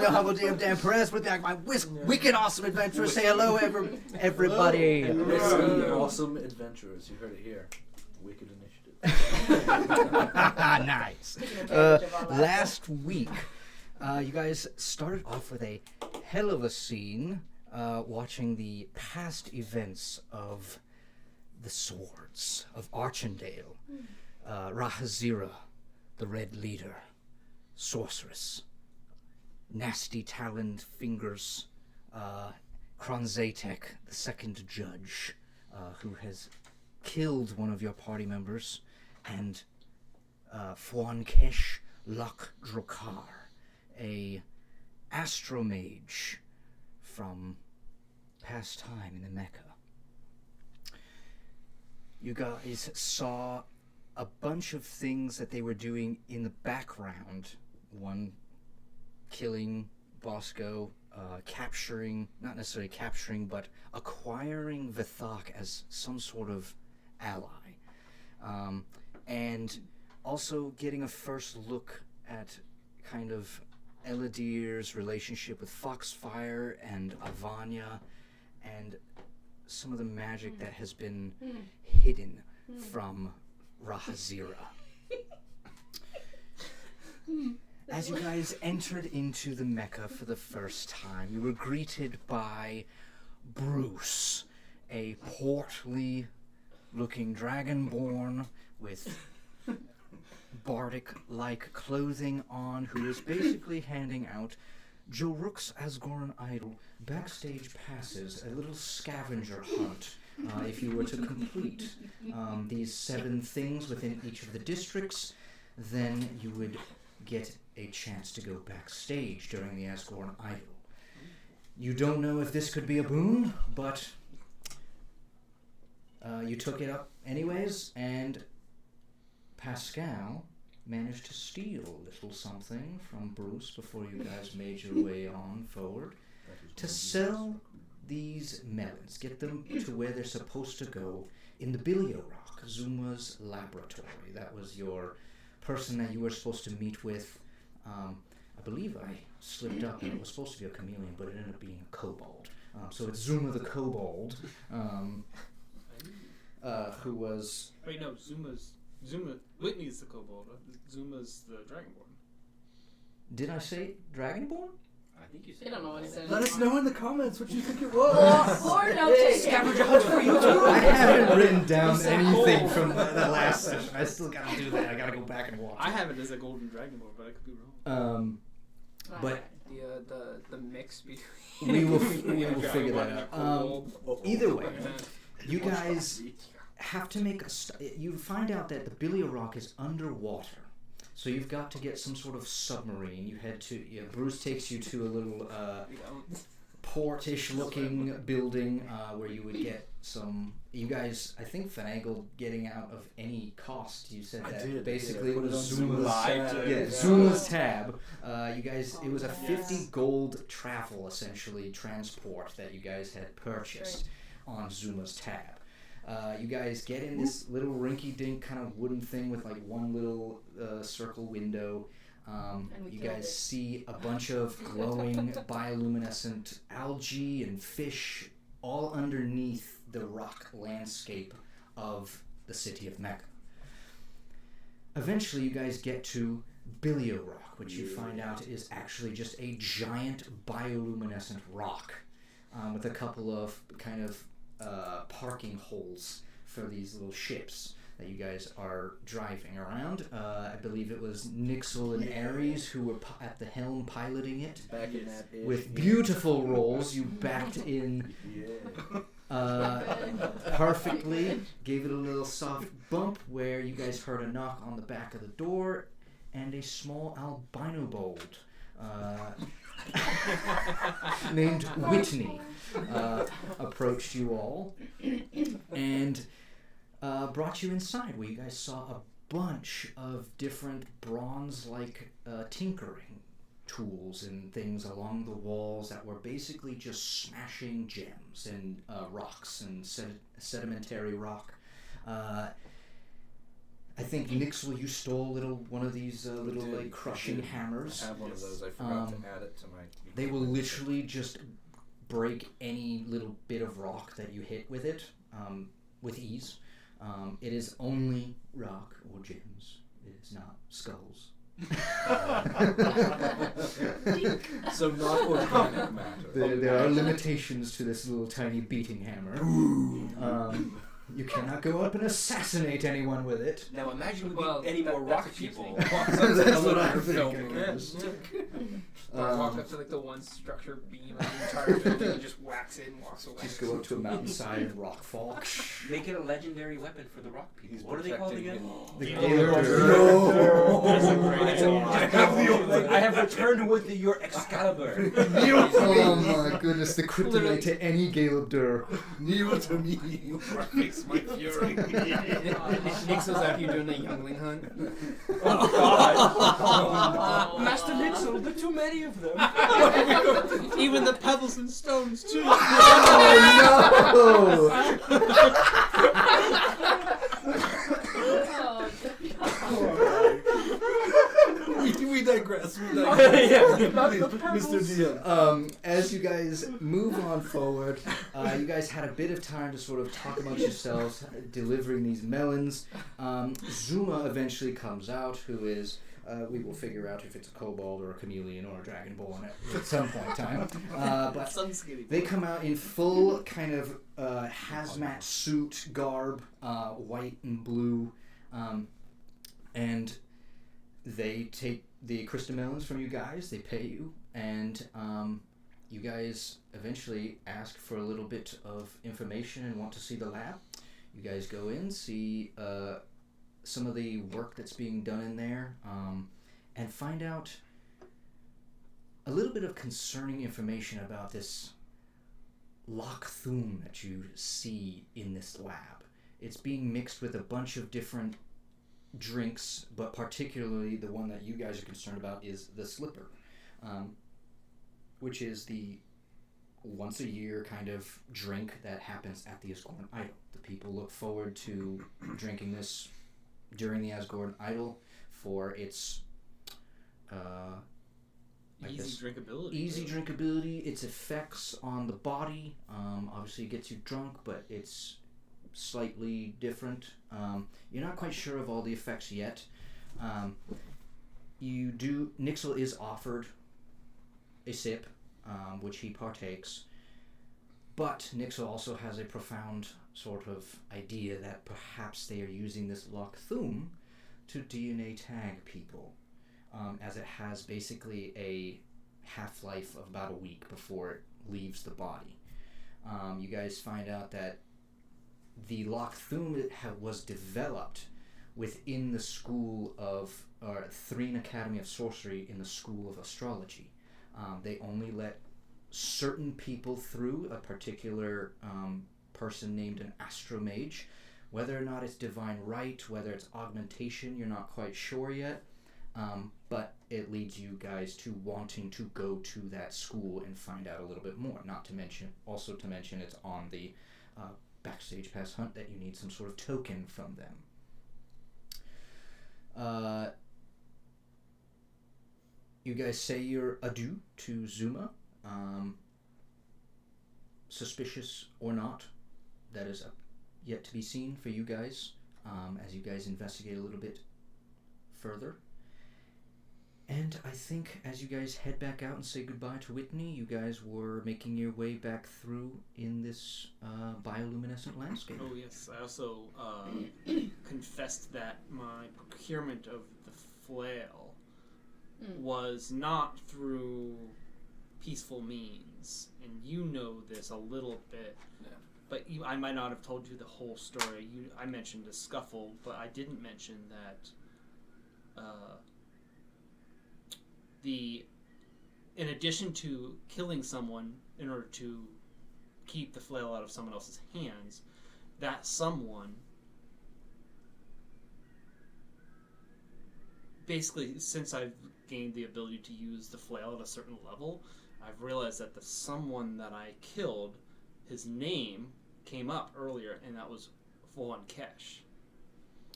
your humble DM, Dan Perez, with my wicked awesome adventurers. Say hello, everybody. Hello. Awesome adventurers. You heard it here. Wicked Initiative. Nice. Last week, you guys started off with a hell of a scene, watching the past events of the Swords of Archendale. Rahazira, the Red Leader, Sorceress, Nasty Taloned Fingers, Kronzatek, the Second Judge, who has killed one of your party members, and Fuankesh Lok Drokar, a astromage from past time in the Mecca. You guys saw a bunch of things that they were doing in the background. One, killing Bosco, not necessarily capturing, but acquiring Vithak as some sort of ally. And also getting a first look at kind of Eladir's relationship with Foxfire and Avanya, and some of the magic that has been hidden from Rahazira. As you guys entered into the Mecca for the first time, you were greeted by Bruce, a portly-looking dragonborn with bardic-like clothing on, who is basically handing out Joruk's Asgoran Idol backstage passes, a little scavenger hunt. If you were to complete these 7 things within each of the districts, then you would get a chance to go backstage during the Asgoran Idol. You don't know if this could be a boon, but you took it up anyways, and Pascal managed to steal a little something from Bruce before you guys made your way on forward to sell these melons, get them to where they're supposed to go in the Bilio Rock, Zuma's laboratory. That was your person that you were supposed to meet with. I believe I slipped up and it was supposed to be a chameleon, but it ended up being a kobold. So it's Zuma the kobold, who was... Wait, no, Whitney's the kobold. Zuma's the dragonborn. Did I say dragonborn? I think you said. I don't know what it said. Let us know in the comments what you think it was. Or no take. Scavenger hunt for you too. I haven't written down anything from the last session. I still gotta do that. I gotta go back and watch. I have it as a golden dragonborn, but I could be wrong. But The mix between. we will figure that out. Either way, you guys have to make you find out that the Bilio Rock is underwater. So you've got to get some sort of submarine. You head to... Bruce takes you to a little portish looking building where you would get some... You guys, I think, finagled getting out of any cost. You said that. Did. Basically, It it was Zuma's tab. Yeah, Zuma's tab. You guys, it was a 50 gold travel, essentially, transport that you guys had purchased on Zuma's tab. You guys get in this little rinky-dink kind of wooden thing with like one little circle window. You guys see a bunch of glowing bioluminescent algae and fish all underneath the rock landscape of the city of Mecca. Eventually you guys get to Bilio Rock, which you find out is actually just a giant bioluminescent rock with a couple of kind of parking holes for these little ships that you guys are driving around. I believe it was Nixel and Ares who were at the helm piloting it. Back in that With beautiful rolls, you backed in perfectly, gave it a little soft bump where you guys heard a knock on the back of the door, and a small albino bold named Whitney approached you all and brought you inside, where you guys saw a bunch of different bronze-like tinkering tools and things along the walls that were basically just smashing gems and rocks and sedimentary rock. I think Nixel, you stole one of these little did, like crushing I did. hammers. I have one of those. I forgot Um, to add it to my. They will literally just break any little bit of rock that you hit with it with ease. It is only rock or gems. It is not skulls. So not organic matter. There are limitations to this little tiny beating hammer. You cannot go up and assassinate anyone with it. Now imagine we Well, beat any more that's rock what you people. That's what I'm Filming thinking. it. Walk up to like the one structure beam of the entire building and just whacks it and walks away. Just go up to a mountainside and rock fall. Make it a legendary weapon for the rock people. He's What are they called protecting again? The Yeah. Gaylord. No. That's a great That's idea. I have returned with your Excalibur. Oh my goodness, the kryptonite to any Galebdur. Kneel to me, you Fix my fury. Nixel's out here doing a youngling hunt. Oh God! Master Nixel, but too many of them. Even the pebbles and stones too. Oh we digress. We Yeah. Please, Mr. DM. no! As you guys move on forward, you guys had a bit of time to sort of talk amongst yourselves, delivering these melons. Zuma eventually comes out, who is. We will figure out if it's a kobold or a chameleon or a dragonborn at some point in time. But they come out in full kind of hazmat suit garb, white and blue, and they take the crystal melons from you guys. They pay you, and you guys eventually ask for a little bit of information and want to see the lab. You guys go in, see some of the work that's being done in there, and find out a little bit of concerning information about this Loch Thum that you see in this lab. It's being mixed with a bunch of different drinks, but particularly the one that you guys are concerned about is the Slipper, which is the once a year kind of drink that happens at the Asgorn Idol. The people look forward to drinking this during the Asgorn Idol for its Easy drinkability. easy drinkability, its effects on the body. Obviously, it gets you drunk, but it's slightly different. You're not quite sure of all the effects yet. Nixel is offered a sip, which he partakes. But Nixel also has a profound sort of idea that perhaps they are using this Loch Thum to DNA tag people, as it has basically a half-life of about a week before it leaves the body. You guys find out that the Loch Thum was developed within the school of Threen Academy of Sorcery in the School of Astrology. They only let certain people through, a particular person named an astromage. Whether or not it's divine right, whether it's augmentation, you're not quite sure yet. But it leads you guys to wanting to go to that school and find out a little bit more. Not to mention it's on the backstage pass hunt that you need some sort of token from them. You guys say your adieu to Zuma. Suspicious or not, that is yet to be seen for you guys as you guys investigate a little bit further. And I think as you guys head back out and say goodbye to Whitney, you guys were making your way back through in this bioluminescent landscape. Oh yes, I also confessed that my procurement of the flail was not through peaceful means, and you know this a little bit. Yeah. But I might not have told you the whole story. I mentioned a scuffle, but I didn't mention that in addition to killing someone in order to keep the flail out of someone else's hands, that someone basically, since I've gained the ability to use the flail at a certain level, I've realized that the someone that I killed, his name came up earlier, and that was Vaughn Kesh.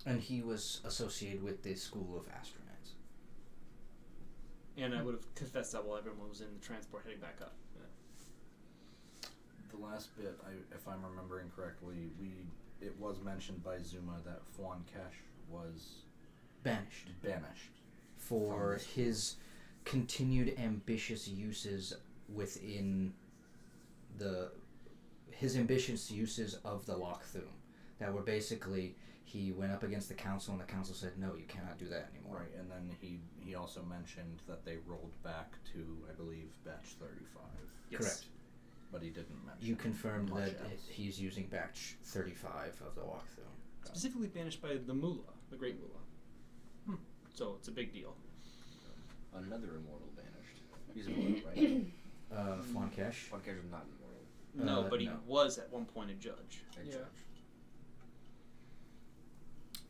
And he was associated with the School of Astronauts. And I would have confessed that while everyone was in the transport heading back up. The last bit, if I'm remembering correctly, it was mentioned by Zuma that Fuan Kesh was Banished. For From his continued ambitious uses within his ambitious uses of the Loch Thum. That were basically, he went up against the council and the council said, no, you cannot do that anymore. Right, and then he also mentioned that they rolled back to, I believe, batch 35. Yes. Correct. But he didn't mention You confirmed much that else. he's using batch 35 of the Loch Thum. Specifically banished by the Mullah, the Great Mullah. So it's a big deal. Another immortal banished. He's immortal, right? Fuan Kesh. Podcast is not immortal. No, but he no. was at one point a judge. Right, Yeah. Judge?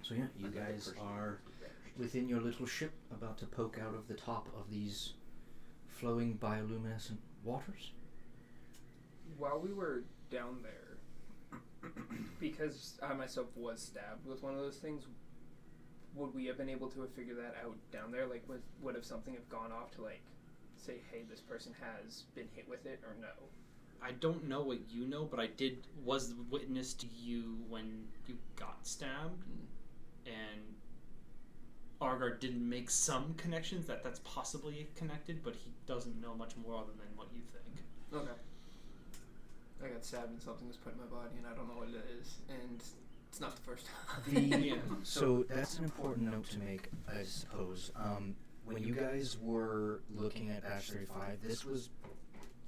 So yeah, you Another guys person are banished. within your little ship, about to poke out of the top of these flowing bioluminescent waters. While we were down there, because I myself was stabbed with one of those things, would we have been able to have figured that out down there? Like, would have something have gone off to, like, say, hey, this person has been hit with it, or no? I don't know what you know, but I was witness to you when you got stabbed, and Argar didn't make some connections that's possibly connected, but he doesn't know much more other than what you think. Okay. I got stabbed and something was put in my body, and I don't know what it is, and it's not the first time. Yeah. So that's an important note to make, I suppose. When you guys were looking at batch 35, this was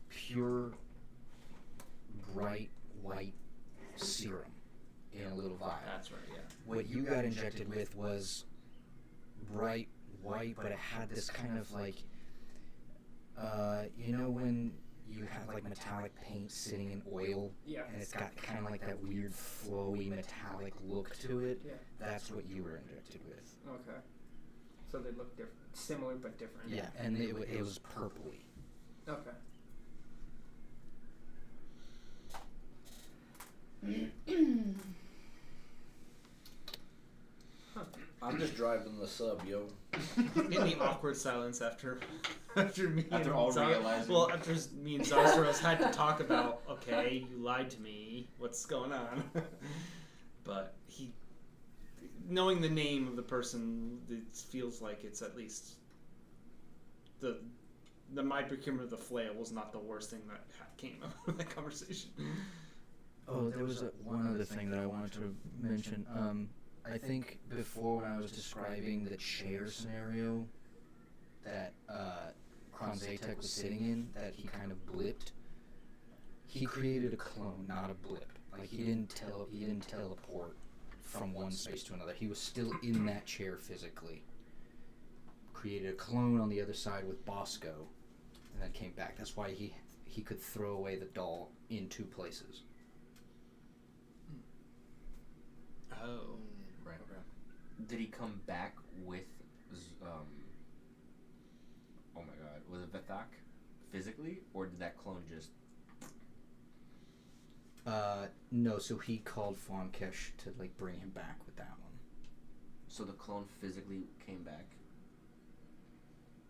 pure bright white serum in a little vial. That's right, yeah. What you got injected with was bright white, but it had this kind of like, you know when you have like metallic paint sitting in oil, Yeah. and it's got kind of like that weird flowy metallic look to it? Yeah. That's what you were injected with. Okay. So they look different, similar but different. Yeah, and it was purpley. Okay. I'm just driving the sub, yo. In the awkward silence after me After and all Zar- realizing. Well, after me and Zarsaros had to talk about, okay, you lied to me, what's going on? But he, knowing the name of the person, it feels like it's at least the my procurement of the flail was not the worst thing that came out of that conversation. Oh, there was one other thing that I wanted to mention. I think before when I was describing the chair scenario that Kronzatek was sitting in, that he kind of blipped, he created a clone, not a blip. Like he didn't teleport from one space to another. He was still in that chair physically. Created a clone on the other side with Bosco, and then came back. That's why he could throw away the doll in two places. Oh. Right. Did he come back with, oh my god, was it Vethak physically, or did that clone just? No, so he called Fuan Kesh to like bring him back with that one. So the clone physically came back.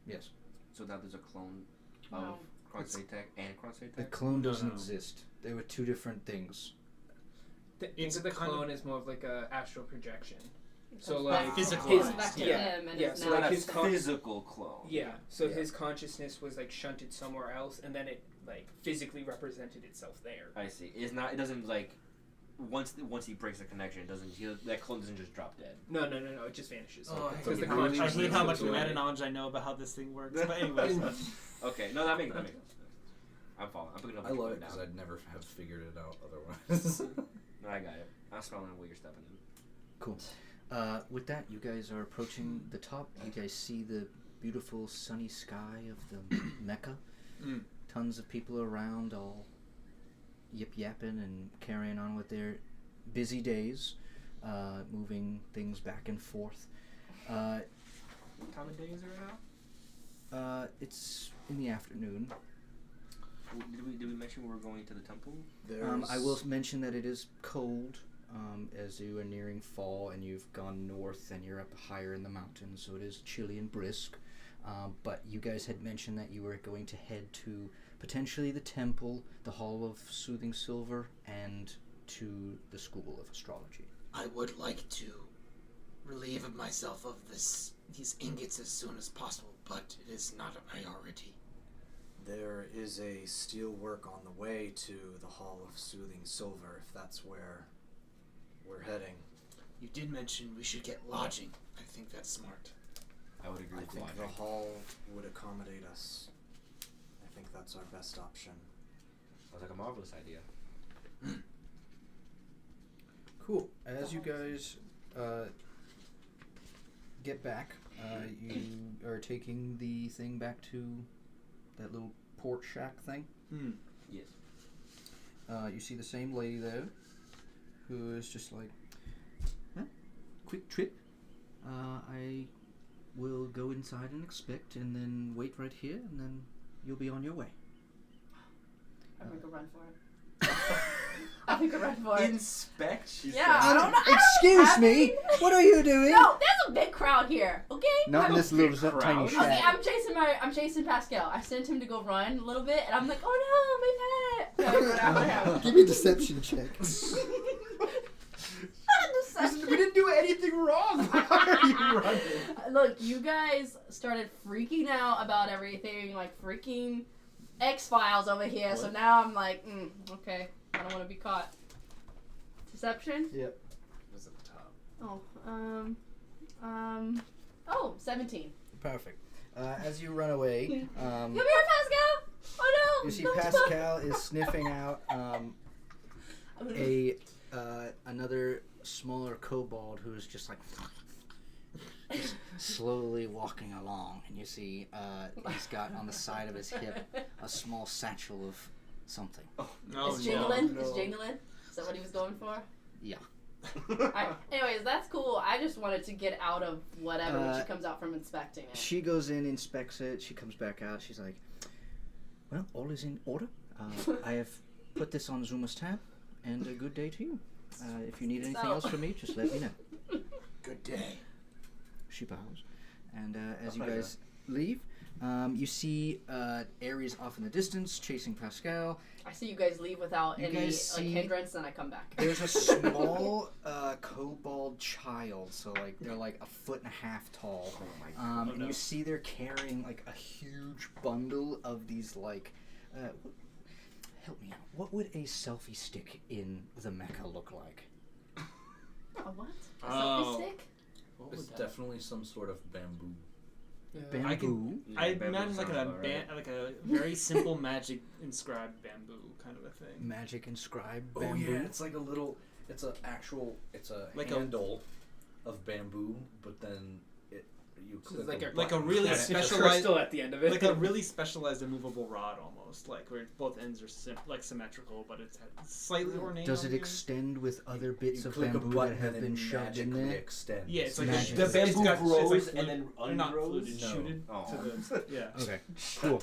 Yes. So now there's a clone No. of Kronzatek and The Kronzatek? clone doesn't No. exist. They were two different things. Think It's of the kind of- clone as more of like a astral projection. So It's like physical. his, back to yeah, him and yeah. it's So now like his physical clone. yeah. So Yeah. his consciousness was like shunted somewhere else, and then it like physically represented itself there. I see. It's not. It doesn't like. Once he breaks the connection, it doesn't. That clone doesn't just drop dead. No. It just vanishes. Oh, I Because the hate consciousness how much goes away. meta knowledge I know about how this thing works. But anyways, Okay, no, that makes sense. I'm following. I'm picking up. I what love you're it because putting I'd never have figured it out otherwise. down. No, I got it. I'm smelling what you're stepping in. Cool. With that, you guys are approaching the top. You guys see the beautiful sunny sky of the Mecca. Mm. Tons of people around, all yip-yapping and carrying on with their busy days, moving things back and forth. What time of day is it right now? It's in the afternoon. Did we mention we were going to the temple? I will mention that it is cold. as you are nearing fall, and you've gone north and you're up higher in the mountains, so it is chilly and brisk. But you guys had mentioned that you were going to head to potentially the temple, the Hall of Soothing Silver, and to the School of Astrology. I would like to relieve myself of these ingots as soon as possible, but it is not a priority. There is a steel work on the way to the Hall of Soothing Silver, if that's where we're heading. You did mention we should get lodging. I think that's smart. I would agree I with think lodging. the hall would accommodate us. I think that's our best option. Sounds like a marvelous idea. Cool. As you guys get back, you are taking the thing back to that little port shack thing. Yes. You see the same lady there, who is just like, huh? Quick trip. I will go inside and inspect, and then wait right here, and then you'll be on your way. I'll make a run for it. I'll make a run for it. Inspect? She Yeah, I don't know. Excuse I me. mean- What are you doing? No, there's a big crowd here. Okay. Not in this little crowd. tiny Okay, shack. Okay, I'm chasing Pascal. I sent him to go run a little bit, and I'm like, oh no, we've had it. So I run after him. Give me a deception check. Deception. We didn't do anything wrong. Why are you running? Look, you guys started freaking out about everything, like freaking X-Files over here. So now I'm like, okay, I don't want to be caught. Deception? Yep. It was at the top. Oh, 17. Perfect. As you run away, Come here, Pascal! Oh no! you see Don't Pascal is sniffing out another smaller kobold who's just like just slowly walking along, and you see he's got on the side of his hip a small satchel of something. It's jingling? It's jingling? Is that what he was going for? Yeah. Alright, anyways, that's cool. I just wanted to get out of whatever when she comes out from inspecting it. She goes in, inspects it. She comes back out. She's like, "Well, all is in order. I have put this on Zuma's tab, and a good day to you. If you need anything else from me, just let me know." Good day. She bows, and as you guys leave, you see Ares off in the distance chasing Pascal. I see you guys leave without You any guys see- hindrance, and I come back. There's a small kobold child, so like they're like 1.5 feet tall, and you see they're carrying like a huge bundle of these like. Help me out. What would a selfie stick in the Mecca look like? A what? A Oh. selfie stick? What would It's that- definitely some sort of bamboo. Bamboo. I imagine like like a very simple magic inscribed bamboo kind of a thing. Magic inscribed Oh bamboo. yeah, it's like a little. It's a Like a- handle of bamboo, but then you So click it's like a a- Like a button. really There's a specialized, crystal at the end of it. like a really specialized immovable rod almost, like where both ends are symmetrical, but it's slightly ornate. Does on it you. extend with other bits You of click a bamboo button that have and been then shoved in magically there? extends. Yeah, it's like Magic. the The bamboo grows and then not ungrows? fluted, No. shooted Oh. to the yeah. Okay, cool.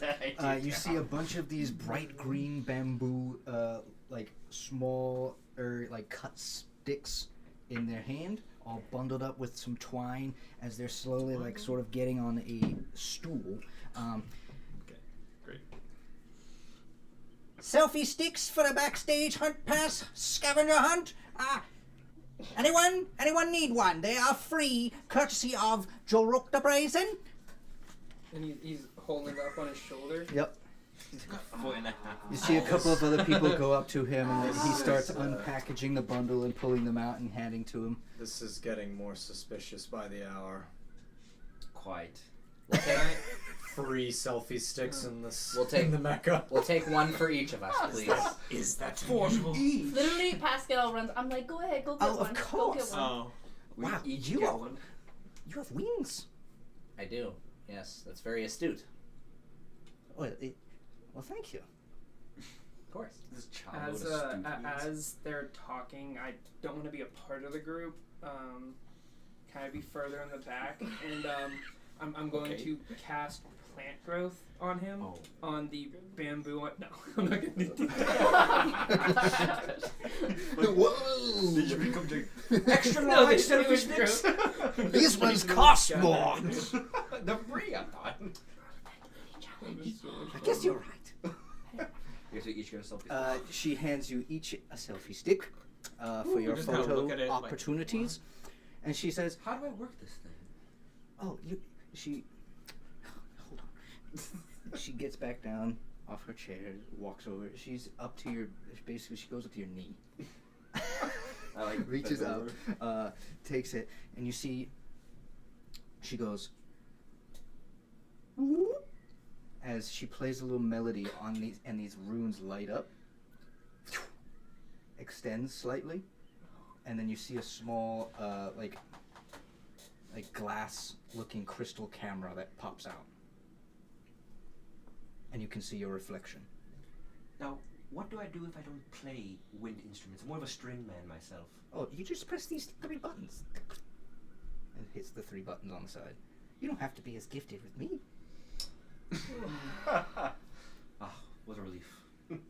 You see a bunch of these bright green bamboo, like small or like cut sticks in their hand, all bundled up with some twine as they're slowly like sort of getting on a stool. Okay, great. Selfie sticks for a backstage hunt pass, scavenger hunt. Anyone need one? They are free, courtesy of Jorok the Brazen. And he's holding it up on his shoulder. Yep. Foot and a half. You see a couple of other people go up to him, and then he starts unpackaging the bundle and pulling them out and handing to him. This is getting more suspicious by the hour. Quite. Free selfie sticks in this. We'll take- in the Mecca. We'll take one for each of us, please. Is that Literally, Pascal runs. I'm like, go ahead, go get Oh, one. of Go get course. one. Oh, Wow, each you get are- one. You have wings. I do. Yes, that's very astute. Well, thank you. Of course. This child As with a stupid as they're talking, I don't want to be a part of the group. Can I be further in the back? And I'm going Okay. to cast plant growth on him Oh. on the bamboo. No, I'm not going to do that. Did you become extra No, large they- selfie it was sticks. These ones cost more. They're free, I thought. I guess you're right. You guys each get a selfie. She hands you each a selfie stick for your just kinda photo look at it like, opportunities, and she says, How do I work this thing? "Oh, she." Hold on. She gets back down off her chair, walks over. She's up to your. Basically, she goes up to your knee. I like Reaches bend up, over. takes it, and you see. She goes. As she plays a little melody on these, and these runes light up, extends slightly, and then you see a small, like glass-looking crystal camera that pops out, and you can see your reflection. Now, what do I do if I don't play wind instruments? I'm more of a string man myself. Oh, you just press these 3 buttons. And it hits the 3 buttons on the side. You don't have to be as gifted with me. Ah, what a relief. But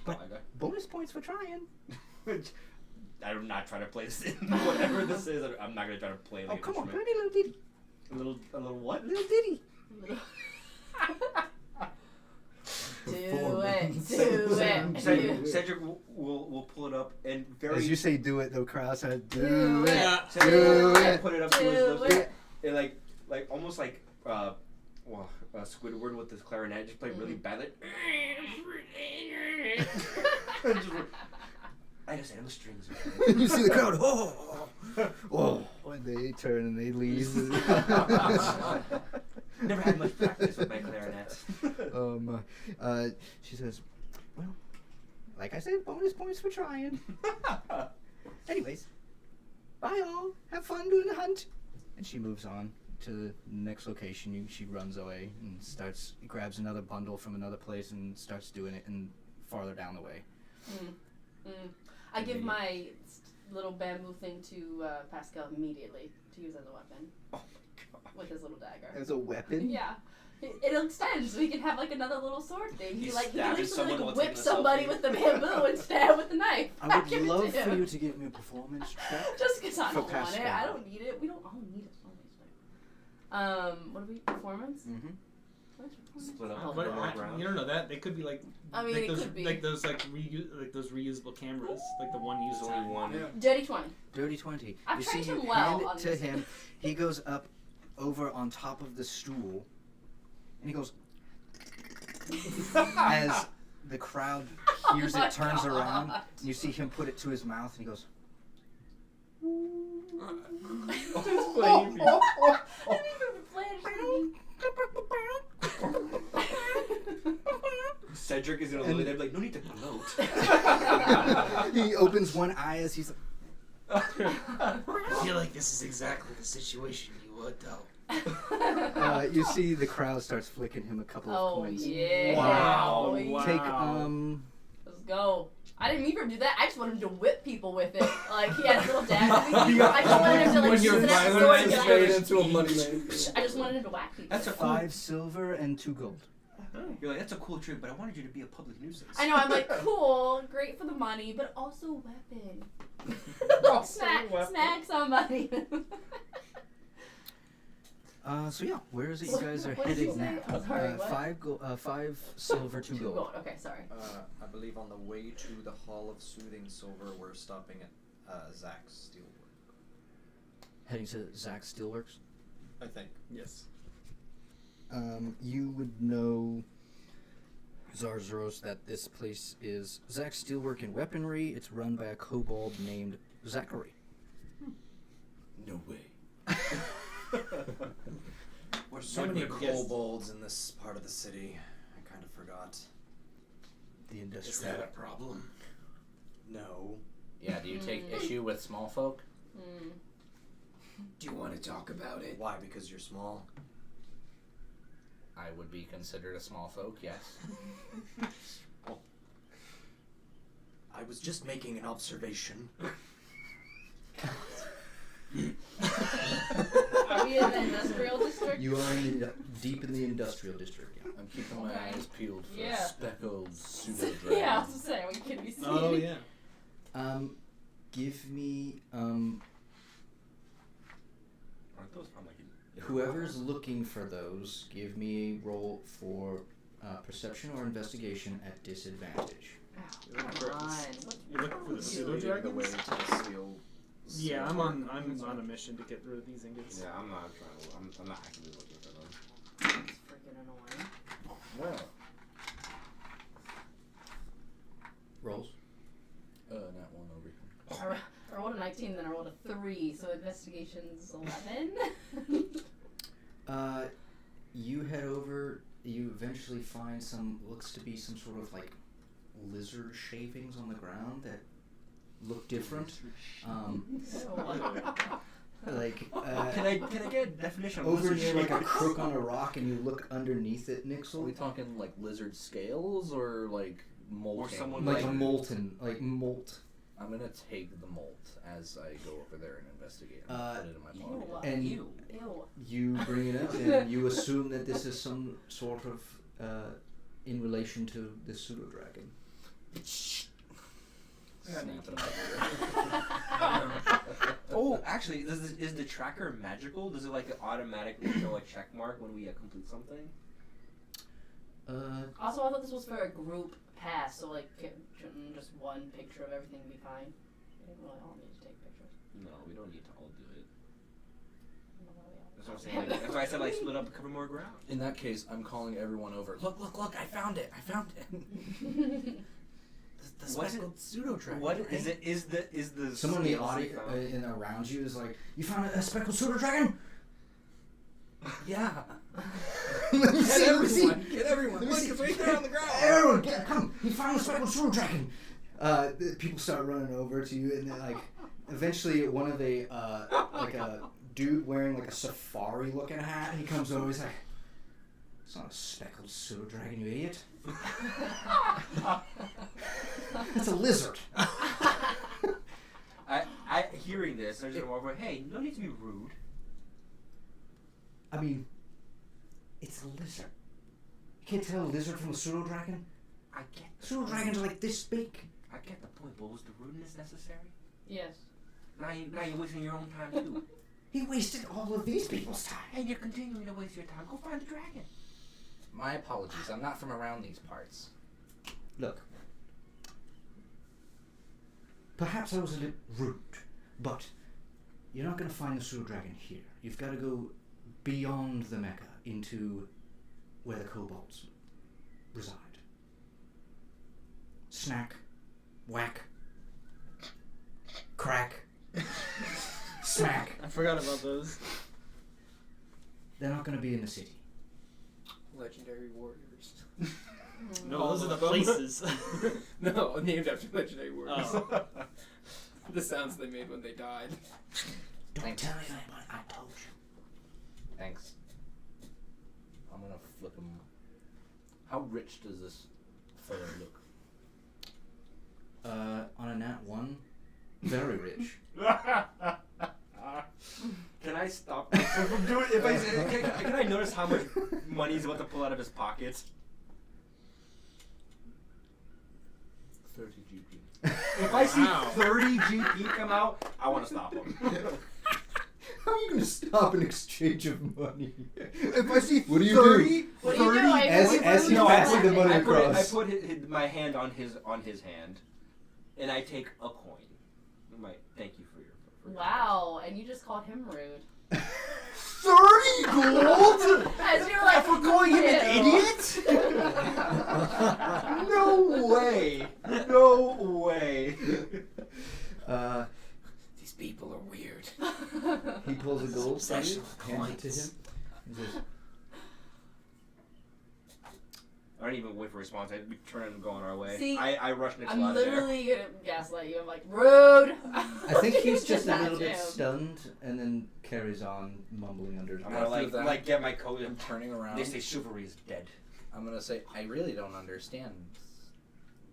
Oh, I got- bonus points for trying. I'm not trying to play this. Whatever this is, I'm not gonna try to play the Oh, come on, instrument. play me a little ditty. A little what? A little ditty. Do it. Cedric will pull it up and very. As you say do it, the crowd says Do do it. it. Yeah. Cedric Do will it. put it up to his Do lips. it. And like almost like Squidward with his clarinet, just played really bad. Like, I understand the strings. You see the crowd. Oh, oh, and they turn and they leave. Never had much practice with my clarinet. She says, "Well, like I said, bonus points for trying. Anyways, bye all. Have fun doing the hunt." And she moves on to the next location. She runs away and grabs another bundle from another place and starts doing it and farther down the way. I give my little bamboo thing to Pascal immediately to use as a weapon. Oh my god. With his little dagger. As a weapon? Yeah. It'll extend so he can have like another little sword thing. He Stabbing literally someone while whip taking a somebody selfie. with the bamboo and stab with the knife. I Back would into love for him. you to give me a performance check. Just because I for don't want it. I Pascal. don't need it. We don't all need it. What are we? Performance? Mm-hmm. What's performance? Split up. Oh, put but them all around. you don't know that. They could be like. I mean, like it those, could be. like those those reusable cameras, like the one use There's only time. one. Yeah. Dirty 20. Dirty 20. I've you trained see, him you well hand on it to this. him. He goes up over on top of the stool, and he goes as the crowd hears Oh my it, turns God. around, and you see him put it to his mouth, and he goes. Cedric is gonna And- look at them like, no need to gloat. He opens one eye as he's. I feel like this is exactly the situation you would, though. You see the crowd starts flicking him a couple of Oh coins. yeah. Wow. boy. Wow. Take Let's go. I didn't even do that. I just wanted him to whip people with it. Like he had a little dagger. I just wanted him to like When you're use it as a violent, sword it's and made like, into a money man. I just wanted him to whack people. That's a cool. 5 silver and 2 gold. You're like, that's a cool trick, but I wanted you to be a public nuisance. I know. I'm like cool, great for the money, but also weapon. Also smack, weapon. smack somebody. So yeah, where is it you guys are What did you heading now? say? I'm sorry, what? 5 silver, 2 2 gold. gold. Okay, sorry. I believe on the way to the Hall of Soothing Silver, we're stopping at Zach's Steelwork. Heading to Zach's Steelworks. I think. Yes. You would know, Zarzaros, that this place is Zach's Steelwork and Weaponry. It's run by a kobold named Zachary. No way. There's so Would many have guessed. kobolds in this part of the city. I kind of forgot. The Is industrial. that a problem? No. Yeah, do you take issue with small folk? Mm. Do you want to talk about it? Why? Because you're small? I would be considered a small folk, yes. I was just making an observation. Are we in the industrial district? You are deep in the industrial district. Yeah. I'm keeping my Okay. eyes peeled for Yeah. speckled pseudo dragons. Yeah, I was gonna say we could be seeing. Oh yeah. give me Aren't those from like? whoever's looking for those. Give me a roll for perception or investigation at disadvantage. You're looking for, Come on. you're looking for the pseudo Leading the way dragons. to the seal. Yeah, I'm on a mission to get rid of these ingots. Yeah, I'm not trying to. I'm not actively looking for them. It's freaking annoying. Well, Rolls. that one over here. I rolled a 19, then I rolled a 3, so investigation's 11. You head over. You eventually find some looks to be some sort of like lizard shavings on the ground that look different. Like Can I get a definition? of over lizard near like a shavings? crook on a rock, and you look underneath it, Are we Nixel. talking like lizard scales or like molting? Or someone Like like- molten, like molt. I'm gonna take the molt as I go over there and investigate. I'm gonna put it in my body. And Ew. you bring it up, and you assume that this is some sort of in relation to the pseudo dragon. Snap it up. Oh, actually, is the tracker magical? Does it like automatically show a check mark when we complete something? Also, I thought this was for a group pass, so like, shouldn't just one picture of everything be fine? We didn't really all need to take pictures. No, we don't need to all do it. I don't know why we all- That's what I'm saying. Like, that's why I said like split up and cover more ground. In that case, I'm calling everyone over. Look! I found it! The What speckled pseudo dragon. What is it? Is the Someone in the scales audience found- and around you is like, "You found a speckled pseudo dragon." Yeah. Let me see. Let me see. Get everyone! Let me Look, see. it's right there on the ground. Everyone, come! You found a speckled pseudo dragon. The people start running over to you, and then like, eventually one of the like a dude wearing like a safari-looking hat. He comes over. He's like, "It's not a speckled pseudo dragon, you idiot. It's a lizard." I hearing this, I just go over. Hey, no need to be rude. I mean, it's a lizard. You can't tell a lizard from a pseudo dragon. I get the Pseudo dragons are like this big. I get the point, but was the rudeness necessary? Yes. Now you're wasting your own time too. He wasted all of these people's time. And you're continuing to waste your time. Go find the dragon. My apologies. I'm not from around these parts. Look, perhaps I was a little rude, but you're not going to find the pseudo dragon here. You've got to go beyond the Mecca into where the kobolds reside. Snack, whack, crack, smack. I forgot about those. They're not going to be in the city. Legendary warriors. No, those are the places. No, named after legendary warriors. Oh. The sounds they made when they died. Don't Thanks. tell anybody. I told you. Thanks. I'm gonna flip him. How rich does this fellow look? On a nat 1, very rich. Can I stop myself from doing it? Can I notice how much money he's about to pull out of his pockets? 30 GP. If I see Wow. 30 GP come out, I want to stop him. How are you going to stop an exchange of money? If I see What do you 30, do? What are you doing? As you No, pass I the money I put, across. my hand on his hand, and I take a coin. Thank you for your. Wow, and you just called him rude. 30 gold? As you're like, For calling him an "Ew." idiot? No way! No way! These people are weird. He pulls a gold from you, Obsession hands it to points. him. He says, I don't even wait for a response. We turn and go on our way. See, I rush Nixel I'm out of there. literally gonna gaslight you. I'm like, rude. I think he's just a Not little bit him. stunned and then carries on, mumbling under his I'm breath. gonna After that, like get my coat I'm and turning around. they say chivalry is dead. I'm gonna say, I really don't understand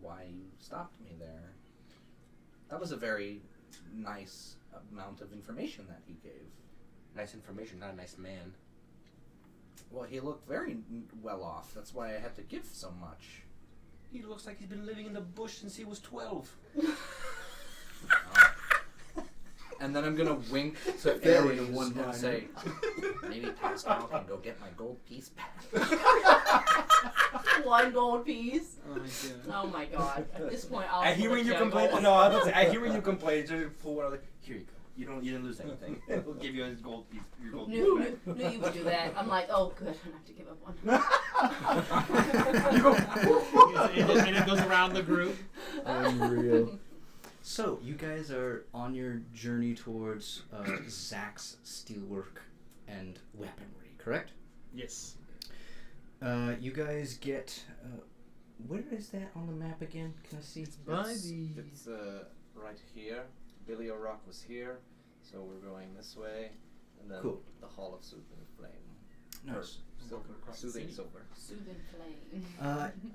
why you stopped me there. That was a very nice amount of information that he gave. Nice information, not a nice man. Well, he looked very well off. That's why I had to give so much. He looks like he's been living in the bush since he was 12. And then I'm gonna wink to Very Ares one-liner. and say, maybe Pascal can go get my gold piece back. 1 gold piece. Oh my god. Oh my god. At this point, I'll. I hear when you collect complain. gold. No, I was I hear when you complain. Just pull one. Like, here you go. You didn't lose anything. We'll give you a gold piece. Your gold piece. Knew you would do that. I'm like, oh, good. I don't have to give up one. And it goes around the group. Unreal. So, you guys are on your journey towards Zach's steelwork and weaponry, correct? Yes. You guys get. Where is that on the map again? Can I see? It's right here. Billy O'Rock was here, so we're going this way, and then Cool. the Hall of Soothing Flame. Nice. Silver, Soothing Silver. Soothing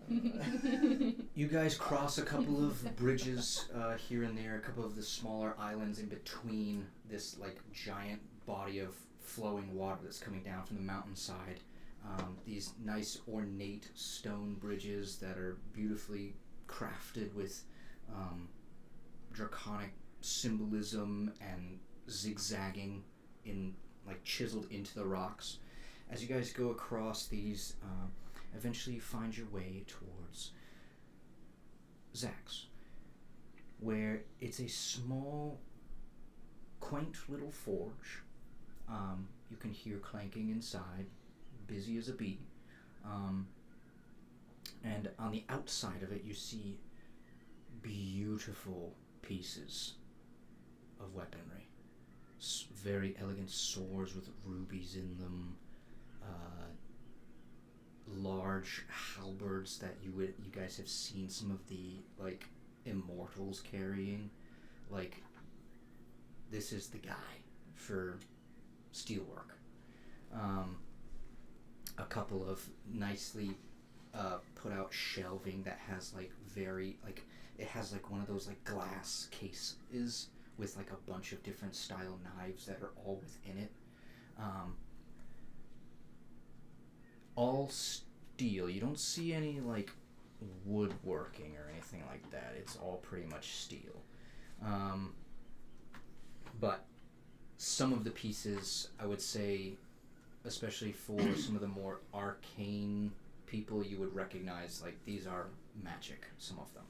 flame. You guys cross a couple of bridges here and there, a couple of the smaller islands in between this like giant body of flowing water that's coming down from the mountainside. These nice ornate stone bridges that are beautifully crafted with draconic symbolism and zigzagging in like chiseled into the rocks. As you guys go across these, eventually you find your way towards Zach's, where it's a small, quaint little forge. You can hear clanking inside, busy as a bee. And on the outside of it, you see beautiful pieces of weaponry. Very elegant swords with rubies in them. Large halberds that you guys have seen some of the like immortals carrying. Like, this is the guy for steelwork. A couple of nicely put out shelving that has like it has like one of those like glass cases with like a bunch of different style knives that are all within it. All steel. You don't see any like woodworking or anything like that. It's all pretty much steel. But some of the pieces, I would say, especially for some of the more arcane people, you would recognize like these are magic, some of them.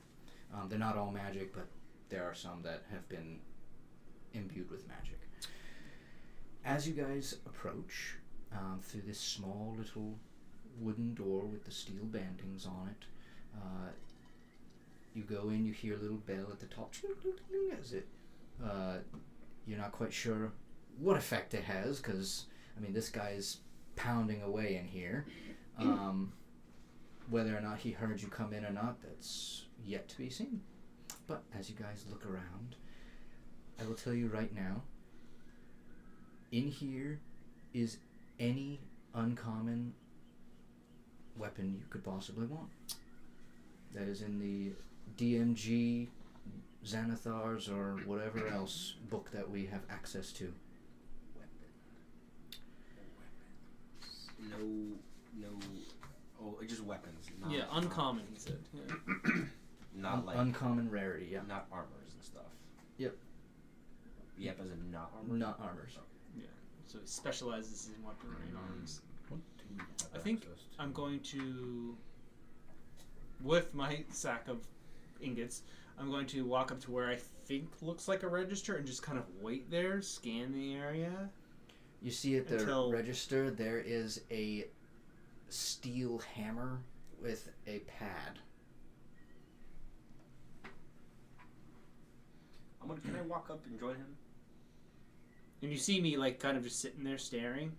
They're not all magic, but there are some that have been imbued with magic. As you guys approach through this small little wooden door with the steel bandings on it, you go in, you hear a little bell at the top as it you're not quite sure what effect it has, because I mean this guy's pounding away in here. Whether or not he heard you come in or not, that's yet to be seen. But as you guys look around, I will tell you right now, in here is any uncommon weapon you could possibly want. That is in the DMG, Xanathars, or whatever else book that we have access to. Just weapons. Not, Yeah, uncommon, he said. Yeah. Not like uncommon rarity, yeah. not armors and stuff. Yep. Yep, as in not armors. Not armors. So he specializes in weaponry and arms. What do we have I think access to? I'm going to, with my sack of ingots, I'm going to walk up to where I think looks like a register and just kind of wait there, scan the area. You see at the Until- register there is a steel hammer with a pad. Can I walk up and join him? And you see me like kind of just sitting there staring,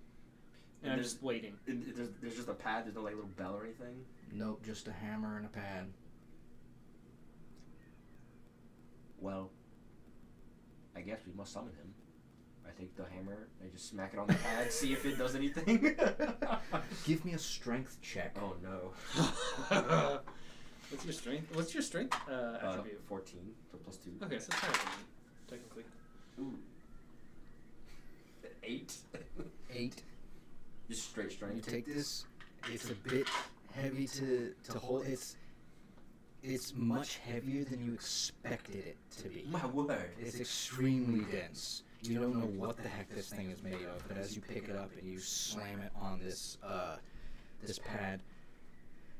and I'm there's- just waiting. There's just a pad. There's no like little bell or anything. Nope, just a hammer and a pad. Well, I guess we must summon him. I take the hammer. I just smack it on the pad. See if it does anything. Give me a strength check. Oh no. What's your strength? What's your strength attribute? 14, so plus 2. Okay, so it's higher than me, technically. Ooh. 8. 8. Just straight strength. You take this. It's a bit heavy to hold. It's much heavier than you expected it to be. My word. It's extremely dense. You don't know what the heck this thing is made of, but as you pick it up and you slam it on this this pad,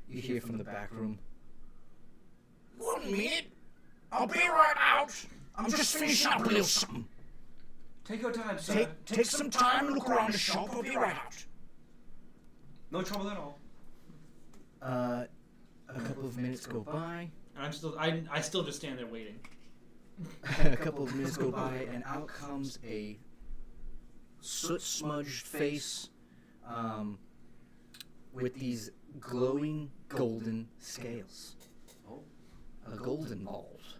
you hear from the back room, "1 minute, I'll be right out. I'm just finishing up a little something. Take your time, sir. Take some time and look around the shop. I'll be right out." No trouble at all. A couple of minutes go by. And I still just stand there waiting. A couple of minutes go by, and out comes a soot-smudged face with these glowing golden scales. Oh. A golden bald.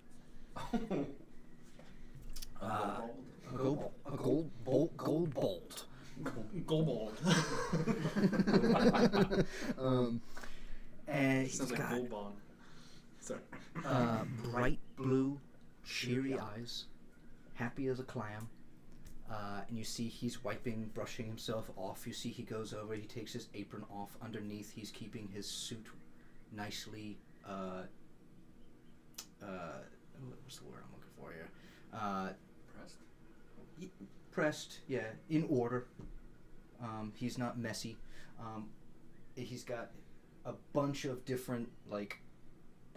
A gold bald. Gold. And he's Sounds like got Gold Bond. Sorry. bright blue, cheery eyes, happy as a clam. And you see he's brushing himself off. You see he goes over, he takes his apron off. Underneath, he's keeping his suit nicely, what's the word I'm looking for here? Pressed? Pressed, yeah, in order. He's not messy. He's got a bunch of different, like,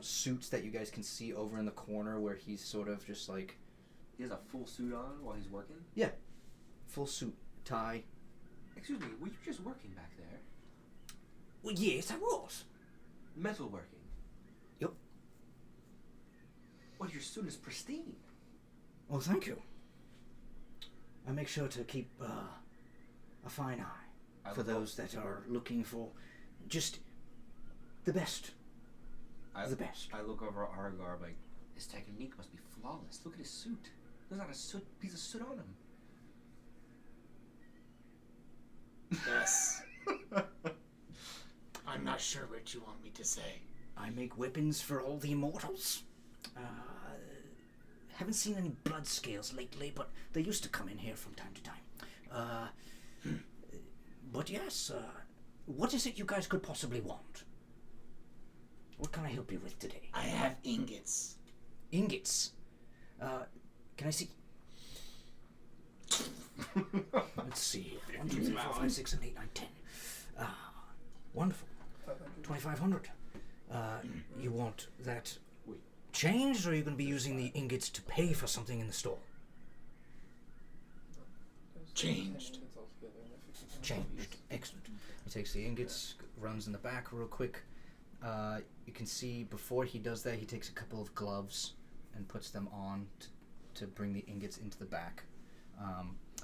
suits that you guys can see over in the corner where he's sort of just like... He has a full suit on while he's working? Yeah. Full suit, tie. Excuse me, were you just working back there? Well, yes, I was. Metalworking? Yep. Well, your suit is pristine. Well, thank you. I make sure to keep a fine eye for those that are looking for just the best. The best. I look over at Argarb like, his technique must be flawless. Look at his suit. There's not a piece of soot on him. Yes. I'm not sure what you want me to say. I make weapons for all the immortals. Haven't seen any blood scales lately, but they used to come in here from time to time. But yes, what is it you guys could possibly want? What can I help you with today? I have ingots. Ingots? Can I see? Let's see. 1, 2, 3, 4, 5, 6, 7, 8, 9, 10. Wonderful. 2,500. You want that changed, or are you going to be using the ingots to pay for something in the store? Changed. Changed. Excellent. He takes the ingots, runs in the back real quick. You can see before he does that, he takes a couple of gloves and puts them on to bring the ingots into the back.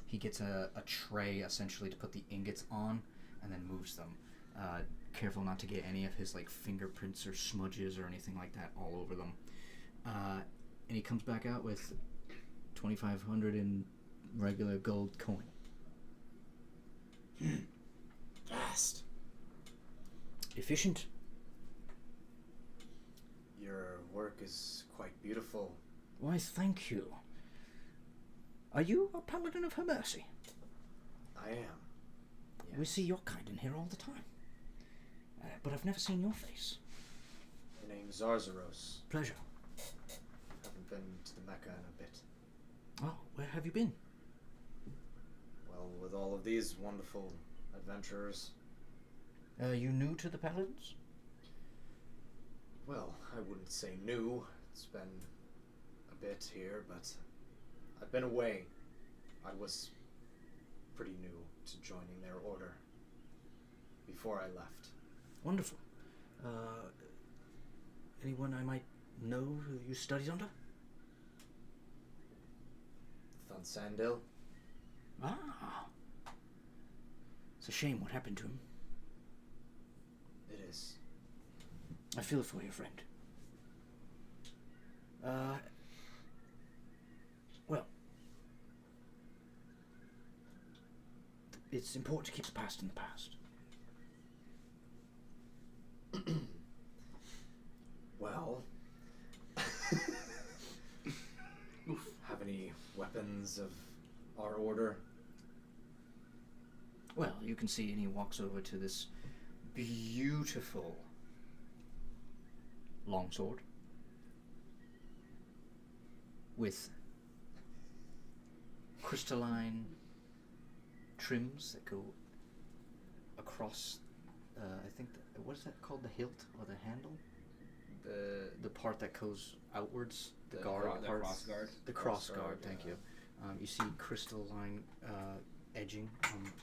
He gets a tray essentially to put the ingots on and then moves them. Careful not to get any of his like fingerprints or smudges or anything like that all over them. And he comes back out with 2,500 in regular gold coin. Fast. Efficient. Your work is quite beautiful. Why, thank you. Are you a paladin of her mercy? I am. Yes. We see your kind in here all the time. But I've never seen your face. My name's Arzuros. Pleasure. Haven't been to the Mecca in a bit. Oh, where have you been? Well, with all of these wonderful adventurers. You new to the paladins? Well, I wouldn't say new. It's been a bit here, but I've been away. I was pretty new to joining their order before I left. Wonderful. Anyone I might know who you studied under? Thun Sandil. Ah. It's a shame what happened to him. It is. I feel for you, friend. Well, it's important to keep the past in the past. Well, have any weapons of our order? Well, you can see, and he walks over to this beautiful longsword with crystalline trims that go across. I think what is that called? The hilt or the handle? The part that goes outwards. The guard the part. cross guard. The cross guard. Thank you. You see crystalline edging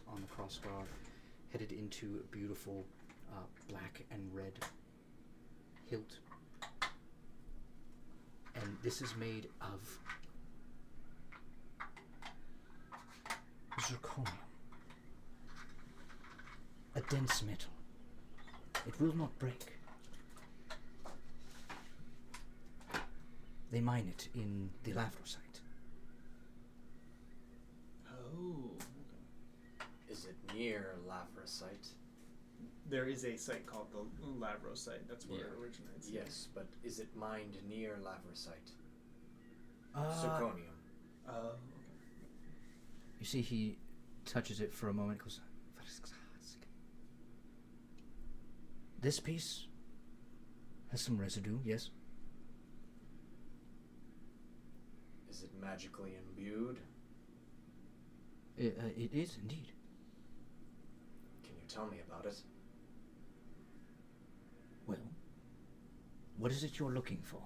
on the cross guard, headed into a beautiful black and red hilt. And this is made of zirconium, a dense metal. It will not break. They mine it in the Lavrosite. Oh. Is it near Lavrosite? There is a site called the Lavro site. That's where it Yeah. originates. Yes, but is it mined near Lavrosite? Uh, Zirconium. Okay. You see, he touches it for a moment. Goes, this piece has some residue. Yes. Is it magically imbued? It is indeed. Can you tell me about it? Well, what is it you're looking for?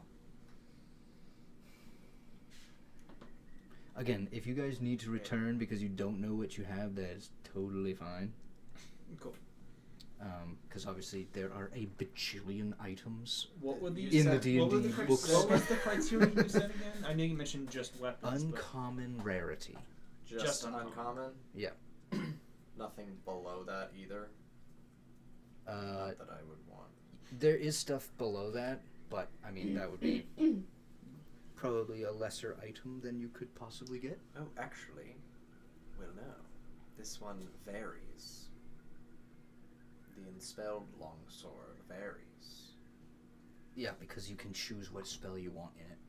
Again, if you guys need to return because you don't know what you have, that is totally fine. Cool. Because obviously there are a bajillion items What were these? in the D&D what books. What was the criteria you said again? I know you mentioned just weapons. Uncommon rarity. Just uncommon. uncommon? Yeah. Nothing below that either? Not that I would want. There is stuff below that, but I mean that would be probably a lesser item than you could possibly get. Oh, actually, well, no. This one varies. The Enspelled Longsword varies. Yeah, because you can choose what spell you want in it.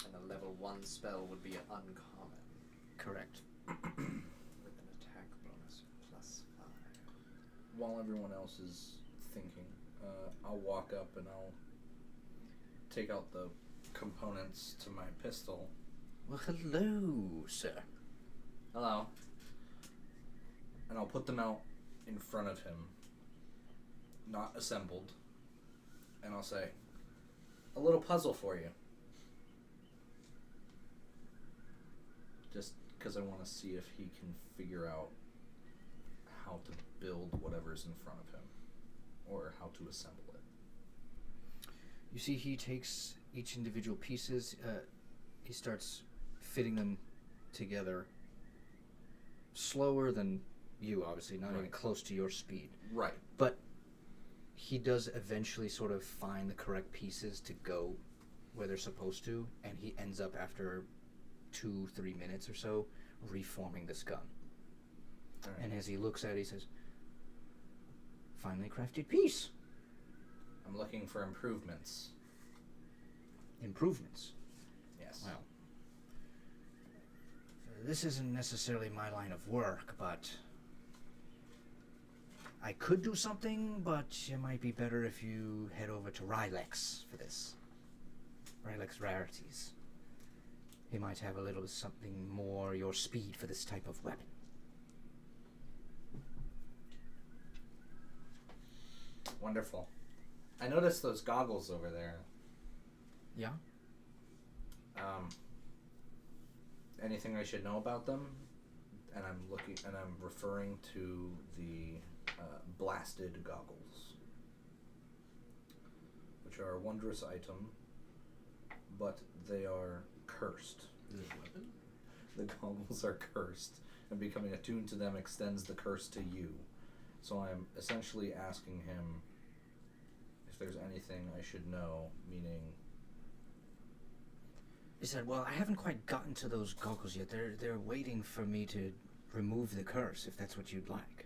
And a level 1 spell would be uncommon. Correct. With an attack bonus plus 5. While everyone else is thinking, I'll walk up and I'll take out the components to my pistol. Well, hello, sir. Hello. And I'll put them out in front of him, not assembled, and I'll say, a little puzzle for you. Just because I want to see if he can figure out how to build whatever's in front of him, or how to assemble it. You see, he takes each individual pieces. He starts fitting them together slower than you, obviously, not even close to your speed. Right. But he does eventually sort of find the correct pieces to go where they're supposed to, and he ends up after 2-3 minutes or so reforming this gun. Right. And as he looks at it, he says, finely crafted piece. I'm looking for improvements. Improvements. Yes. Well, this isn't necessarily my line of work, but I could do something, but it might be better if you head over to Rylex for this. Rylex Rarities. He might have a little something more your speed for this type of weapon. Wonderful. I noticed those goggles over there. Yeah? Anything I should know about them? And I'm referring to the blasted goggles, which are a wondrous item, but they are cursed. Is it a weapon? The goggles are cursed, and becoming attuned to them extends the curse to you. So I'm essentially asking him if there's anything I should know, meaning... He said, well, I haven't quite gotten to those goggles yet. They're waiting for me to remove the curse, if that's what you'd like.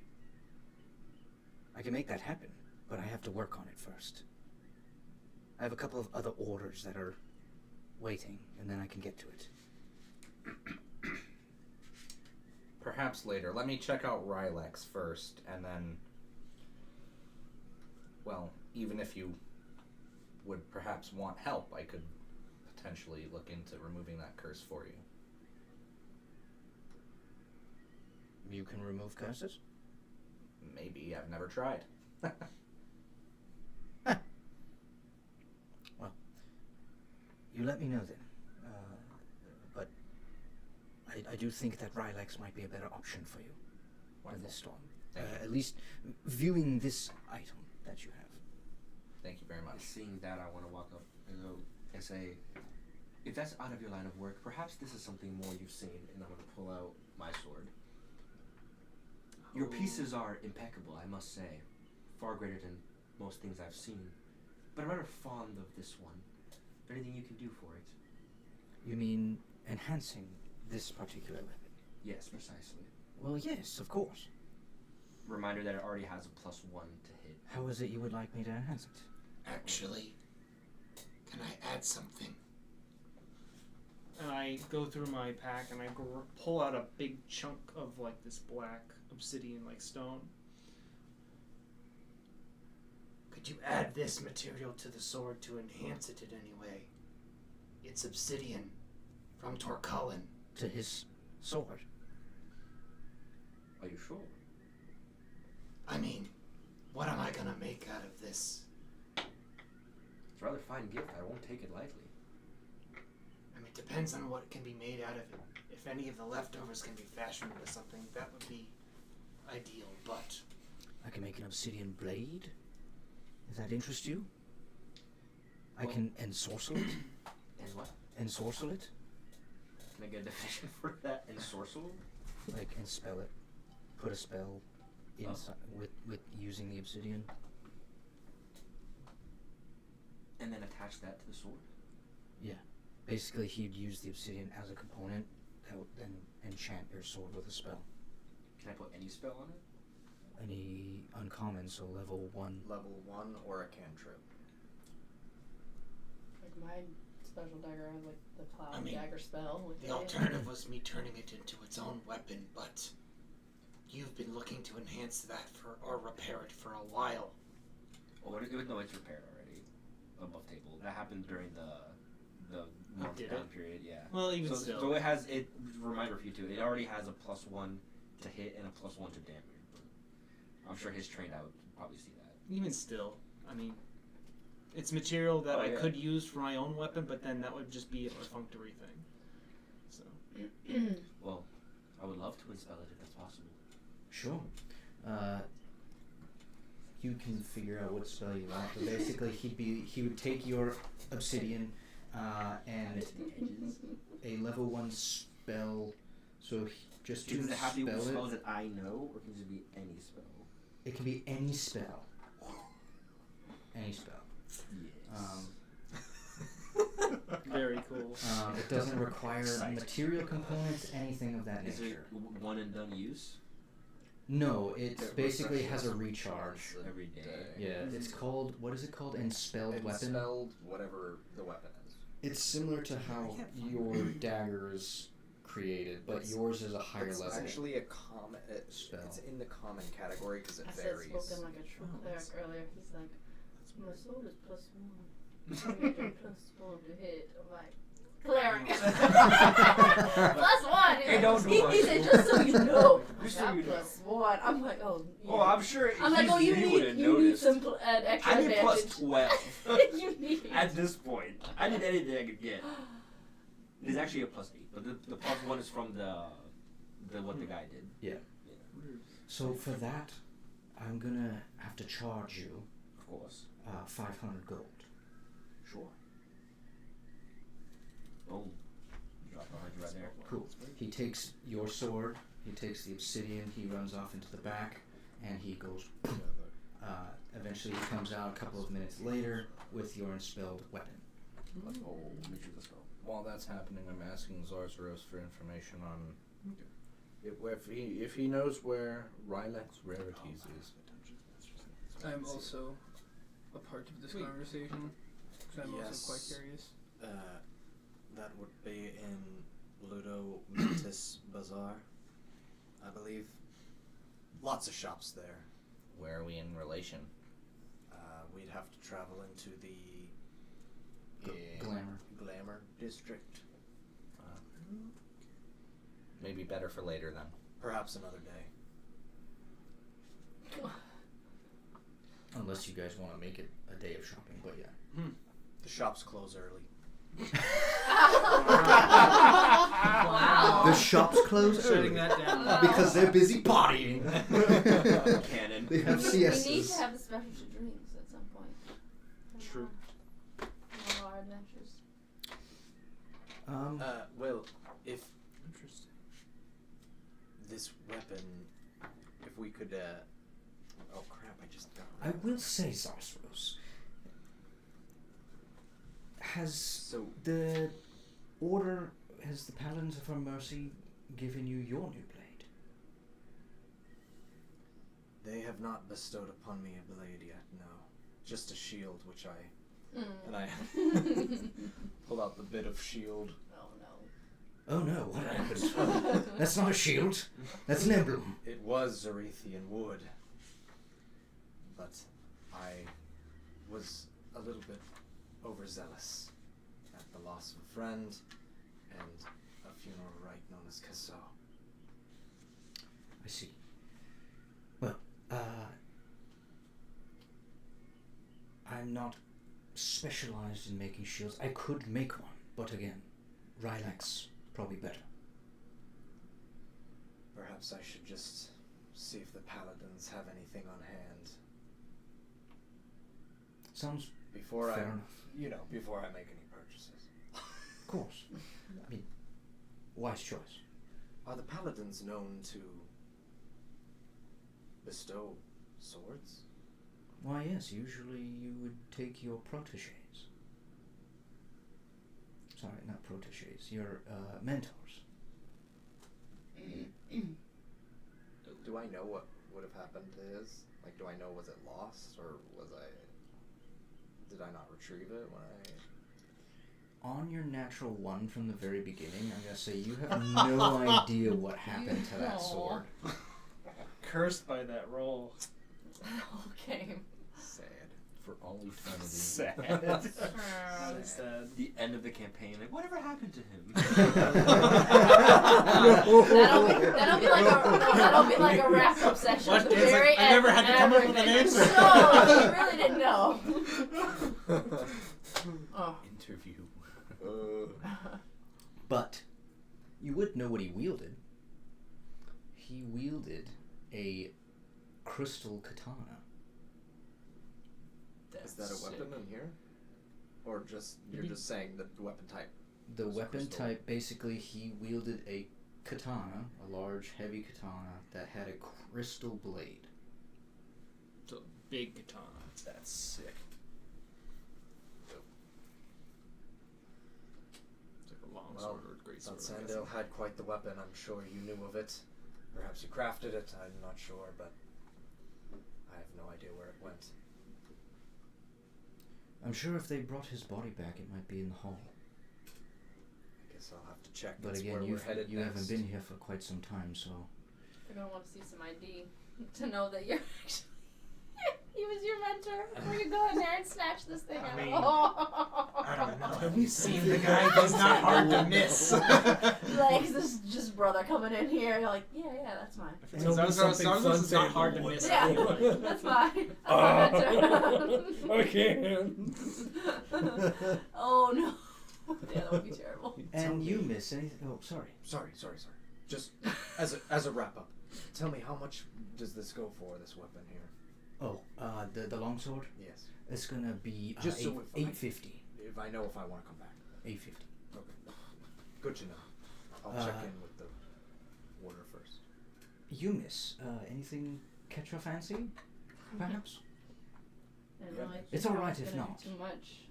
I can make that happen, but I have to work on it first. I have a couple of other orders that are waiting, and then I can get to it. Perhaps later. Let me check out Rylex first, and then... Well, even if you would perhaps want help, I could potentially look into removing that curse for you. you can remove curses? Maybe. I've never tried. Well, you let me know then. But I do think that Rylex might be a better option for you in this storm. At least viewing this item that you have. Thank you very much. Seeing that, I want to walk up and go and say, if that's out of your line of work, perhaps this is something more you've seen, and I'm going to pull out my sword. Your pieces are impeccable, I must say. Far greater than most things I've seen. But I'm rather fond of this one. Anything you can do for it? You mean enhancing this particular weapon? Yes, precisely. Well, yes, of course. Reminder that it already has a +1 to hit. How is it you would like me to enhance it? Actually, can I add something? And I go through my pack and I pull out a big chunk of like this black obsidian like stone. Could you add this material to the sword to enhance it in any way? It's obsidian from Torcullen. To his sword? Are you sure? I mean, what am I gonna make out of this? It's a rather fine gift. I won't take it lightly. I mean, it depends on what can be made out of it. If any of the leftovers can be fashioned into something, that would be ideal, but... I can make an obsidian blade. Does that interest you? I can ensorcel it. And what? Ensorcel it? Can I get a definition for that? Ensorcel? Like, enspell it. Put a spell inside with using the obsidian. And then attach that to the sword? Yeah. Basically, he'd use the obsidian as a component that would then enchant your sword with a spell. Can I put any spell on it? Any uncommon, so level 1. Level 1 or a cantrip. Like my special dagger has like the cloud I mean, dagger spell. With The it. alternative was me turning it into its own weapon, but you've been looking to enhance that or repair it for a while. Oh, no, it's repaired already. Above table. That happened during the month did down it? period, yeah. Well, even so, still. So it has, reminder for you too, it already has a +1 to hit and a +1 to damage. I'm sure his trained out would probably see that. Even still, I mean, it's material that I yeah. could use for my own weapon, but then that would just be a perfunctory thing. So. Well, I would love to install it if that's possible. Sure. You can figure out what spell you want. But basically, he would take your obsidian and a level 1 spell. So just Does it have to be spell spells it. that I know, or can it be any spell? It can be any spell. Any spell. Yes. Very cool. It doesn't require material components, anything of that Is it nature. one and done use? No, it basically has a recharge. Every day. Yeah, it's called, what is it called? Enspelled weapon? Enspelled whatever the weapon is. It's similar to how your dagger is created, but yours is a higher It's level. actually a common. Spell. It's in the common category because it I said varies. spoken like a true cleric earlier. He's like, my sword is +1. I get a +1 to hit. I'm like, cleric. +1. Hey, don't do He it. said, just so you know. Just so I you know. +1. I'm like, oh. Yeah. Oh, I'm sure. I'm like, oh, you he need would've you need noticed. some extra I need advantage. +12 You need. at this point. I need anything I could get. There's actually a +8, but the +1 is from the what the guy did. Yeah. So for that, I'm gonna have to charge you Of course. 500 gold. Sure. Boom. Drop 100 right there. Cool. He takes your sword, he takes the obsidian, he runs off into the back, and he goes. Eventually, he comes out a couple of minutes later with your enspelled weapon. Let's go. Make sure let's go. While that's happening, I'm asking Zarzaros for information on if he knows where Rylex Rarities is. I'm also a part of this conversation. So I'm also quite Yes. curious. That would be in Ludo Mantis Bazaar, I believe. Lots of shops there. Where are we in relation? We'd have to travel into the Glamour. Glamour district. Maybe better for later then. Perhaps another day. Unless you guys want to make it a day of shopping, but yeah. The shops close early. Wow. The shops close Shutting early that down. because they're busy partying. Canon. They have We siestas. need to have the special drinks at some point. True. One of our adventures. Well, if Interesting. this weapon, if we could, oh crap, I just got I will say, Zarsaros, has the Order, has the Paladins of Mercy given you your new blade? They have not bestowed upon me a blade yet, no. Just a shield, which I... And I pull out the bit of shield. Oh no, what happened? That's not a shield. That's an emblem. It was Zarethian wood. But I was a little bit overzealous at the loss of a friend and a funeral rite known as Kaso. I see. Well, I'm not specialized in making shields. I could make one, but again, Rylax probably better. Perhaps I should just see if the paladins have anything on hand Sounds before fair I, enough. before I make any purchases. Of course. I mean, wise choice. Are the paladins known to bestow swords? Why, yes, usually you would take your protégés. Sorry, not protégés, your mentors. Do I know what would have happened to his? Like, do I know, was it lost, or did I not retrieve it when I... On your natural one from the very beginning, I'm going to say you have no idea what happened to that sword. Cursed by that roll. Okay. Sad. For all eternity. Sad. Sad. Sad. The end of the campaign. Like, whatever happened to him? That'll be like a wrap up section at the It's like, very I end. never had to come up with an answer. No, you really didn't know. Oh. Interview. But you would know what he wielded. He wielded a crystal katana. Is that a weapon in here? Or just, you're just saying the weapon type? The was weapon crystal? type, basically, he wielded a katana, a large, heavy katana that had a crystal blade. So big katana. That's sick. It's like a long Well, sword or a great sword. Thought I guess. Sandel had quite the weapon. I'm sure you knew of it. Perhaps you crafted it. I'm not sure, but I have no idea where it went. I'm sure if they brought his body back, it might be in the hall. I guess I'll have to check. But That's again, where we're headed you next. haven't been here for quite some time, so... They're gonna want to see some ID to know that you're actually... he was your mentor before you go in there and snatch this thing out. mean, I don't know. Have you seen the guy? He's not hard to miss. Like, this just brother coming in here, you're like, yeah, that's mine. Zarzaros is not hard to miss. Yeah, that's fine. That's my mentor. I can't. Oh no. Yeah, that would be terrible. And you miss anything... Oh, sorry. Sorry. Just as a wrap up, tell me, how much does this go for, this weapon here? Oh, the longsword? Yes. It's gonna be Just so if I- $850. If I know if I want to come back. $850. Okay. Good to know. I'll check in with the order first. You miss anything catch your fancy? Perhaps? And really, It's all right if gonna not. do Too much.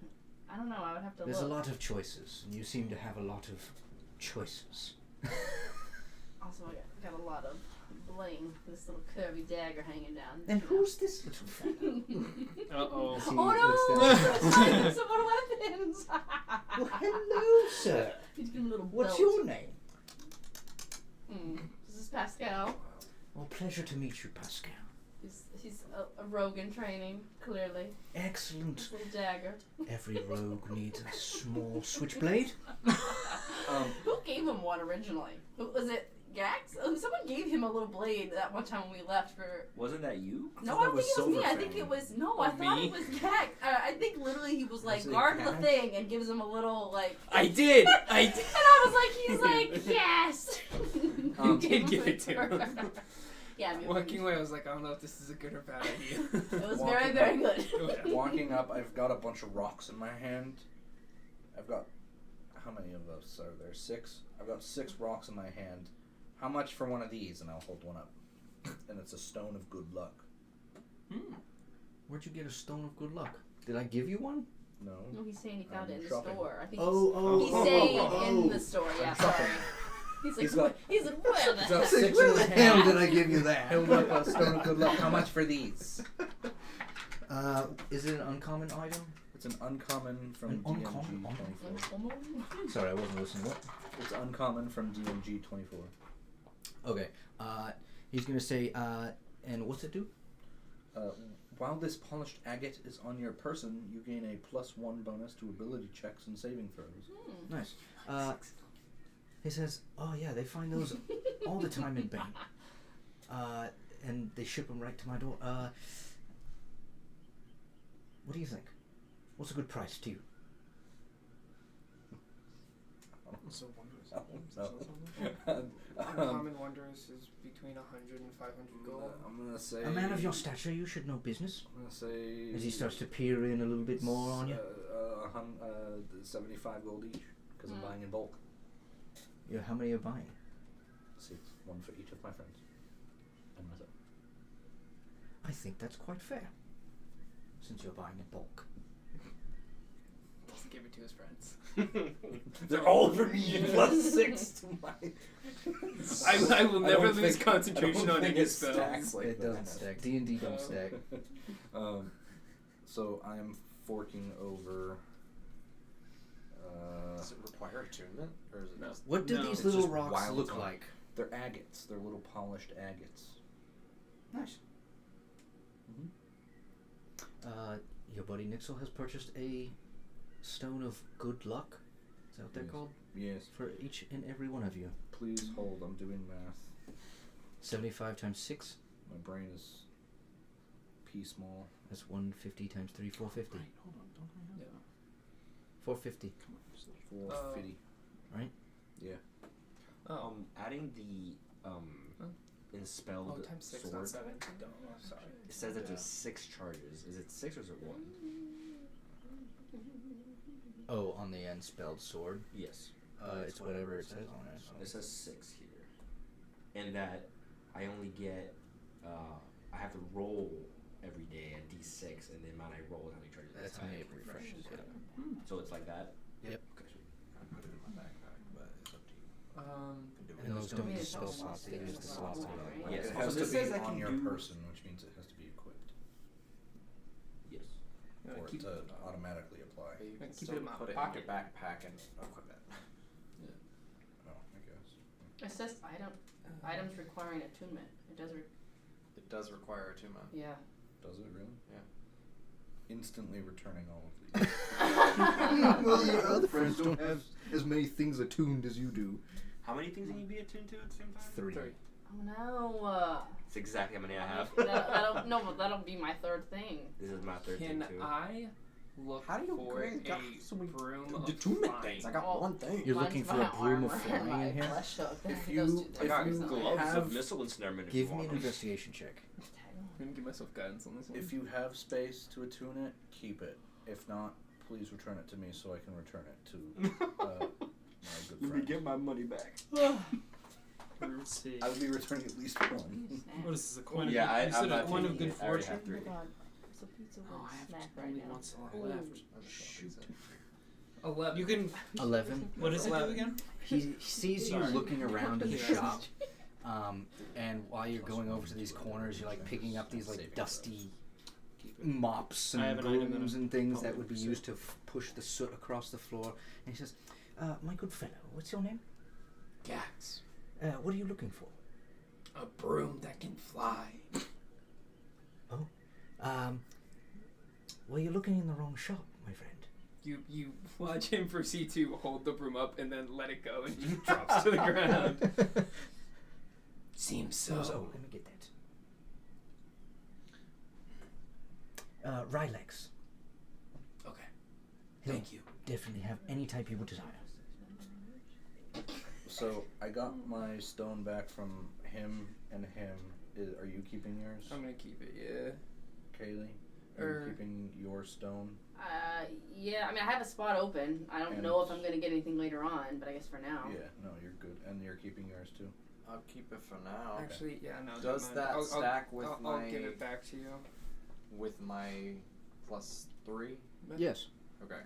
I don't know. I would have to There's a look. lot of choices, and you seem to have a lot of choices. Also, I got a lot of bling. This little curvy dagger hanging down. And who's this little fella? Uh-oh. Does he Oh looks down? no! Some more weapons. Well, hello, sir. He's giving a little What's belt. your name? This is Pascal. Well, pleasure to meet you, Pascal. He's a rogue in training, clearly. Excellent. This little dagger. Every rogue needs a small switchblade. Who gave him one originally? Who was it? Gax? Oh, someone gave him a little blade that one time when we left for. Wasn't that you? No, thought I that don't was think it was me. I Silverfang. think it was no. Oh, I thought me? it was Gax. I think literally he was like Was it guard the Gax? thing and gives him a little like. I did. I did. And I was like, he's like, yes. You did give it to him. Yeah, maybe. Walking away, I was like, I don't know if this is a good or bad idea. It was Walking very, very up. good. Walking up, I've got a bunch of rocks in my hand. I've got, how many of those are there? 6? I've got 6 rocks in my hand. How much for one of these? And I'll hold one up. And it's a stone of good luck. Where'd you get a stone of good luck? Did I give you one? No. No, he's saying he found I'm it in the shopping. store. I think Oh, he's saying in the store. Yeah, sorry. shopping. He's like, He's got- he's like, where the He's got heck? 6 Where in the his hell hand. did I give you that? Held up a stone of good luck. How much for these? Is it an uncommon item? It's an uncommon from An DMG uncommon? 24. Sorry, I wasn't listening. What? It's uncommon from DMG 24. Okay. He's gonna say, and what's it do? While this polished agate is on your person, you gain a +1 bonus to ability checks and saving throws. Nice. He says, oh yeah, they find those all the time in Bane. And they ship them right to my door. What do you think? What's a good price to you? So Um, Uncommon Wonders is between 100 and 500 gold. I'm gonna say A man of your stature, you should know business. I'm gonna say As he starts to peer in a little bit more on you. 75 gold each because I'm buying in bulk. Yeah, how many are you buying? 6, 1 for each of my friends and myself. I think that's quite fair. Since you're buying in bulk. Doesn't give it to his friends. They're all for me +6 to my. I will never don't lose think- concentration I don't on think any it spells. stacks like It doesn't that. stack. D&D don't stack. So I am forking over. Does it require attunement, or is it No. just What do No, these it's little just rocks wild look time. like? They're agates. They're little polished agates. Nice. Your buddy Nixel has purchased a stone of good luck. Is that what they're Yes. called? Yes. For each and every one of you. Please hold. I'm doing math. 75 times 6. My brain is pea small. That's 150 times 3, 450. Hold on, don't I have? Yeah. 450. 450. Right? Yeah. Oh. Adding the enspelled Times 6, sword. not 7. Oh, sorry. It says that there's 6 charges. Is it 6 or is it 1? Oh, on the end spelled sword. Yes. It's whatever it says on it. It says 6 here, and that I only get. I have to roll every day a d6, and the amount I roll is how many charges. That's how many it refreshes. Yeah. So it's like that. Yep. Okay. I put it in my backpack, but it's up to you. Um, Can do And it. those don't mean, use it's spell all slots, they slots, use the it's slots. all on right? it. Yes. It Also, has this to says be I on can your do- person, which means it has to be equipped Yes. for it to automatically apply. But you can keep still it in my put it pocket. in your backpack and equip it. Oh, I guess. It says items requiring attunement. It does. It does require attunement. Yeah. Does it really? Yeah. Instantly returning all of these. Well, your other friends don't have as many things attuned as you do. How many things can you be attuned to at the same time? 3. Oh no. It's exactly how many I have. That'll no, but that'll be my third thing. This is my third can thing too. I look How do you for grade got a so many broom of attunement flying? things? I got Oh. one thing. You're Mine's looking for my a broom of armor flying and my in here? flesh hook. If Those you- two I things got are not- gloves have- of missile ensnarement if Give you me want an them. investigation check. I'm gonna give myself guidance on this one. If you have space to attune it, keep it. If not, please return it to me so I can return it to my good friend. my money back. Let's see. I will be returning at least one. What is this? A coin? Yeah, of, you said I'm a not coin of taking good it. I already fortune. have 3. Oh my god. It's a pizza with Oh, I have snack only right now. one slot Ooh. left. Shoot. 11. You can. 11. What does it do 11. again? He sees you Sorry. looking around in the Yeah. shop, and while you're going over to these corners, you're like picking up these like dusty mops I have and an item that brooms I'm and things that probably would be sick. used to push the soot across the floor. And he says, "My good fellow, what's your name? Gax. What are you looking for?" A broom that can fly. Well, you're looking in the wrong shop, my friend. You watch him proceed to hold the broom up and then let it go and it drops to the ground. Seems so. Let me get that. Rylex. Okay. He'll Thank you. definitely have any type you would desire. So I got my stone back from him and him. Are you keeping yours, I'm gonna keep it. Yeah. Kaylee? Are Er. you keeping your stone? Yeah, I mean, I have a spot open. I don't And- know if I'm going to get anything later on, but I guess for now. Yeah, no, you're good. And you're keeping yours too? I'll keep it for now. Actually, yeah, no. Does never mind. that stack with I'll my give it back to you. with my +3? Yes. Okay.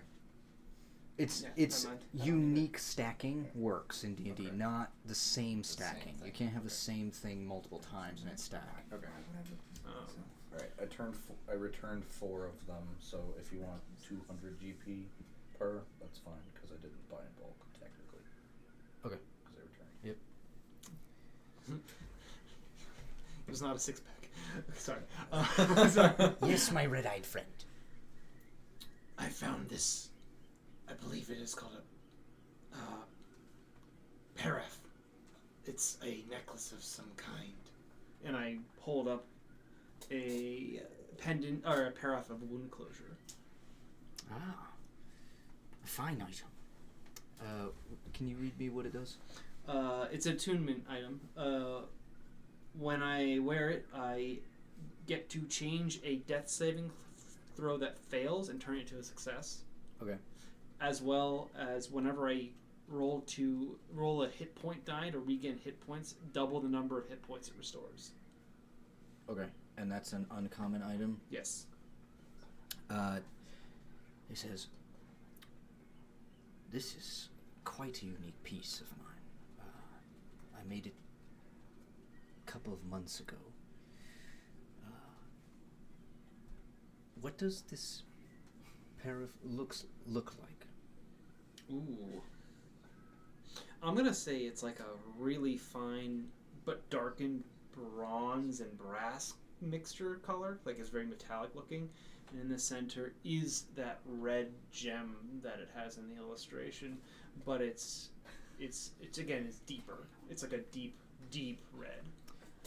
It's Yeah, it's never mind. I don't need it. unique stacking works in D&D, Okay. not the same The same stacking. thing. You can't have the Okay. same thing multiple times in its stack. Okay. Alright, I returned 4 of them, so if you want 200 GP per, that's fine, because I didn't buy in bulk, technically. Okay. Because I returned. It was not a six pack. Sorry. Sorry. Yes, my red-eyed friend. I found this. I believe it is called a paraf. It's a necklace of some kind. And I hold up a pendant or a paraf of wound closure. Ah, a fine item. Can you read me what it does? It's an attunement item. When I wear it, I get to change a death saving throw that fails and turn it into a success. Okay. As well as whenever I roll a hit point die to regain hit points, double the number of hit points it restores. Okay. And that's an uncommon item. Yes. He says, "This is quite a unique piece of mine. I made it a couple of months ago. What does this pair of look like?" Ooh. I'm gonna say it's like a really fine but darkened bronze and brass mixture color. Like it's very metallic looking. And in the center is that red gem that it has in the illustration. But it's again, it's deeper. It's like a deep red.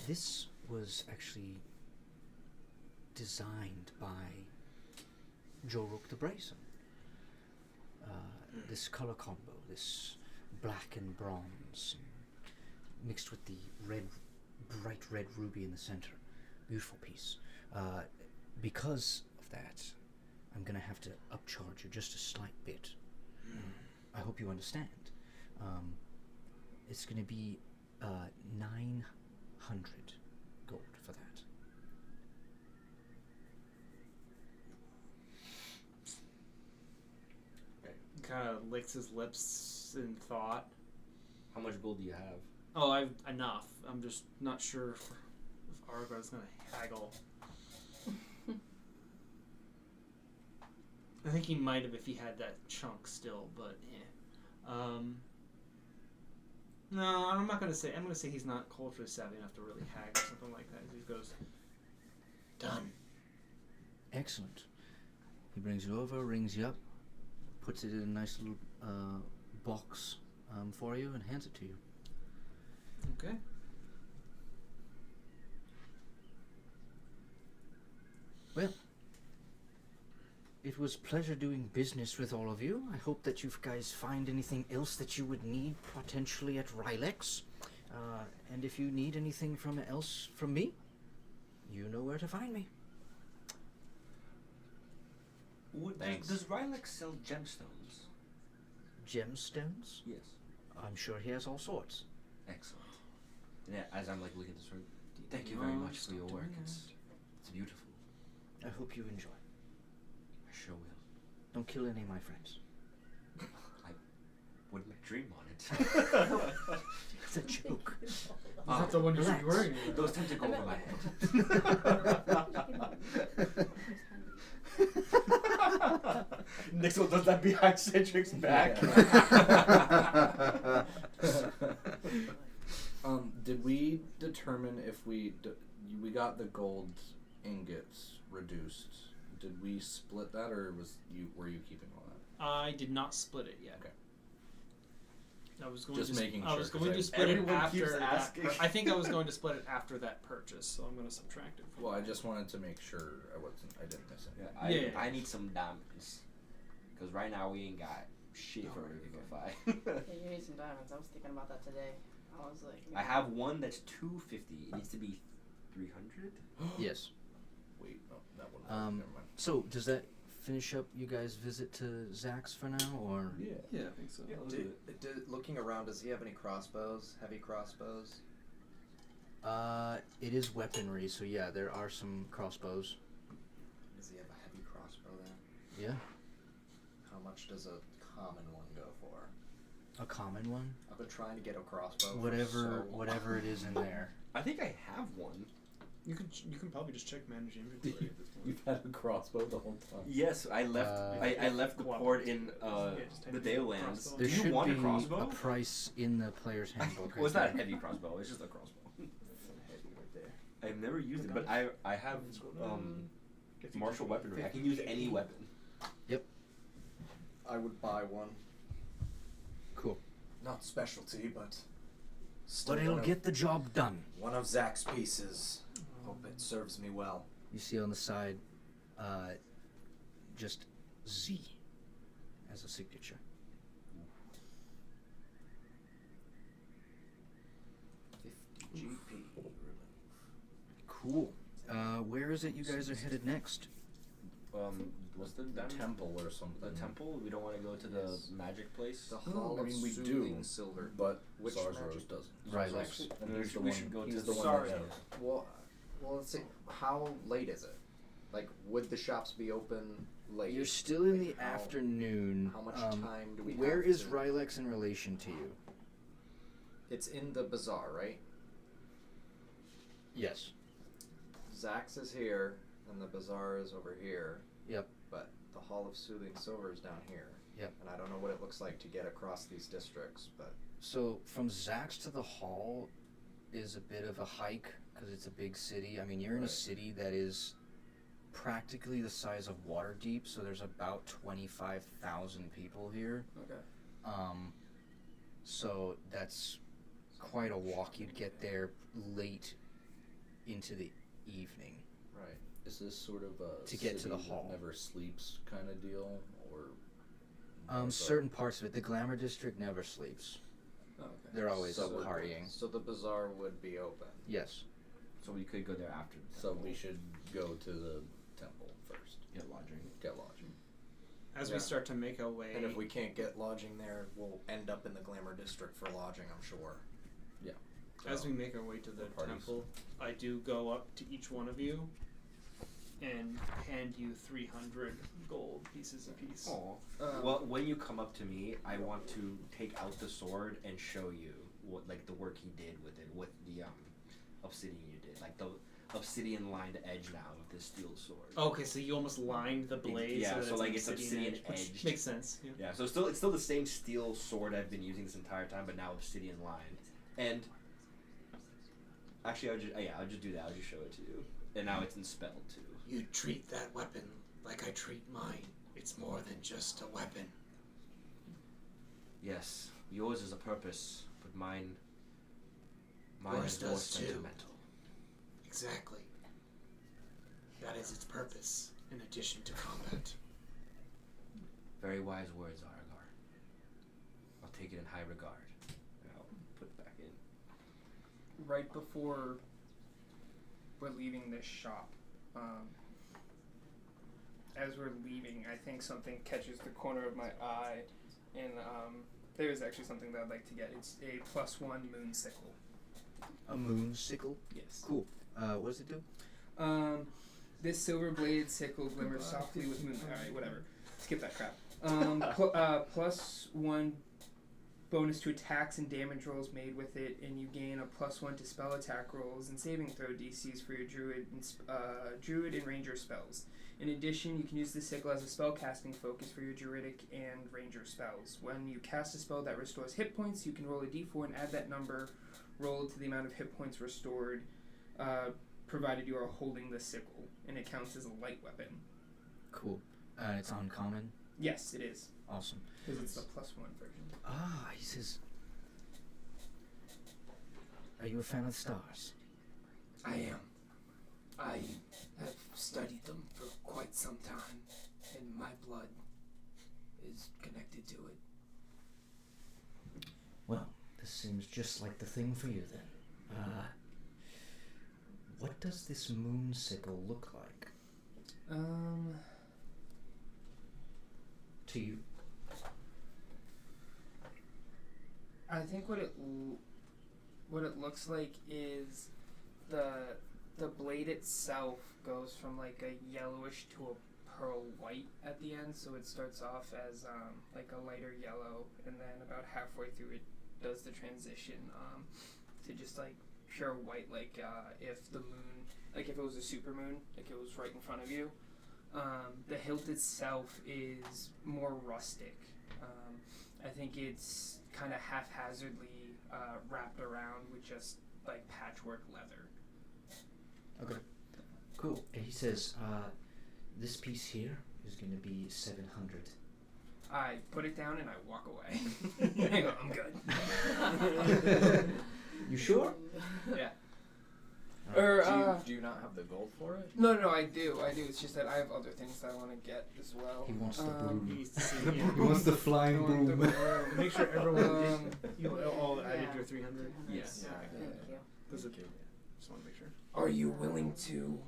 This was actually designed by Joruk the Brazen. This color combo, this black and bronze, mixed with the bright red ruby in the center. Beautiful piece. Because of that, I'm gonna have to upcharge you just a slight bit. I hope you understand. It's gonna be 900 gold for that. Kind of licks his lips in thought. How much gold do you have? Oh, I've enough. I'm just not sure if Argo's gonna haggle. I think he might have if he had that chunk still, but no, I'm not gonna say. I'm gonna say he's not culturally savvy enough to really haggle something like that. He goes, Done. Excellent. He brings you over, rings you up, puts it in a nice little box for you, and hands it to you. okay. Well, it was a pleasure doing business with all of you. I hope that you guys find anything else that you would need potentially at Rylex. And if you need anything else from me, you know where to find me. Thanks. Does Rylex sell gemstones? Gemstones? Yes. I'm sure he has all sorts. Excellent. And yeah, as I'm like looking at this room, thank you very much for your work. It's beautiful. I hope you enjoy. I sure will. Don't kill any of my friends. I wouldn't dream on it. It's a joke. That's the one you should be relax. wearing. Those tend to go over my head. Nixel does that behind Cedric's back. Did we determine if we got the gold ingots reduced? Did we split that, or were you keeping all that? I did not split it yet. Okay. I was going Just to making I was sure, going 'cause to split it everyone after keeps that. asking. I think I was going to split it after that purchase, so I'm going to subtract it. From Well, I just wanted to make sure I didn't miss it. Yeah, Yeah. I need some diamonds. Because right now we ain't got shit for Revivify. Yeah, you need some diamonds. I was thinking about that today. I was like, I have one that's 250. It needs to be 300. Yes. Wait, no, that one. Um, Never mind. So does that finish up you guys' visit to Zach's for now, or? Yeah. Yeah, I think so. Looking around, does he have any crossbows? Heavy crossbows? It is weaponry, so yeah, there are some crossbows. Does he have a heavy crossbow then? Yeah. How much does a common one go for? A common one. I've been trying to get a crossbow. Whatever it is in there. I think I have one. You can probably just check manage inventory at this point. You've had a crossbow the whole time. Yes, I left. I left the port in just the type Dale in Lands. crossbow. There Do should you want be a crossbow? a price in the player's handbook. Well, it's I not a think. heavy crossbow. It's just a crossbow. Heavy right there. I've never used it, but I have martial weaponry. I can use any weapon. I would buy one. Cool. Not specialty, but still But it'll one of- get the job done. one of Zach's pieces. Hope it serves me well. You see on the side, just Z as a signature. 50 GP. Cool. Where is it you guys are headed next? What's the The temple or The something. temple? We don't want to go to the Yes. magic place. The No, Hall I of mean, we Soothing do, Silver. But Which Sars magic? Rose doesn't. Right. And We he's the we one. should go he's to the the one Sorry. that knows. Well, let's see. How late is it? Like, would the shops be open late? You're still in the Like, how- afternoon. How much time do we Where have is to- Rylex in relation to you? It's in the bazaar, right? Yes. Zach's is here, and the bazaar is over here. Yep. But the Hall of Soothing Silver is down here. Yep. And I don't know what it looks like to get across these districts, but So from Zach's to the hall is a bit of a hike because it's a big city. I mean, you're in a Right. city that is practically the size of Waterdeep, so there's about 25,000 people here. okay. So that's quite a walk. You'd get there late into the evening. Right. Is this sort of a To get to city the that hall. never sleeps kind of deal, or? Certain parts of it. The Glamour District never sleeps. Okay. They're always So partying. So the bazaar would be open. Yes. So we could go there after. The So temple. we should go to the temple first. get lodging. Get lodging. As Yeah. we start to make our way, And if we can't get lodging there, we'll end up in the Glamour District for lodging, I'm sure. Yeah. as we make our way to the Parties. temple, I do go up to each one of you and hand you 300 gold pieces apiece. Oh. Um, Well, when you come up to me, I want to take out the sword and show you what, like, the work he did with it, with the obsidian you did, like the obsidian lined edge now with this steel sword. Okay, so you almost lined the blade. Yeah, so, that so, like, it's obsidian obsidian which edged. makes sense. Yeah. Yeah, so it's still the same steel sword I've been using this entire time, but now obsidian lined. And actually, I'll just do that. I'll just show it to you. And now it's inspelled too. You treat that weapon like I treat mine. It's more than just a weapon. Yes, yours is a purpose, but mine Yours is more does too. sentimental. Exactly. That is its purpose, in addition to combat. Very wise words, Aragar. I'll take it in high regard. And I'll put it back in. Right before we're leaving this shop, as we're leaving, I think something catches the corner of my eye, and there's actually something that I'd like to get. It's a +1 moon sickle. A moon sickle. Yes. Cool. What does it do? This silver bladed sickle glimmers softly with moon. Alright, whatever. Skip that crap. +1 bonus to attacks and damage rolls made with it, and you gain a +1 to spell attack rolls and saving throw DCs for your druid and ranger spells. In addition, you can use the sickle as a spell casting focus for your druidic and ranger spells. When you cast a spell that restores hit points, you can roll a d4 and add that number rolled to the amount of hit points restored, provided you are holding the sickle, and it counts as a light weapon. Cool. It's uncommon. Yes, it is, Awesome. because it's the +1 version. He says, you a fan of the stars? I am. I have studied them for quite some time, and my blood is connected to it. Well, this seems just like the thing for you then. What does this moon sickle look like to you? I think what it looks like is the blade itself goes from like a yellowish to a pearl white at the end, so it starts off as like a lighter yellow, and then about halfway through it does the transition to just like pure white, like if the moon, like if it was a super moon, like it was right in front of you. The hilt itself is more rustic. I think it's kind of haphazardly wrapped around with just like patchwork leather. Okay. Cool. And he says, this piece here is going to be 700. I put it down and I walk away. I go, I'm good. You sure? Yeah. Or, Or, do you not have the gold for it? no, I do. It's just that I have other things that I want to get as well. He wants the He broom. needs to see He wants the flying I want the broom. broom. Make sure everyone Um, you all added Yeah. your 300. Yes. Yeah, thank you. Does it? Just want to make sure. Are you willing to?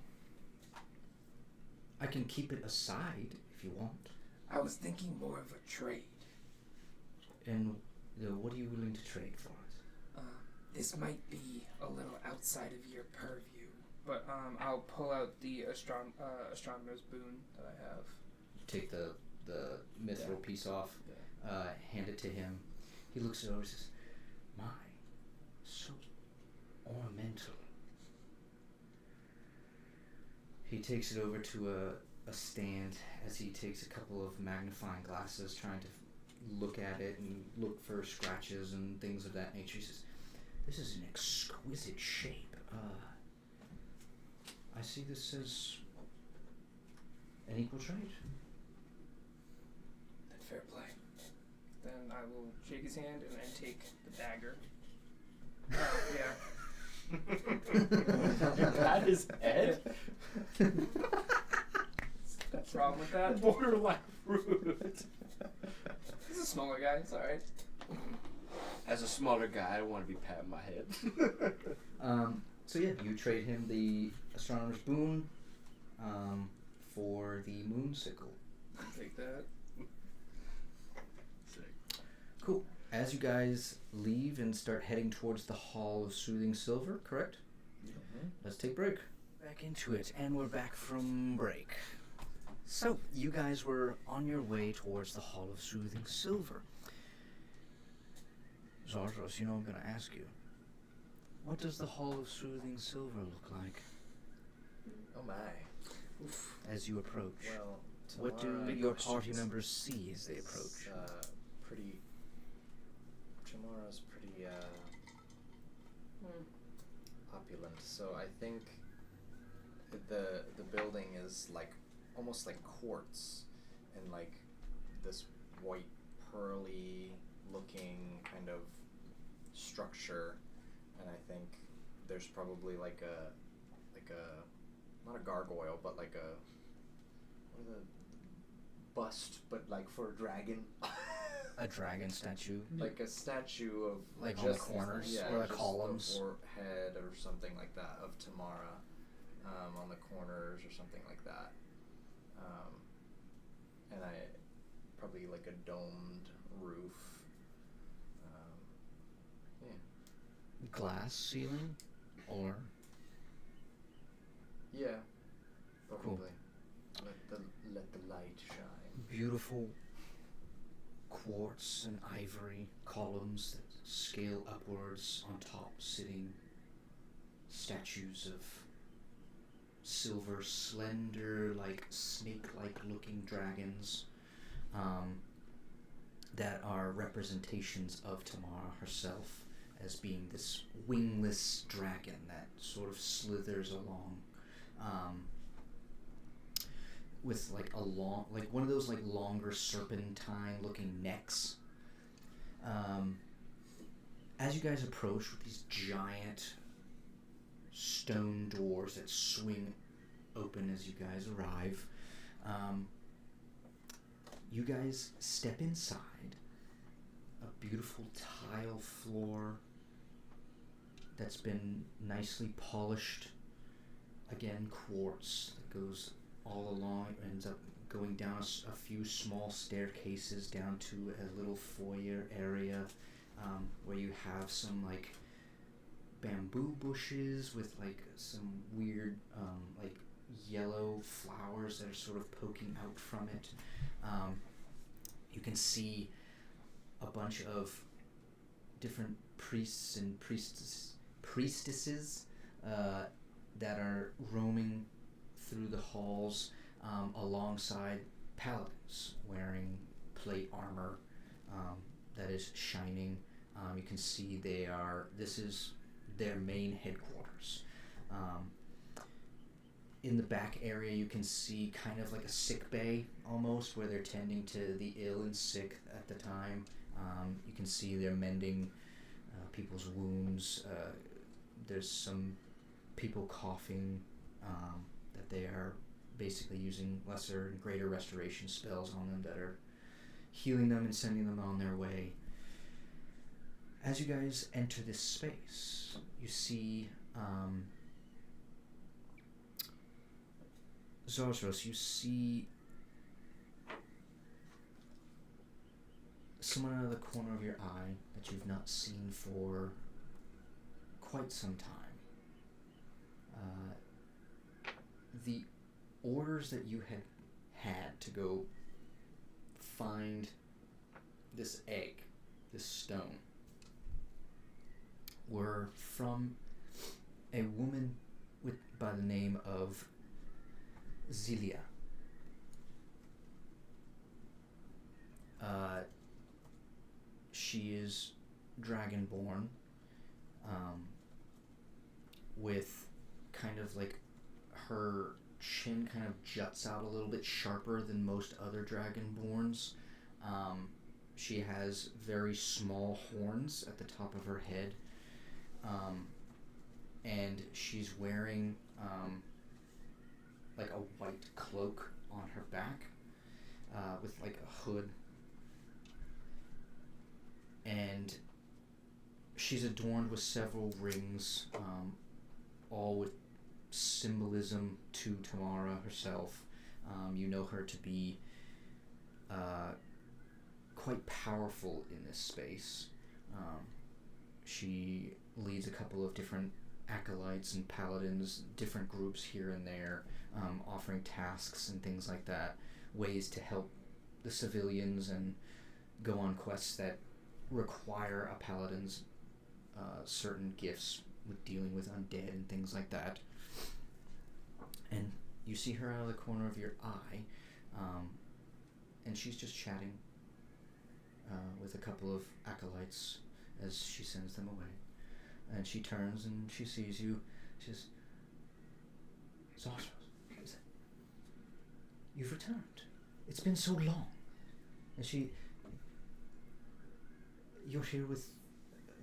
I can keep it aside if you want. I was thinking more of a trade. And what are you willing to trade for it? This might be a little outside of your purview, but I'll pull out the astronomer's boon that I have. Take the mithril piece off, hand it to him. He looks it over and says, "My, so ornamental." He takes it over to a stand as he takes a couple of magnifying glasses, trying to look at it and look for scratches and things of that nature. He says, "This is an exquisite shape. I see this as an equal trade." Then fair play. Then I will shake his hand and then take the dagger. Yeah. Pat his head? Problem with that? Borderline rude. He's a smaller guy. It's all right. As a smaller guy, I don't want to be patting my head. So yeah, you trade him the astronomer's boon for the moon sickle. I'll take that. Cool. As you guys leave and start heading towards the Hall of Soothing Silver, correct? Let's take break. Back into it, and we're back from break. So, you guys were on your way towards the Hall of Soothing Silver. Zardos, you know I'm going to ask you. What does the Hall of Soothing Silver look like Oh my. as you approach? Well, What do Tamara your is, party members see as they approach? pretty. Tamara's pretty opulent, so I think the building is like almost like quartz and like this white pearly looking kind of structure, and I think there's probably like a not a gargoyle but like a what are the bust but like for a dragon. A dragon statue? Like a statue of Like on the just- corners yeah, or the just columns? or head or something like that of Tamara, on the corners or something like that, and I probably like a domed roof. Glass ceiling? Or Yeah, Cool. probably. Let the light shine. beautiful quartz and ivory columns that scale upwards, on top sitting statues of silver, slender, like snake-like looking dragons that are representations of Tamara herself as being this wingless dragon that sort of slithers along with like a long, like one of those like longer serpentine looking necks. as you guys approach with these giant stone doors that swing open as you guys arrive, you guys step inside a beautiful tile floor that's been nicely polished. Again, quartz that goes all along, ends up going down a few small staircases down to a little foyer area where you have some like bamboo bushes with like some weird like yellow flowers that are sort of poking out from it. You can see a bunch of different priests and priestesses that are roaming through the halls alongside paladins wearing plate armor that is shining. You can see this is their main headquarters. In the back area you can see kind of like a sick bay almost, where they're tending to the ill and sick at the time. You can see they're mending people's wounds. There's some people coughing that they are basically using lesser and greater restoration spells on them that are healing them and sending them on their way. As you guys enter this space, you see Zarzros, you see someone out of the corner of your eye that you've not seen for quite some time. The orders that you had to go find this egg, this stone, were from a woman by the name of Zelia. She is dragonborn, with kind of like her chin kind of juts out a little bit sharper than most other dragonborns. She has very small horns at the top of her head, and she's wearing like a white cloak on her back with like a hood, and she's adorned with several rings, all with symbolism to Tamara herself. You know her to be quite powerful in this space. She leads a couple of different acolytes and paladins, different groups here and there, offering tasks and things like that, ways to help the civilians and go on quests that require a paladin's certain gifts with dealing with undead and things like that. And you see her out of the corner of your eye, and she's just chatting with a couple of acolytes as she sends them away. And she turns and she sees you. She says, Zarzros, you've returned. It's been so long. And you're here with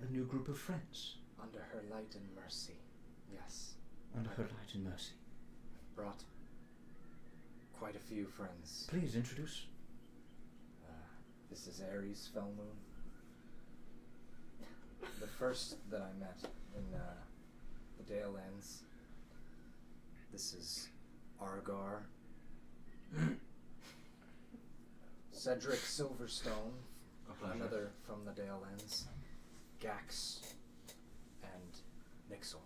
a new group of friends. Under her light and mercy, yes. Under her light and mercy. Brought quite a few friends. Please introduce. This is Ares Fellmoon. The first that I met in the Dale Ends. This is Argar. Cedric Silverstone, another from the Dale Ends. Gax and Nixel.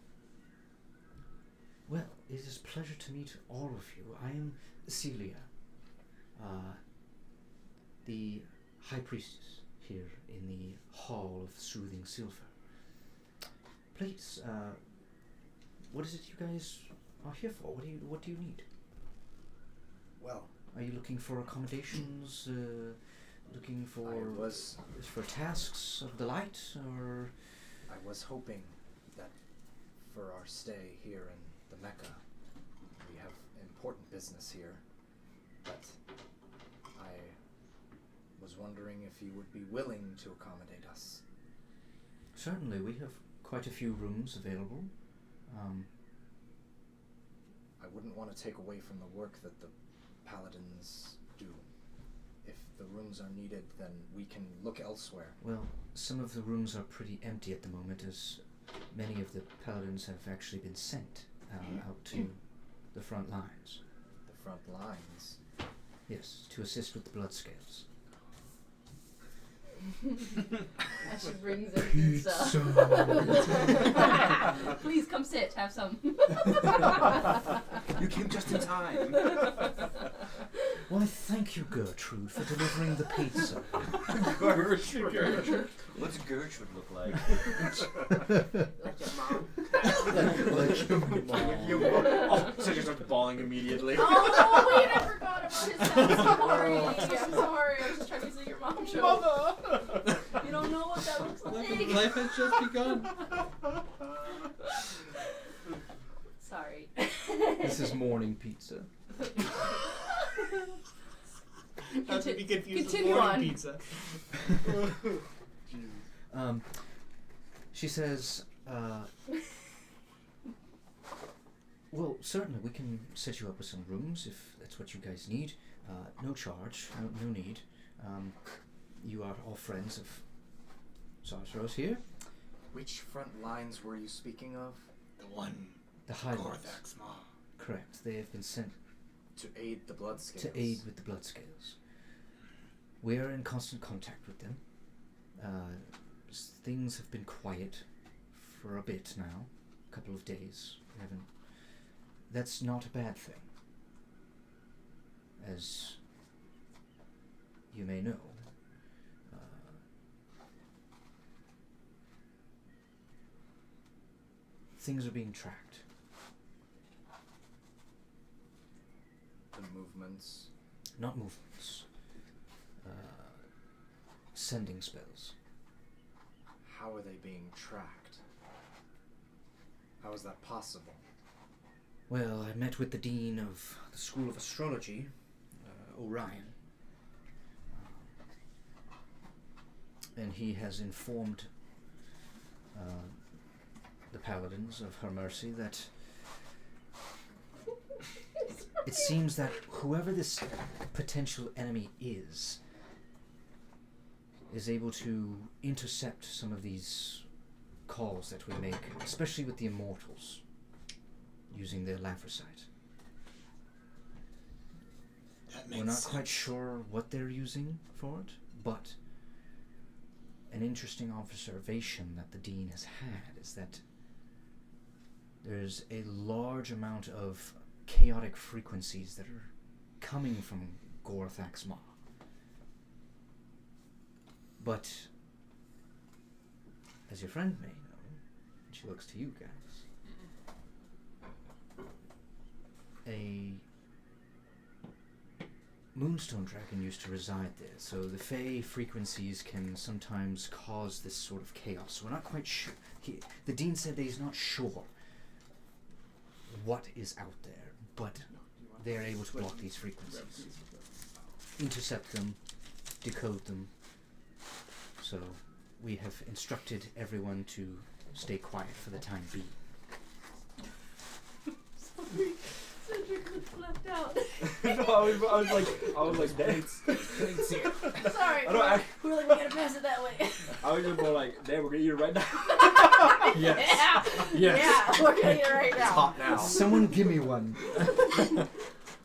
Well, it is a pleasure to meet all of you. I am Celia, the High Priestess here in the Hall of Soothing Silver. Please, what is it you guys are here for? What do you need? Well, are you looking for accommodations? Looking for I was for tasks of the light, or I was hoping that for our stay here in the Mecca, we have important business here, but I was wondering if you would be willing to accommodate us. certainly. We have quite a few rooms available. I wouldn't want to take away from the work that the paladins do. If the rooms are needed, then we can look elsewhere. Well, some of the rooms are pretty empty at the moment, as many of the paladins have actually been sent out to the front lines. The front lines. Yes, to assist with the blood scales. As she brings in pizza. Please come sit, have some. You came just in time. Why, thank you, Gertrude, for delivering the pizza. Gertrude. What's Gertrude look like? Like your mom. Oh, so you start bawling immediately. Oh, wait, I forgot about his backstory. I'm sorry, I was just trying to say your mom joke. Mother! You don't know what that looks like. Life has just begun. Sorry. This is morning pizza. Not to be confused with Continue morning on. pizza. She says, well, certainly we can set you up with some rooms if that's what you guys need. No charge, no need. You are all friends of Zartaros here. Which front lines were you speaking of? The one. The Highlands. Gorthax Maw. Correct. They have been sent To aid the blood scales. to aid with the blood scales. We are in constant contact with them. Things have been quiet for a bit now, a couple of days. We haven't. That's not a bad thing, as you may know. Things are being tracked. The movements. Not movements. Sending spells. How are they being tracked? How is that possible? Well, I met with the Dean of the School of Astrology, Orion. And he has informed the Paladins of Her Mercy that it seems that whoever this potential enemy is able to intercept some of these calls that we make, especially with the Immortals, using their Lamphrocyte. That makes We're not sense. quite sure what they're using for it, but an interesting observation that the Dean has had is that there's a large amount of chaotic frequencies that are coming from Gorthax Maw. But, as your friend may know, and she looks to you guys, a Moonstone Dragon used to reside there, so the Fey frequencies can sometimes cause this sort of chaos. We're not quite sure. The Dean said that he's not sure what is out there, but they're able to block these frequencies, intercept them, decode them. So we have instructed everyone to stay quiet for the time being. Sorry, Cedric looked left out. No, I was like, damn. Sorry, I don't act- we're like, we gotta pass it that way. I was just more like, damn, we're gonna eat it right now. Yes. Yeah, we're gonna eat it right It's now. hot now. Someone give me one.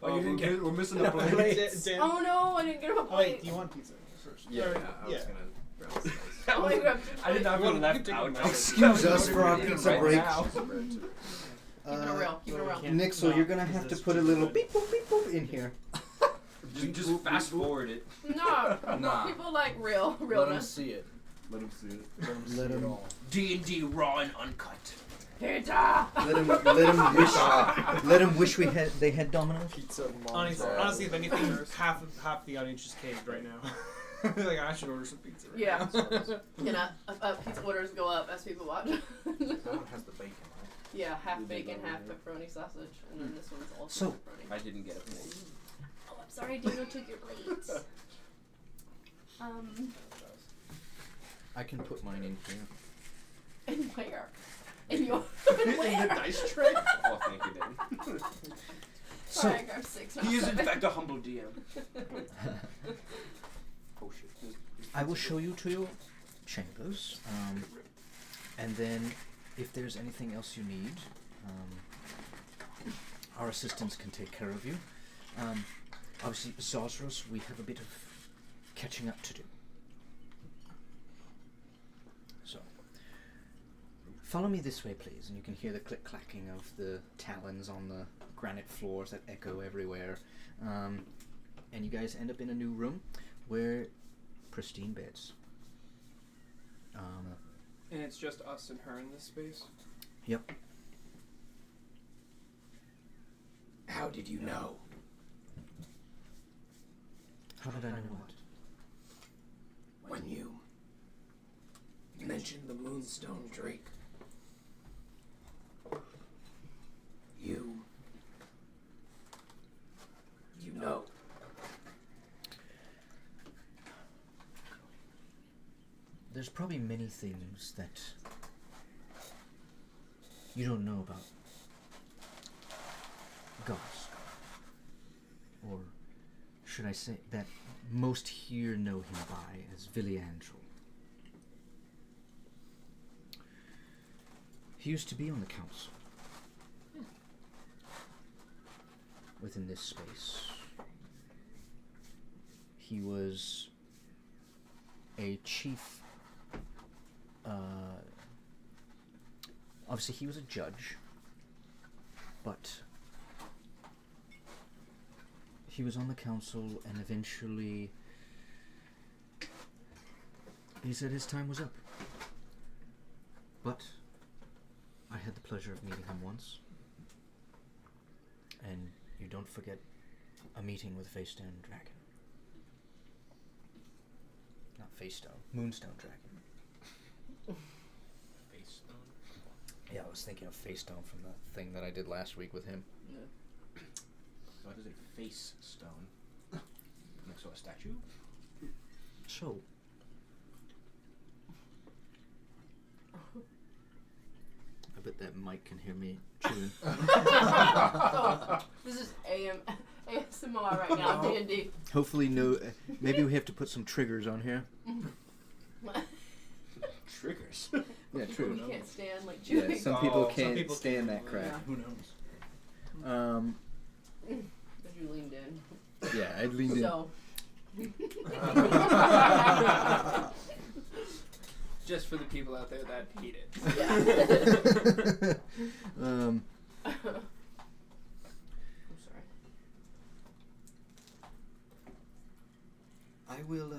Oh, you didn't get it? We're missing the plate. Oh no, I didn't get him a Oh, wait, plate. do you want pizza first? Yeah, Or- I was yeah. gonna grab a slice. Oh, I grabbed two I did not feel You left can out. take a Excuse us for our Yeah, pizza right break. now. Pizza bread, too. Keep it real, keep it real. Nixel, you're gonna have to put a little beep boop in here. Just fast forward it. No, Nah. people like real, Let him realness. see it. Let him see it. Let him. D&D raw and uncut. Pizza! Let him wish they had Domino's. Pizza Honestly, if anything, half the audience just caved right now. Like, I should order some pizza right Yeah. now. Pizza orders go up as people watch. That one has the bacon, right? Yeah, half bacon, half pepperoni sausage, and then this one's also So- pepperoni. I didn't get a plate. Oh, I'm sorry, Dino took your plate. I can put mine in here. And where? In your In where? the dice tray? Oh, thank you, Dan. Sorry, I grabbed 6. not He is in 7. fact a humble DM. Oh shit. I will show you to your chambers, and then if there's anything else you need, our assistants can take care of you. Obviously, Zazros, we have a bit of catching up to do. So, follow me this way, please, and you can hear the click-clacking of the talons on the granite floors that echo everywhere. And you guys end up in a new room where pristine beds. And it's just us and her in this space? Yep. How did you know? How did I know what? When you mentioned the Moonstone Drake. You know. There's probably many things that you don't know about Gosk. Or should I say that most here know him by as Villiandrel. He used to be on the council. Within this space. He was a chief. Obviously, he was a judge, but he was on the council, and eventually he said his time was up. But I had the pleasure of meeting him once, and you don't forget a meeting with Facestone Dragon. Not Facestone, Moonstone Dragon. Facestone? Yeah, I was thinking of Facestone from the thing that I did last week with him. Why does it face stone? Next to a statue? So, I bet that Mike can hear me chewing. Oh, this is ASMR right now, D&D. Hopefully no, maybe we have to put some triggers on here. Triggers? Yeah, People true. you can't stand, like, chewing. Yeah, some people some can't people stand can't, that crap. yeah. Who knows? But you leaned in. Yeah, I leaned in. So. Just for the people out there that hate it. Yeah. um, I'm sorry. I will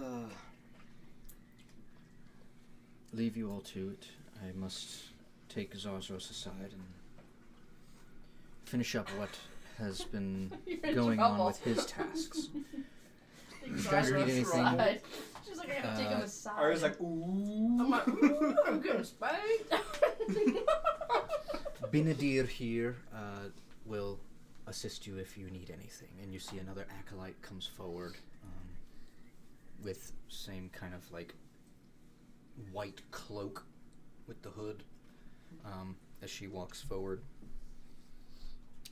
leave you all to it. I must take Zazros aside and finish up what has been You're in going trouble. on with his tasks. Take You guys Zazros need anything? aside. She's like, I gotta take him aside. I was like, ooh. I'm like, ooh, I'm getting spanked. Benadir here will assist you if you need anything. And you see another acolyte comes forward with same kind of like white cloak with the hood as she walks forward.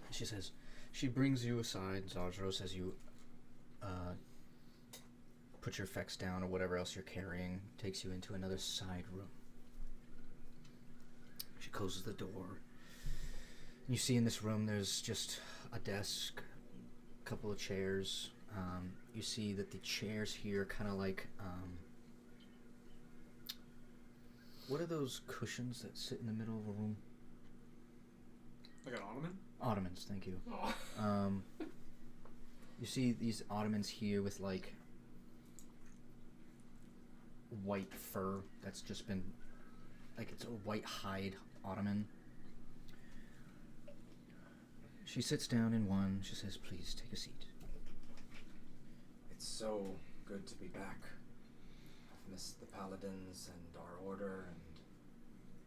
She says, she brings you aside, Zazros, as you put your effects down or whatever else you're carrying, takes you into another side room. She closes the door. You see in this room there's just a desk, a couple of chairs. You see that the chairs here kind of like, what are those cushions that sit in the middle of a room? Like an ottoman? Ottomans, thank you. Oh. You see these ottomans here with like white fur that's just been, like it's a white hide ottoman. She sits down in one. She says, please take a seat. It's so good to be back. I've missed the paladins and our order, and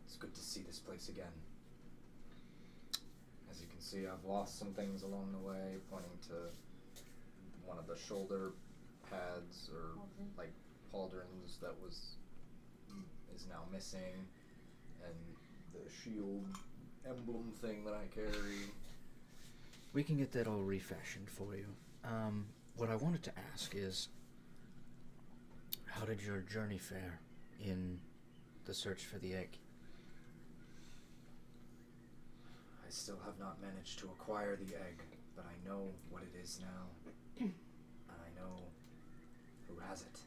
it's good to see this place again. As you can see, I've lost some things along the way, pointing to one of the shoulder pads or like pauldrons that is now missing, and the shield emblem thing that I carry. We can get that all refashioned for you. What I wanted to ask is, how did your journey fare in the search for the egg? I still have not managed to acquire the egg, but I know what it is now. And I know who has it.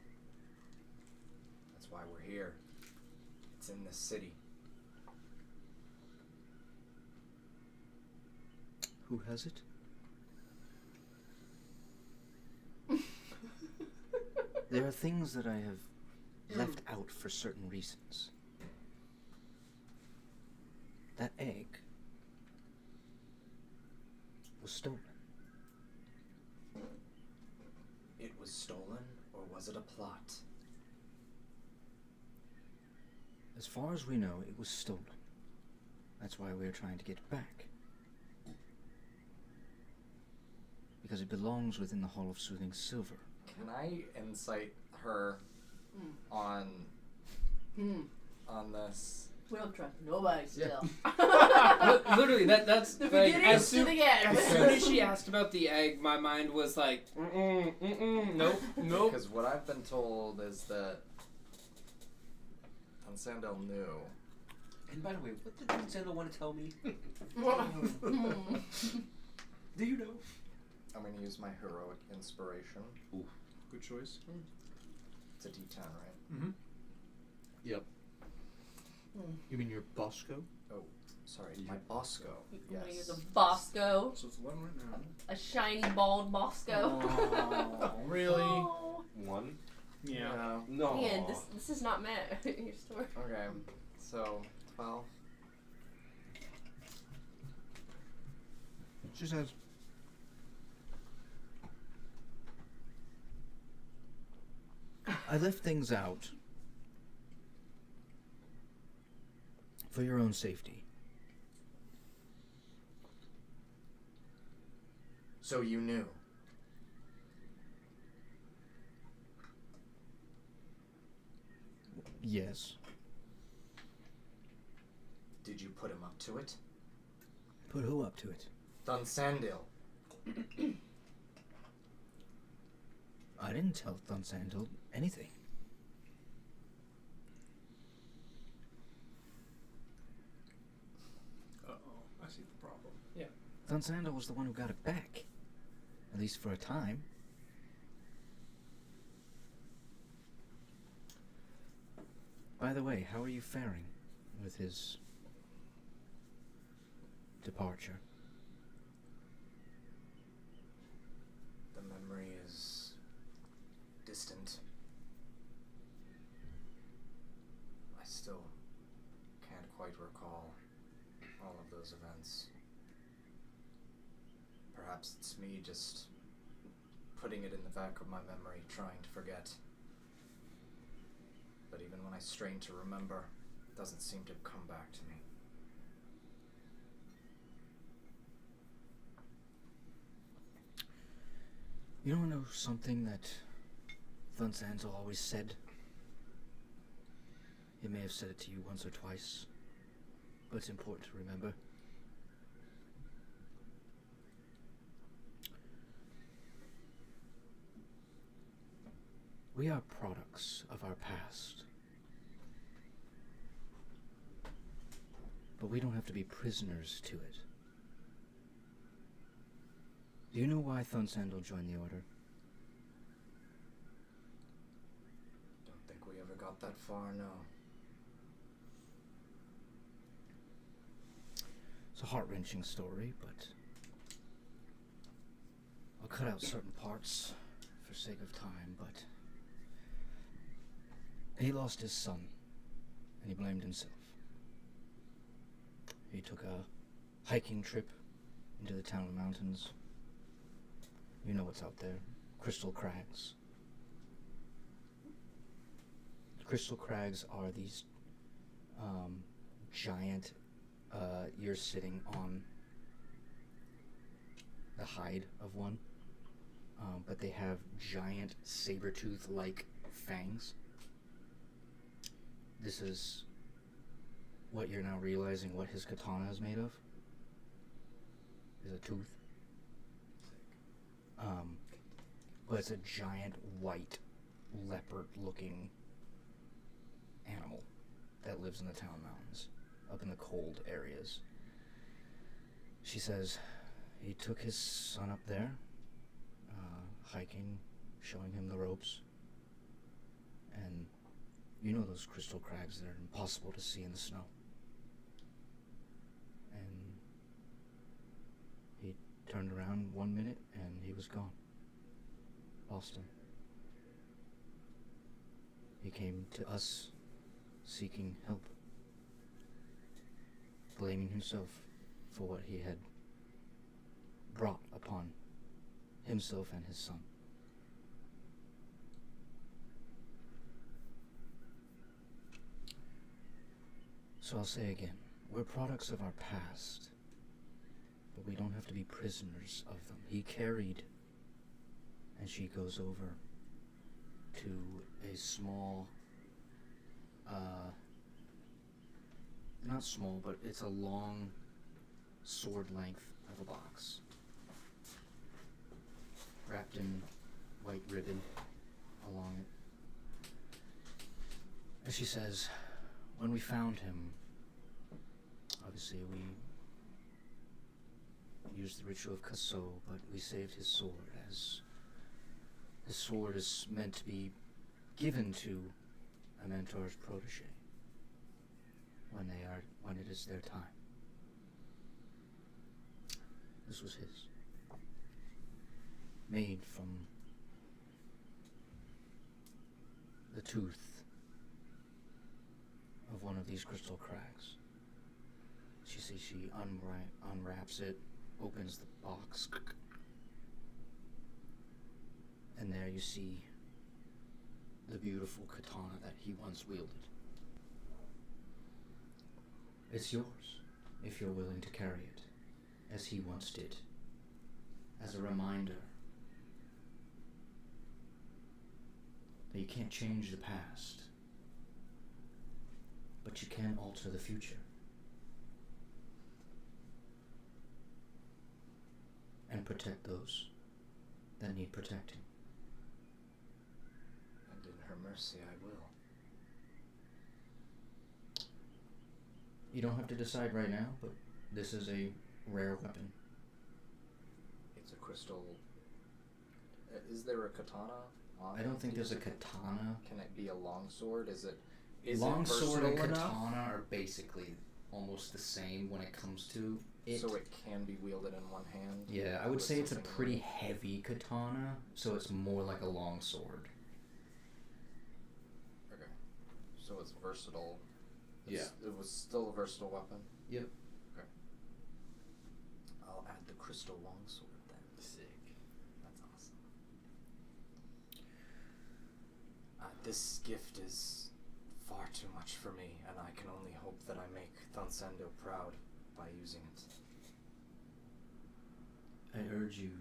That's why we're here. It's in this city. Who has it? There are things that I have left out for certain reasons. That egg was stolen. It was stolen, or was it a plot? As far as we know, it was stolen. That's why we're trying to get it back. Because it belongs within the Hall of Soothing Silver. Can I insight her on this? We don't trust nobody still. Literally, that's The like, beginning as to soon, the end. as soon as she asked about the egg, my mind was like, nope. Because what I've been told is that Sandel knew. And by the way, what did Sandal want to tell me? Hmm. Do you know? I'm going to use my heroic inspiration. Ooh, good choice. It's a D10, right? Mm-hmm. Yep. You mean your Bosco? Oh, sorry, my Bosco. I'm gonna use Yes. a Bosco. So it's 1 right now. A shiny bald Bosco. Oh, really? Oh. 1? Yeah. No. Ian, this is not meant your story. Okay, so 12. She says, I left things out for your own safety. So you knew. Yes. Did you put him up to it? Put who up to it? Dun Sandil. I didn't tell Thunsandal anything. Uh-oh, I see the problem. Thunsandal was the one who got it back. At least for a time. By the way, how are you faring with his departure? The memory is distant. I still can't quite recall all of those events. Perhaps it's me just putting it in the back of my memory, trying to forget. But even when I strain to remember, it doesn't seem to come back to me. You don't know something that Thunsandal always said? He may have said it to you once or twice, but it's important to remember. We are products of our past. But we don't have to be prisoners to it. Do you know why Thunsandal joined the Order? Don't think we ever got that far, no. It's a heart-wrenching story, but I'll cut out certain parts for sake of time, but he lost his son, and he blamed himself. He took a hiking trip into the town of mountains. You know what's out there. Crystal Crags. Crystal Crags are these giant, you're sitting on the hide of one, but they have giant saber-tooth-like fangs. This is what you're now realizing what his katana is made of is a tooth. But it's a giant white leopard-looking animal that lives in the town mountains, up in the cold areas. She says he took his son up there, hiking, showing him the ropes, and you know those crystal crags that are impossible to see in the snow. And he turned around 1 minute and he was gone. Lost him. He came to us seeking help, blaming himself for what he had brought upon himself and his son. So I'll say again, we're products of our past, but we don't have to be prisoners of them. He carried, and she goes over to a small, not small, but it's a long sword length of a box, wrapped in white ribbon along it. And she says, when we found him, obviously we used the ritual of Kaso, but we saved his sword, as his sword is meant to be given to a mentor's protege when it is their time. This was his, made from the tooth of one of these crystal crags. She unwraps it, opens the box, and there you see the beautiful katana that he once wielded. It's yours, if you're willing to carry it, as he once did, as a reminder that you can't change the past, but you can alter the future. And protect those that need protecting. And in her mercy, I will. You don't have to decide right now, but this is a rare weapon. It's a crystal. Is there a katana on I don't think it? there's a katana. Can it be a longsword? Is it Long sword and versatile enough? katana are basically almost the same when it comes to it. So it can be wielded in one hand? Yeah, I would with say it's a something pretty like- heavy katana, so it's more like a long sword. Okay. So it's versatile. Yeah. It was still a versatile weapon? Yep. Okay. I'll add the crystal longsword then. Sick. That's awesome. This gift is far too much for me, and I can only hope that I make Thunsendo proud by using it. I urge you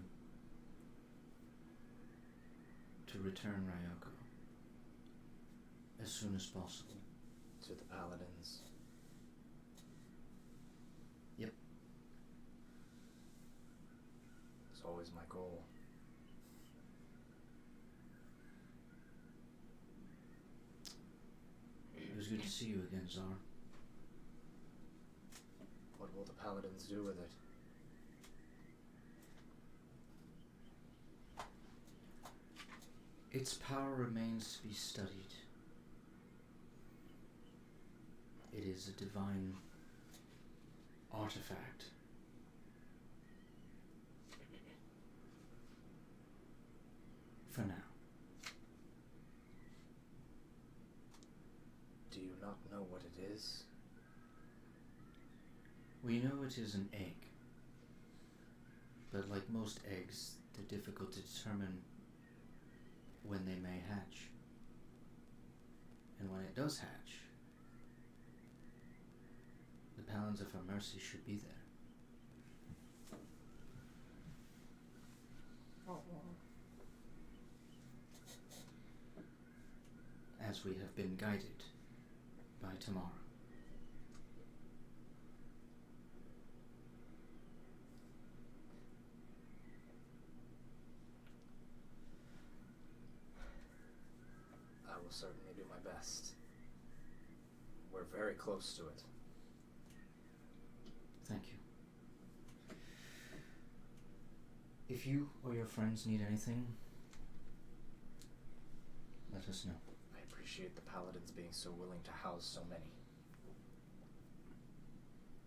to return Ryoko as soon as possible. To the paladins. Yep. It's always my goal. It was good to see you again, Czar. What will the paladins do with it? Its power remains to be studied. It is a divine artifact. For now. Do you not know what it is? We know it is an egg. But like most eggs, they're difficult to determine when they may hatch. And when it does hatch, the Paladins of Her Mercy should be there. As we have been guided by Tamara. certainly do my best. We're very close to it. Thank you. If you or your friends need anything, let us know. I appreciate the paladins being so willing to house so many.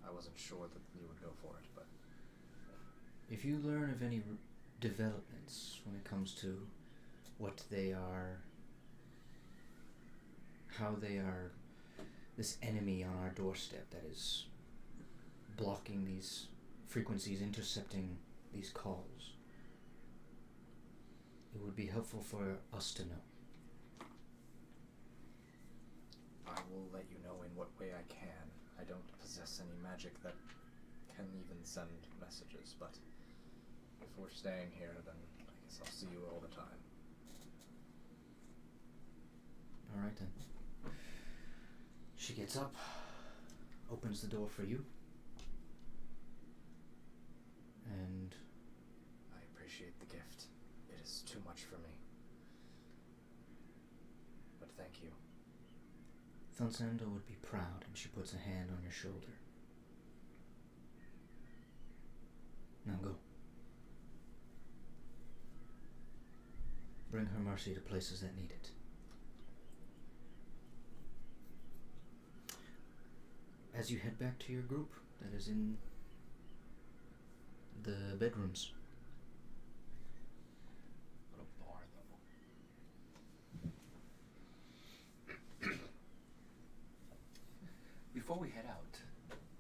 I wasn't sure that you would go for it, but If you learn of any developments when it comes to what they are, how they are this enemy on our doorstep that is blocking these frequencies, intercepting these calls, it would be helpful for us to know. I will let you know in what way I can. I don't possess any magic that can even send messages, but if we're staying here, then I guess I'll see you all the time. Alright then. She gets up, opens the door for you, and I appreciate the gift. It is too much for me. But thank you. Thunsando would be proud, and she puts a hand on your shoulder. Now go. Bring her mercy to places that need it. As you head back to your group that is in the bedrooms. What a bar, though. Before we head out,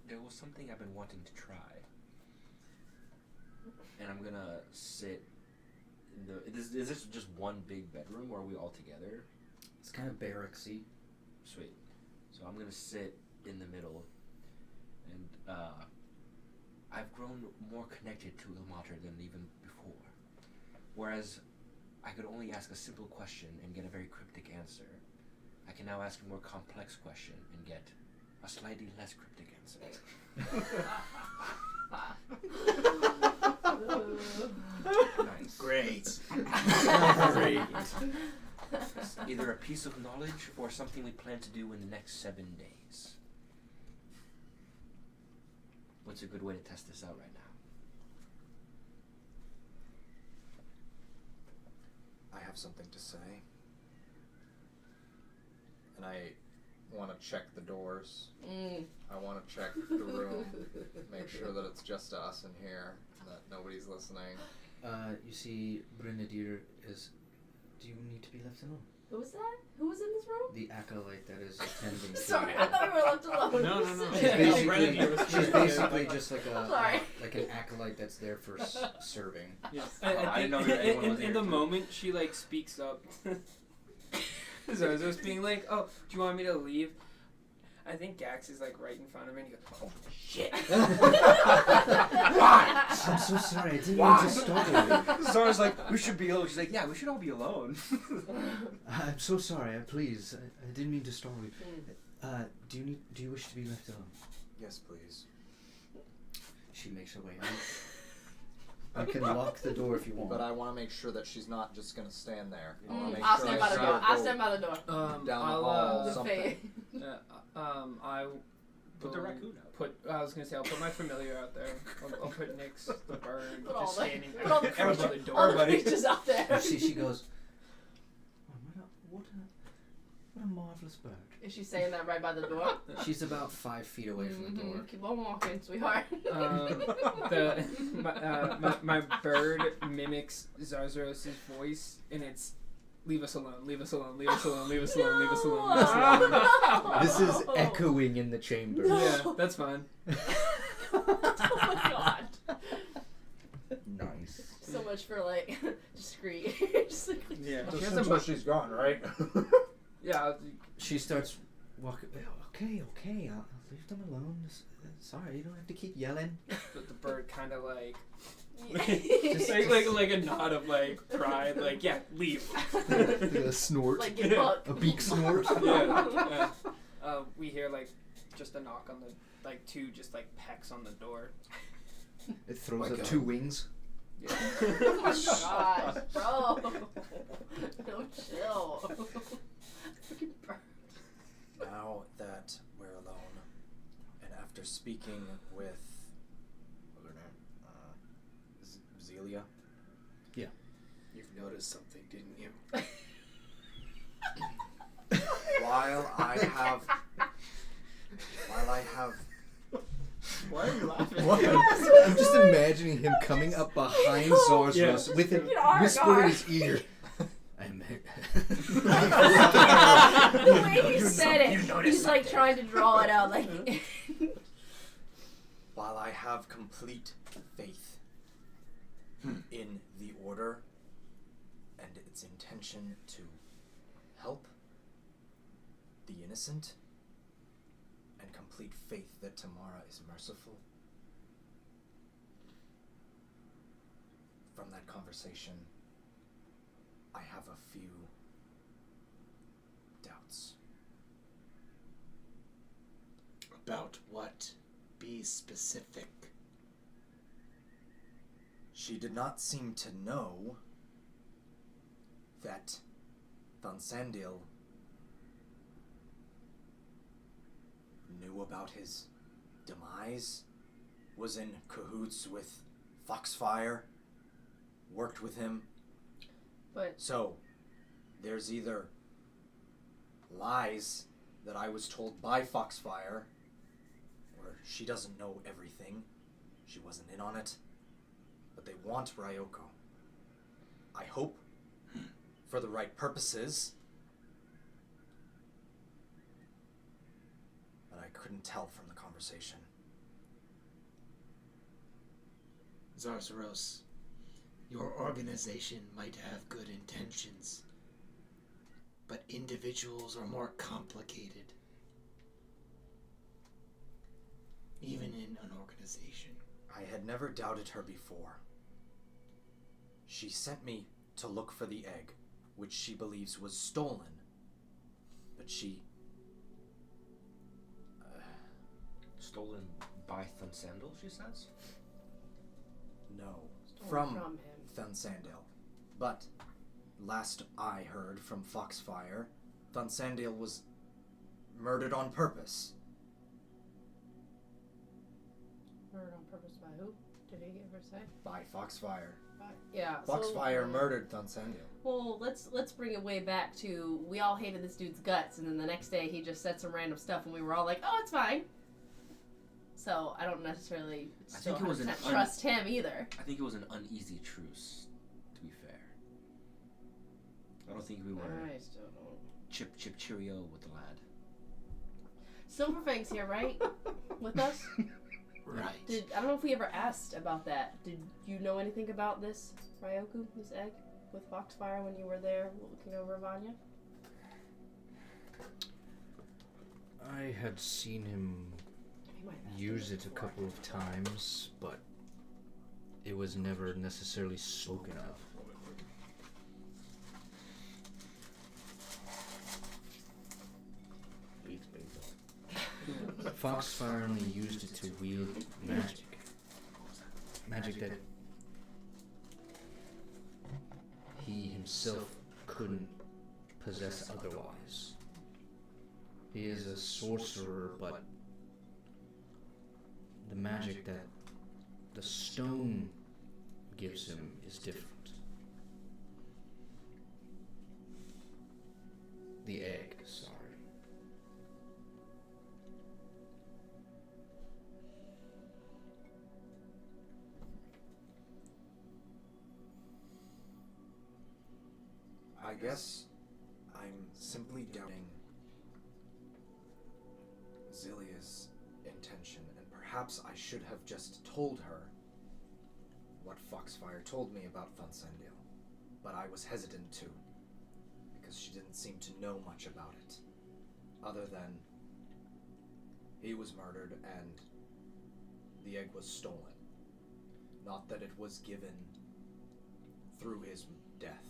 there was something I've been wanting to try. And I'm gonna sit in the... Is this just one big bedroom, or are we all together? It's kind of barracksy. Sweet. So I'm gonna sit in the middle, and I've grown more connected to Ilmater than even before. Whereas I could only ask a simple question and get a very cryptic answer, I can now ask a more complex question and get a slightly less cryptic answer. Nice. Great. Great. Either a piece of knowledge or something we plan to do in the next 7 days. What's a good way to test this out right now? I have something to say. And I want to check the doors. I want to check the room. Make sure that it's just us in here, that nobody's listening. You see, Brynhildir is... Do you need to be left alone? Who was that? Who was in this room? The acolyte that is attending to Sorry, you. I thought we were left alone. No. She's basically just like I'm sorry. an acolyte that's there for serving. Yes. I didn't know that anyone was In here, the too. moment, she like speaks up. Zozo's being like, "Oh, do you want me to leave?" I think Gax is like right in front of me, and he goes, "Oh shit!" I'm so sorry, I didn't mean to startle you. Zara's like, we should be alone. She's like, yeah, we should all be alone. I'm so sorry, please. I didn't mean to startle you. Do you wish to be left alone? Yes, please. She makes her way out. I can lock the door if you want. But I want to make sure that she's not just going to stand there. I wanna make I'll sure stand I by the see door. her I'll go stand by the door. down the I'll, hall, The something. fate. I Put the will raccoon out. I was gonna say I'll put my familiar out there. I'll put Nyx the bird Put all just the- standing put all the out by the creatures- door. all the creatures out there. You see, she goes, oh, what a marvelous bird. Is she saying that right by the door? She's about 5 feet away from the door. Keep on walking, sweetheart. My bird mimics Zarzaros' voice, and it's "Leave us alone, leave us alone, leave us alone, leave us alone, leave us alone, leave us alone." No. This is echoing in the chamber. No. Yeah, that's fine. Oh my god. Nice. So much for like discreet. Just like, Yeah, Just she has until a she's gone, right? yeah. She starts walking. Okay, I'll leave them alone. Sorry, you don't have to keep yelling. But the bird kind of like, Just like a nod of like pride, like yeah, leave. a snort. like get bucked. A beak snort. Yeah. We hear like just a knock on the like two just like pecks on the door. It throws My up God. 2 wings. Oh my gosh, bro. Don't chill. Now that we're alone, and after speaking with what was her name? Zelia. You've noticed something, didn't you? While I have Why are you laughing? I'm just imagining him coming up behind Zarzros with him whispering in his ear. The way he said it, he's like trying to draw it out. Like, while I have complete faith in the Order and its intention to help the innocent, and complete faith that Tamara is merciful, from that conversation, I have a few doubts. About what? Be specific. She did not seem to know that Thunsandil knew about his demise, was in cahoots with Foxfire, worked with him. but So, there's either lies that I was told by Foxfire, or she doesn't know everything, she wasn't in on it, but they want Ryoko. I hope for the right purposes, but I couldn't tell from the conversation. Zarzaros, your organization might have good intentions, but individuals are more complicated. Even in an organization. I had never doubted her before. She sent me to look for the egg, which she believes was stolen, but she... Stolen by Thunsandil, she says? No, from from him. Thunsandil. But, last I heard from Foxfire, Thunsandil was murdered on purpose. Murdered on purpose by who? Did he ever say? By Foxfire. Yeah. Foxfire murdered Thunsandil. Well, let's bring it way back to we all hated this dude's guts, and then the next day he just said some random stuff, and we were all like, "Oh, it's fine." So I don't necessarily think it was an trust him either. I think it was an uneasy truce, to be fair. I don't think we were I still don't. chip cheerio with the lad. Silverfang's here, right? With us? Right. I don't know if we ever asked about that. Did you know anything about this, Ryoku, this egg, with Foxfire when you were there looking over Vanya? I had seen him We might have asked use him it a before. couple of times, but it was never necessarily spoken of. Foxfire only used it to wield magic. Magic that he himself couldn't possess otherwise. He is a sorcerer, but the magic that the stone gives him is different. The egg, sorry. I guess I'm simply doubting Zilia's intention, and perhaps I should have just told her what Foxfire told me about Thunsandil, but I was hesitant to, because she didn't seem to know much about it, other than he was murdered and the egg was stolen. Not that it was given through his death.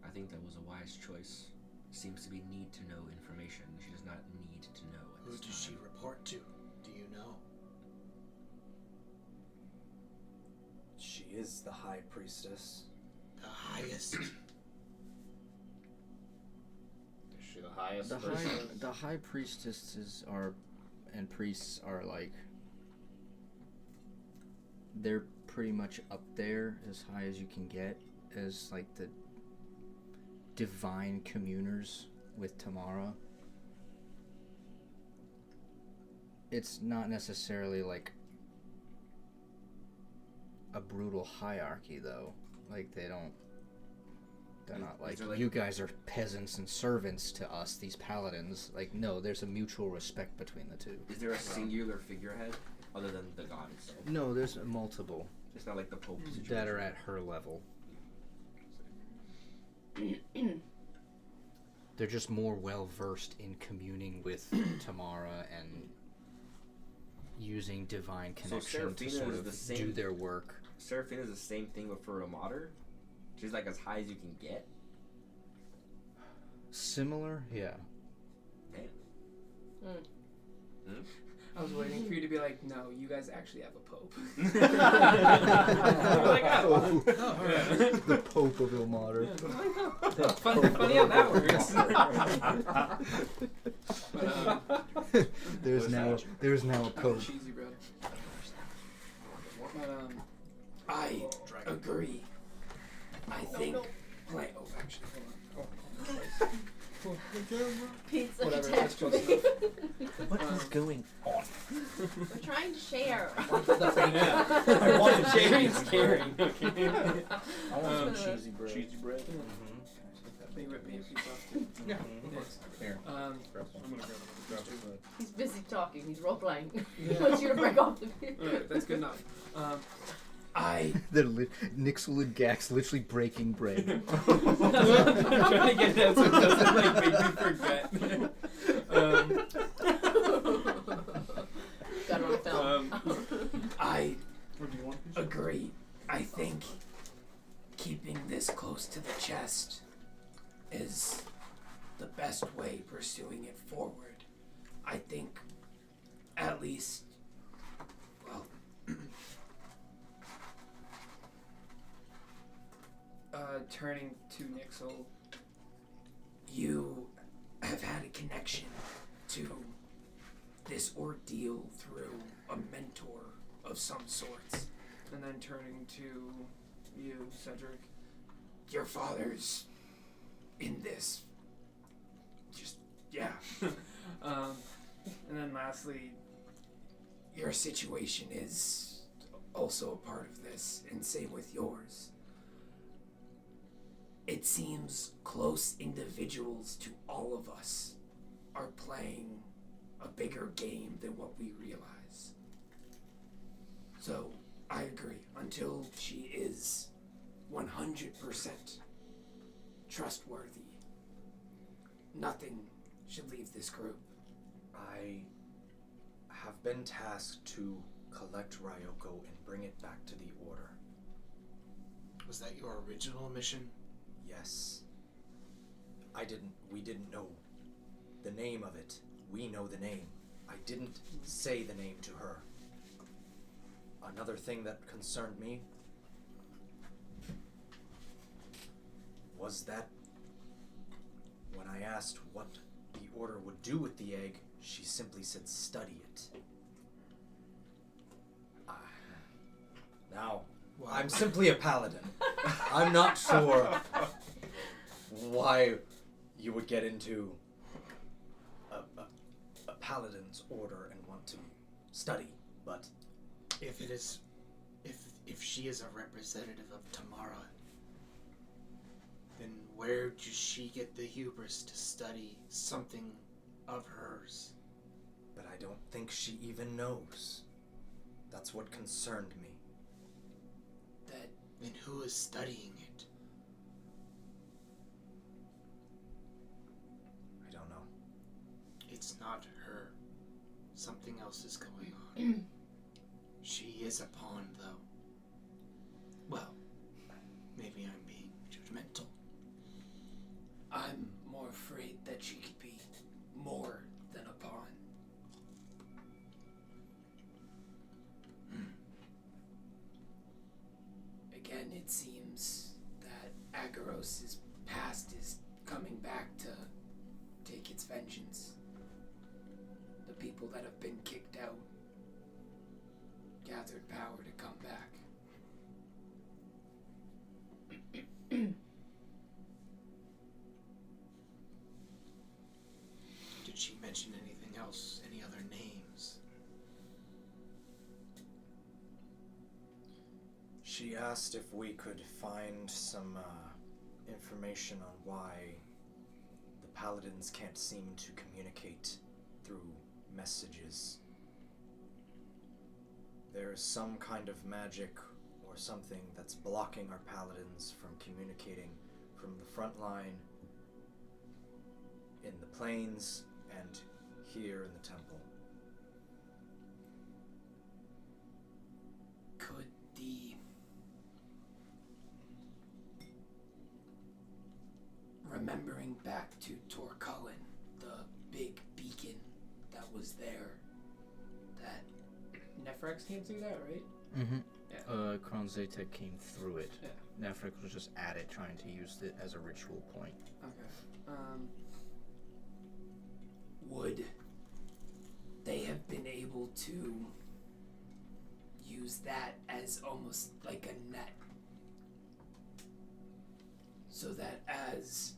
I think that was a wise choice. Seems to be need to know information. She does not need to know at Who this does she time. report to? Do you know? She is the High Priestess. The highest. Is she the highest The person high, is? the high priestesses are, and priests are like, they're pretty much up there as high as you can get as like the divine communers with Tamara. It's not necessarily like a brutal hierarchy though. Like they're not like, there, like- you guys are peasants and servants to us, these paladins. Like, no, there's a mutual respect between the two. Is there a singular figurehead other than the god itself? No, there's multiple It's not like the Pope situation. that are at her level. They're just more well versed in communing with Tamara and using divine So connection to Seraphina sort is of the same- do their work. Seraphina is the same thing but for a Mater? She's like as high as you can get? Similar, yeah. I was waiting for you to be like, no, you guys actually have a pope. The Pope of Ilmater. Funny how that works. There's now a Pope. Cheesy bread. But I agree. I think. Wait, oh, actually, hold on. Pizza Whatever, that's close catastrophe. What is going on? We're trying to share. I wanted Sharing is caring. I want some cheesy bread. Cheesy bread? Favorite pastry sauce too. Yeah. Yes. Here. Um, I'm gonna grab it. He's busy talking. He's role playing. He Yeah. wants you to break off the alright, that's good enough. Nixel and Gax literally breaking bread. I'm trying to get that so it doesn't like make me forget. Got it on film. I agree. I think keeping this close to the chest is the best way pursuing it forward. I think at least, well, Turning to Nixel. you have had a connection to this ordeal through a mentor of some sorts. And then turning to you, Cedric. Your father's in this. Just, yeah. And then lastly, Your situation is also a part of this, and same with yours. It seems close individuals to all of us are playing a bigger game than what we realize. So, I agree. Until she is 100% trustworthy, nothing should leave this group. I have been tasked to collect Ryoko and bring it back to the Order. Was that your original mission? Yes. We didn't know the name of it. We know the name. I didn't say the name to her. Another thing that concerned me was that when I asked what the Order would do with the egg, she simply said study it. Now, I'm simply a paladin. I'm not sure why you would get into a paladin's order and want to study, but If she is a representative of Tamara, then where does she get the hubris to study something of hers? but I don't think she even knows. That's what concerned me. Then who is studying it? I don't know. It's not her. Something else is going on. She is a pawn, though. Well, maybe I'm being judgmental. I'm more afraid that she could be more than a pawn. Again, it seems that Agaros' past is coming back to take its vengeance. The people that have been kicked out gathered power to come back. Did she mention anything else? Any other names? She asked if we could find some information on why the paladins can't seem to communicate through messages. There's some kind of magic or something that's blocking our paladins from communicating from the front line in the plains and here in the temple. Could the remembering back to Torcullen, the big beacon that was there, that Nephrex came through that, right? Mm-hmm. Yeah. Kronzeta came through it. Yeah. Nefrix was just at it, trying to use it as a ritual point. Okay. would they have been able to use that as almost like a net, so that as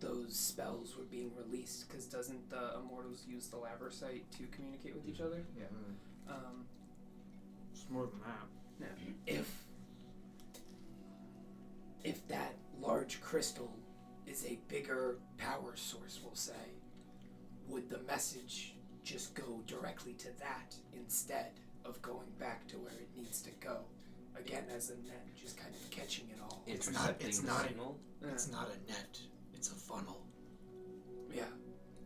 those spells were being released, Because doesn't the Immortals use the Labrosite to communicate with each other? Yeah. Um, It's more than that. if that large crystal is a bigger power source, we'll say, would the message just go directly to that instead of going back to where it needs to go? Again, as a net, just kind of catching it all. It's not a yeah. net. It's a funnel. Yeah.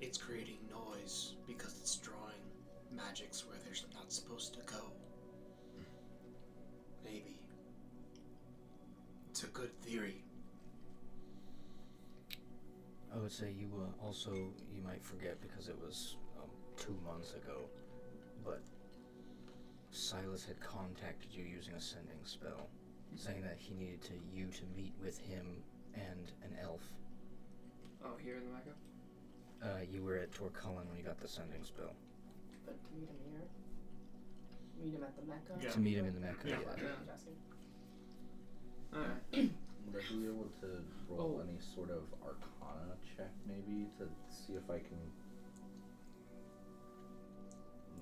It's creating noise because it's drawing magics where they're not supposed to go. Maybe. It's a good theory. I would say you also, you might forget because it was 2 months ago, but Silas had contacted you using a sending spell, saying that he needed you to meet with him and an elf. Oh, here in the Mecca? You were at Torcullen when you got the sending spell. But to meet him here? Meet him at the Mecca? Yeah. To meet him in the Mecca, Yeah. yeah. Alright. Would I be able to roll any sort of Arcana check, maybe, to see if I can...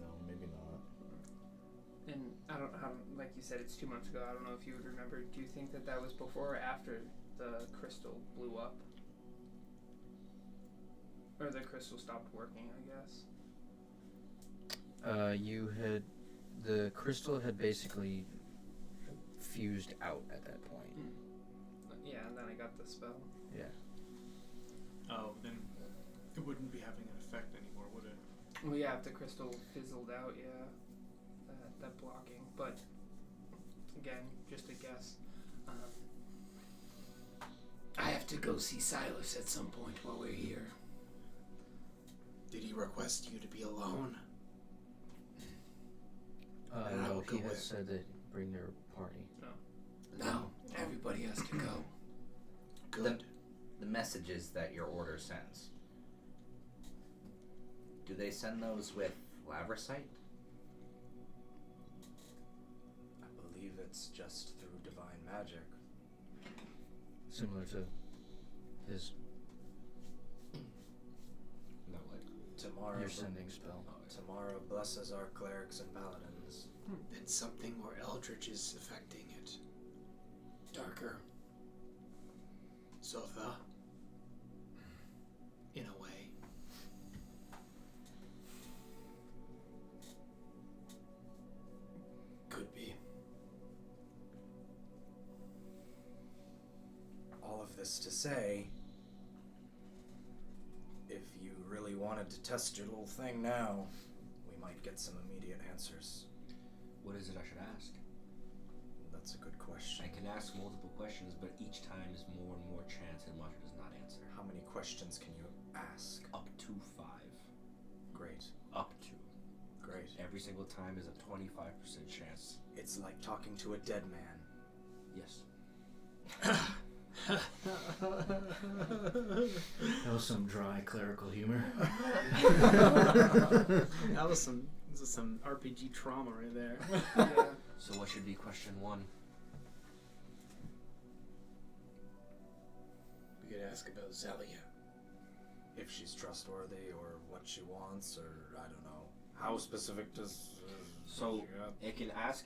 No, maybe not. And I don't, like you said, it's 2 months ago. I don't know if you would remember. Do you think that was before or after the crystal blew up? Or the crystal stopped working, I guess? The crystal had basically fused out at that point. Yeah, and then I got the spell. Yeah. Oh, then it wouldn't be having an effect anymore, would it? Well, yeah, if the crystal fizzled out, yeah, that blocking. But again, just a guess. I have to go see Silas at some point while we're here. Did he request you to be alone? No, will he go has with. said that bring their party. No, everybody has to go. Good. The messages that your order sends, do they send those with Labrosite? I believe it's just through divine magic. Similar to his No, like Tomorrow, your sending spell. tomorrow blesses our clerics and paladins. Then something more eldritch is affecting it. Darker. Zotha. In a way. Could be. All of this to say, if you really wanted to test your little thing now, we might get some immediate answers. what is it I should ask? That's a good question. I can ask multiple questions, but each time is more and more chance and Roger does not answer. How many questions can you ask? Up to 5. Great. Up to. Great. Every single time is a 25% chance. It's like talking to a dead man. Yes. That was some dry clerical humor. That was some RPG trauma right there. Yeah. So what should be question 1? We could ask about Zelia. If she's trustworthy or what she wants, or I don't know. How specific does? So I can ask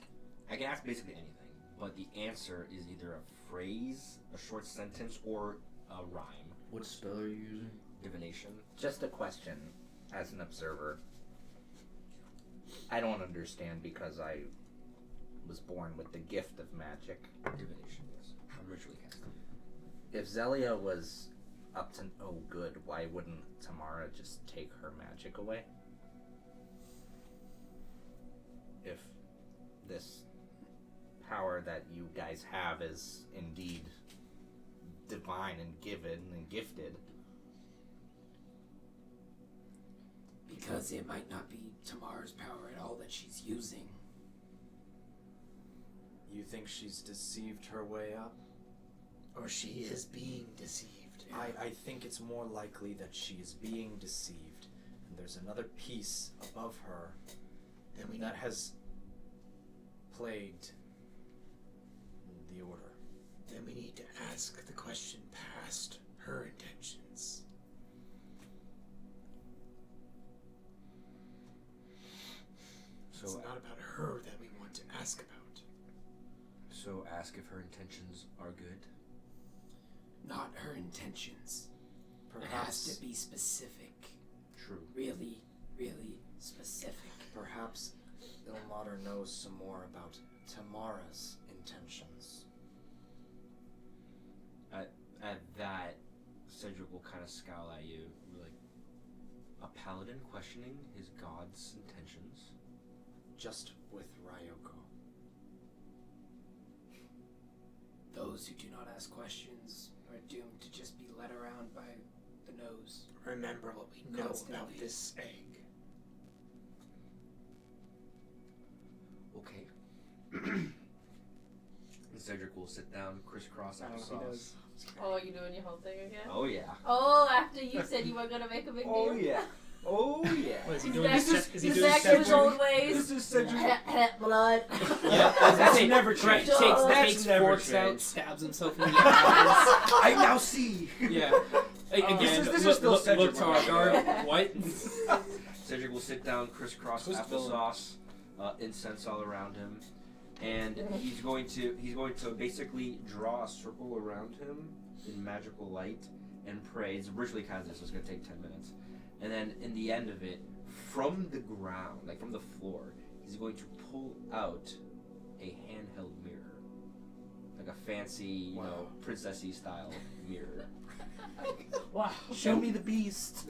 basically anything, but the answer is either a phrase, a short sentence, or a rhyme. What spell are you using? Divination. Just a question, as an observer. I don't understand because I was born with the gift of magic. Divination, yes. I'm ritually casting. If Zelia was up to no good, why wouldn't Tamara just take her magic away? If this power that you guys have is indeed divine and given and gifted. Because it might not be Tamara's power at all that she's using. You think she's deceived her way up? Or she is being deceived. I think it's more likely that she is being deceived, and there's another piece above her that has plagued the order. Then we need to ask the question past her intentions. So It's not about her that we want to ask about. So ask if her intentions are good. Not her intentions. It has Perhaps, to be specific. True. Really, really specific. perhaps Ilmater knows some more about Tamara's intentions. At that, Cedric will kind of scowl at you, like a paladin questioning his god's intentions. Just with Ryoko. Those who do not ask questions are doomed to just be led around by the nose. Remember what we know about this egg. Okay. And Cedric will sit down, crisscross I don't know if he applesauce. does. Oh, you doing your whole thing again? Oh yeah. Oh, after you said you weren't gonna make a big deal? Oh yeah. Oh yeah. What, is he He's doing back, this? Is he he's doing back to his Cedric? old ways. This is Cedric. Blood. Yeah, that's never Right, changed. takes never forks out, changed. stabs himself in the eyes. I now see. Yeah. This Again, is look, still look, Cedric. look to our guard. What? Cedric will sit down, crisscross Twist applesauce, incense all around him, and he's going to basically draw a circle around him in magical light and pray. It's ritually cast, so it's going to take 10 minutes. And then in the end of it, from the ground, like from the floor, he's going to pull out a handheld mirror, like a fancy, you know, princessy style mirror. Wow. Show me the beast.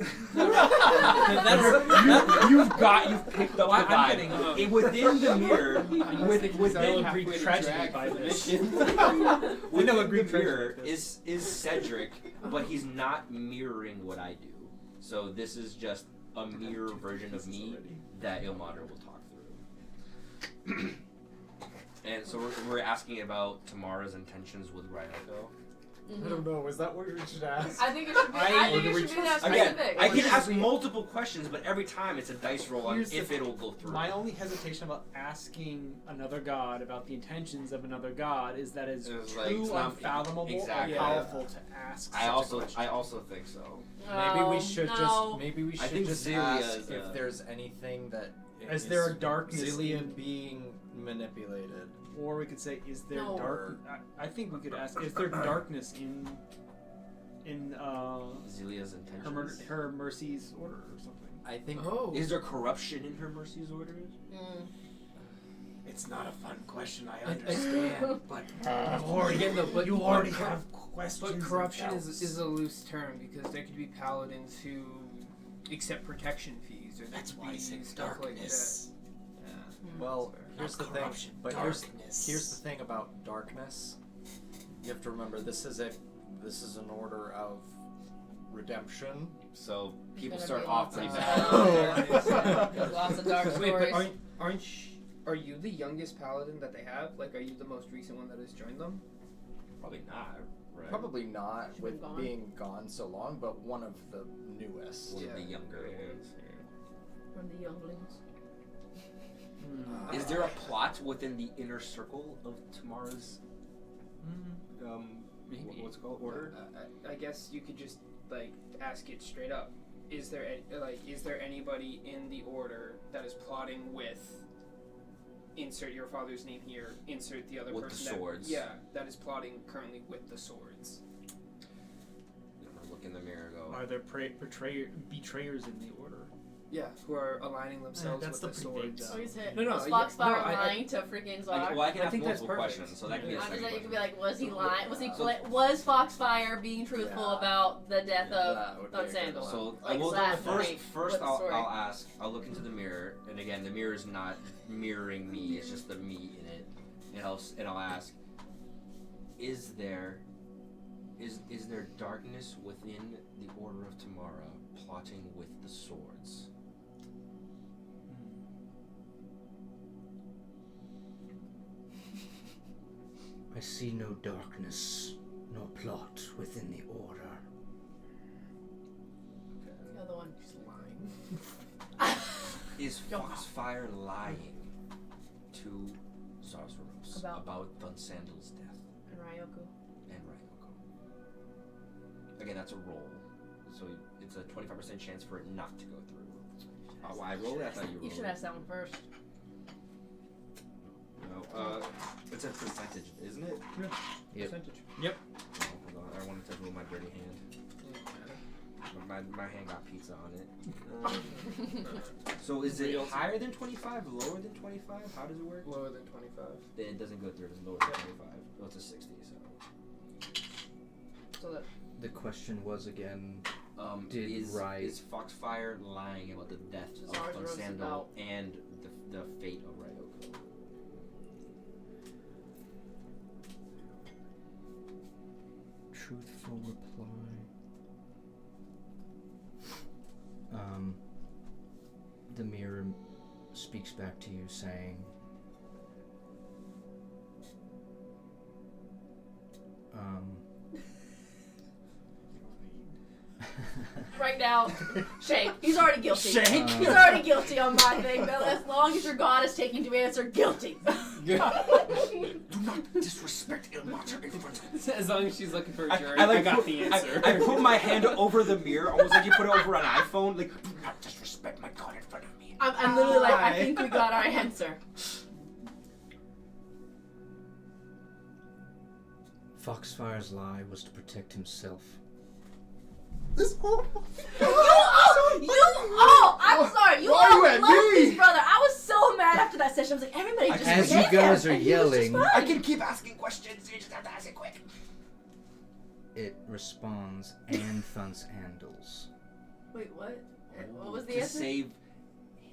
You've picked up Well, the I'm vibe. getting, within the mirror, I'll agree halfway to tragedy drag by the this. mission. within the agreed mirror tragedy. is Cedric, but he's not mirroring what I do. So this is just a mirror version of me that Ilmater will talk through. And so we're asking about Tamara's intentions with Ryoko. I don't know, is that what you should ask? I think it should be. I think it should be that Again, specific. I can ask multiple questions, but every time it's a dice roll on Here's if the- it'll go through. My only hesitation about asking another god about the intentions of another god is that it's It's too like, it's not- unfathomable exactly. or powerful to ask. I such a also question. think so. Maybe we No, should no. I think just Zelia ask is if a- there's anything that Is there a darkness Zelia in- being manipulated. Or we could say, is there No. dark? I think we could ask, is there darkness in Zelia's intentions. her Mercy's order or something? I think Is there corruption in her Mercy's orders? Mm. It's not a fun question, I understand, but You already have questions. But corruption and is doubts. a loose term because there could be paladins who accept protection fees, or there That's could why I be said stuff darkness. like that. Yeah. well, Not here's the thing. corruption, But darkness. here's the thing about darkness. You have to remember this is an order of redemption. So people Gonna start be off lots pretty of- bad. There's lots of dark Wait, stories. but are you the youngest paladin that they have? Like, are you the most recent one that has joined them? Probably not. Right. Probably not She's with been gone. being gone so long, but one of the newest. One of the younger ones. From the younglings. Is there a plot within the inner circle of Tamara's Maybe. what's it called, order? I guess you could just like ask it straight up. Is there anybody in the order that is plotting with? Insert your father's name here. Insert the other With the person. swords. That is plotting currently with the swords. I'm gonna look in the mirror and go. Are there betrayers in the order? Yeah, who are aligning themselves that's with the the pretty vague swords. Oh, he's hit. No, no, Was yeah, Foxfire no, I- lying to freaking Zar? I can I ask think that's multiple perfect. questions, so that can be a I'm second just like, you could question. be like, was he lying? Was he So- was Foxfire being truthful Yeah. about the death That of would be Thun a good Sandal? one. So Like I will last first. night First, with the story. I'll ask. I'll look into the mirror, and again, the mirror is not mirroring me. It's just the me in it, and I'll ask. Is there darkness within the Order of Tamara plotting with the swords? I see no darkness nor plot within the order. The other one. She's lying. Is Foxfire lying to Zarzaros About- Thun Sandal's death And Ryoku. and Ryoko? Again, that's a roll, so it's a 25% chance for it not to go through. Oh, I rolled it. I thought you rolled. You should ask that one first. No, it's a percentage, isn't it? Yep. Percentage. Oh, hold on, I wanted to roll my dirty hand. But my hand got pizza on it. So is it higher than 25, lower than 25? How does it work? Lower than 25. Then it doesn't go through. It's lower than 25. Well, it's a 60. So that The question was again, Did is Foxfire lying about the death of Zarzaros Thun Sandal and the fate of Ryoko? truthful reply. The mirror speaks back to you saying, right now, Shank. He's already guilty. Shank? He's already guilty on my thing. But as long as your god is taking to answer, guilty. Do not disrespect Ilmater in front of me. As long as she's looking for a I, jury, I, I, like, got put, the answer. I put my hand over the mirror, almost like you put it over an iPhone. Like, do not disrespect my god in front of me. I'm literally like, I think we got our answer. Foxfire's lie was to protect himself. I'm sorry. You Why are you at love me? this brother. I was so mad after that session. I was like, everybody just As forget you guys him. are And he was just yelling, fine. I can keep asking questions. You just have to ask it quick. It responds, and Thun Sandals. Wait, what? What was the to answer? save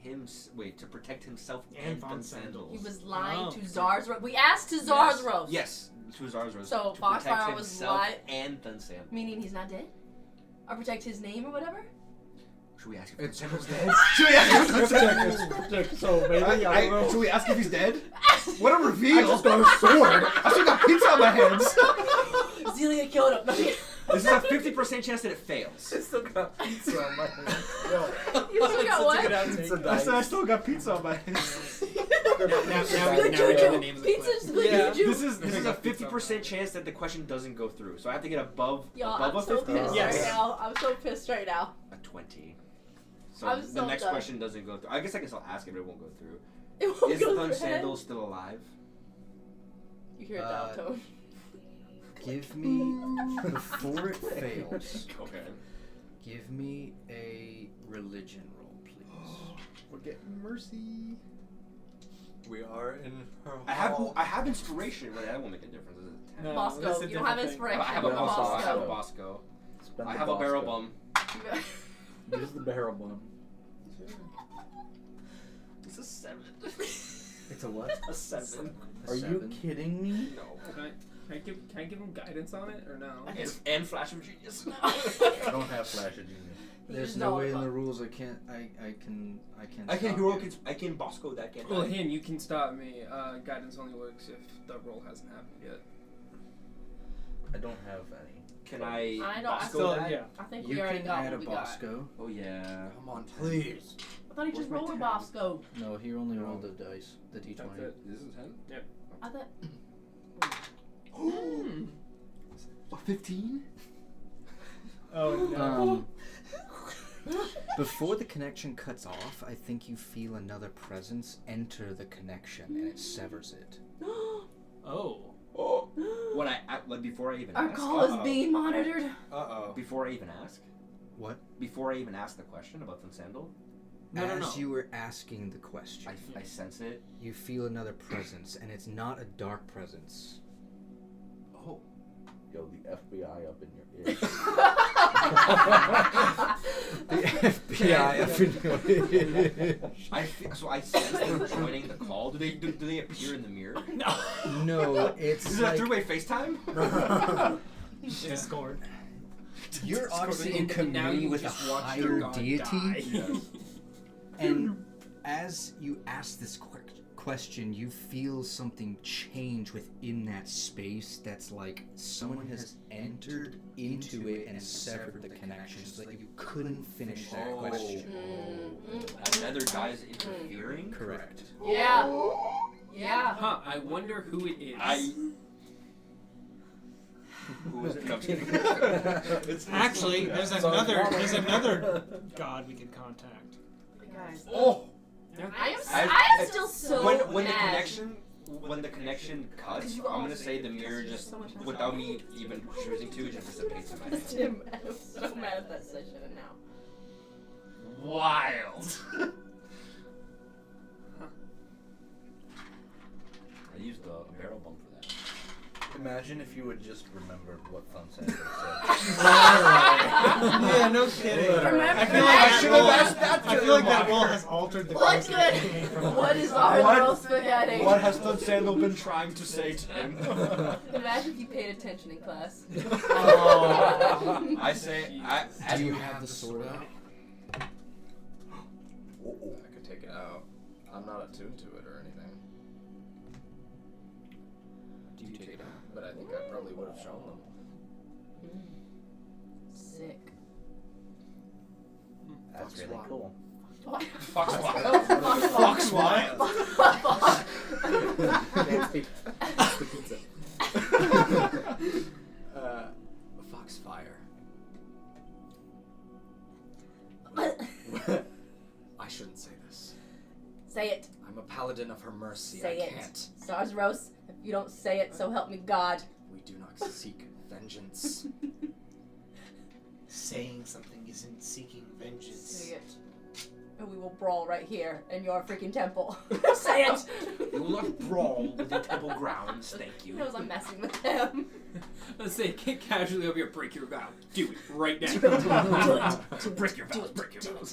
him. Wait, to protect himself and Thun Thun Sandals. Sandals. He was lying Oh. to Zarzaros. We asked to Zarzaros. Yes, to Zarzaros. So to Foxfire protect was himself li- and Thun Sandals. Meaning he's not dead? Or protect his name or whatever? Should we ask if It's Thun Sandals dead? Should we ask if he's dead? So maybe I don't know. Should we ask if he's dead? What a reveal! I just got a sword. I still got pizza on my hands. Zelia killed him. This is a 50% chance that it fails. I still got pizza on my hands. You still got what? I said I still got pizza on my hands. Good now we know the juju. names of Pizza's the good Yeah. juju. This is a 50% chance that the question doesn't go through. So I have to get above Y'all, above I'm a so 50. pissed Yes. right now. I'm so pissed right now. A 20. So I'm the so next done. question doesn't go through. I guess I'll ask it, but it won't go through. It won't Is go Thun through Sandals still alive? You hear it down tone. Give me, before it fails, Okay. give me a religion roll, please. We're getting mercy. We are in her I have inspiration, but that won't make a difference. Is it 10? No. Bosco, that's a you don't have different thing. inspiration. I have a You're Bosco. I have a Bosco. Bosco. Spend I the have a barrel Bosco. bum. Use the barrel bomb. It's a 7. It's a what? A 7. Are you kidding me? No. Can I give him guidance on it or no? And Flash of Genius. I don't have Flash of Genius. There's just no know way in about- the rules I can I can stop hero. you. I can Bosco that can't. Well, I? him, you can stop me. Guidance only works if the roll hasn't happened yet. I don't have any. Can I? I don't. I, Still, that? yeah. I think You we already can got add a what we got. Bosco. Oh yeah. Come on, please. I thought he just Where's my rolled a tab? Bosco. No, he only rolled the dice, the d20. That's it. This is 10? I thought. What, 15? Oh no. Before the connection cuts off, I think you feel another presence enter the connection and it severs it. Oh. When like before I even Our ask. call is being monitored. Uh-oh. Before I even ask. What? Before I even ask the question about Thunsandal, As you were asking the question, I sense it. you feel another presence, and it's not a dark presence. Oh. Yo, the FBI up in your ear. The FBI up in your So I sense them joining the call. Do they appear in the mirror? No, it's Is it like a three-way FaceTime? Discord. you're obviously in And now community you with a just watch your higher god deity, die. and as you ask this question, you feel something change within that space. That's like someone has entered into it and severed the connection, so that you couldn't finish that question. Another guy's interfering. Correct. Yeah. Yeah. Huh, I wonder who it is. Who is it? No, I'm just kidding. Actually, there's another god we could contact. Guys. Oh! I am still so when mad. when the connection cuts, You I'm all gonna say the think mirror there's just so much without me even choosing to, it just dissipates in my head. I'm so mad at that session now. Wild. I used a barrel bump for that. Imagine if you had just remembered what Thunsandal said. Yeah, no kidding. Remember I feel like that? I should have asked that. I feel like that roll has altered the What's course of the game good? from What is our roll spaghetti? What has Thunsandal been trying to say to him? Imagine if you paid attention in class. I say, as Do you have the sword out? I could take it out. I'm not attuned to it or anything. Do you take it out? But I think I probably would have shown them. Sick. That's really cool. Fox Fox wild. Foxfire. I shouldn't say this. Say it. I'm a paladin of her mercy. Say I it. can't. Stars Rose, if you don't say it, so help me God. We do not seek vengeance. Saying something isn't seeking vengeance. Say it. And we will brawl right here in your freaking temple. Say it! You will not brawl within temple grounds, thank He you. knows I'm messing with him. Let's say, can't casually over here break your vow. Do it right now. Break your vows, break your vows.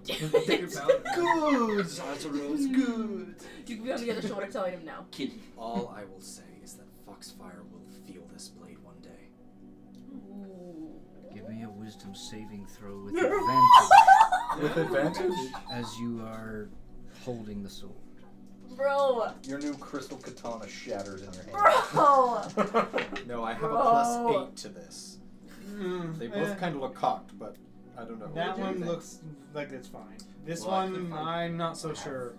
Take your vow. Good, Zarzaros, good. You can be on the other shoulder telling him no. Kid. All I will say is that Foxfire will feel this blade one day. Ooh. Give me a wisdom saving throw with advantage. With advantage? As you are holding the sword. Bro! Your new crystal katana shatters in your hand. Bro! No, I have a Bro. +8 to this. They both kind of look cocked, but I don't know. That What do you one think? looks like it's fine. This Well, I couldn't one, find- I'm not so sure.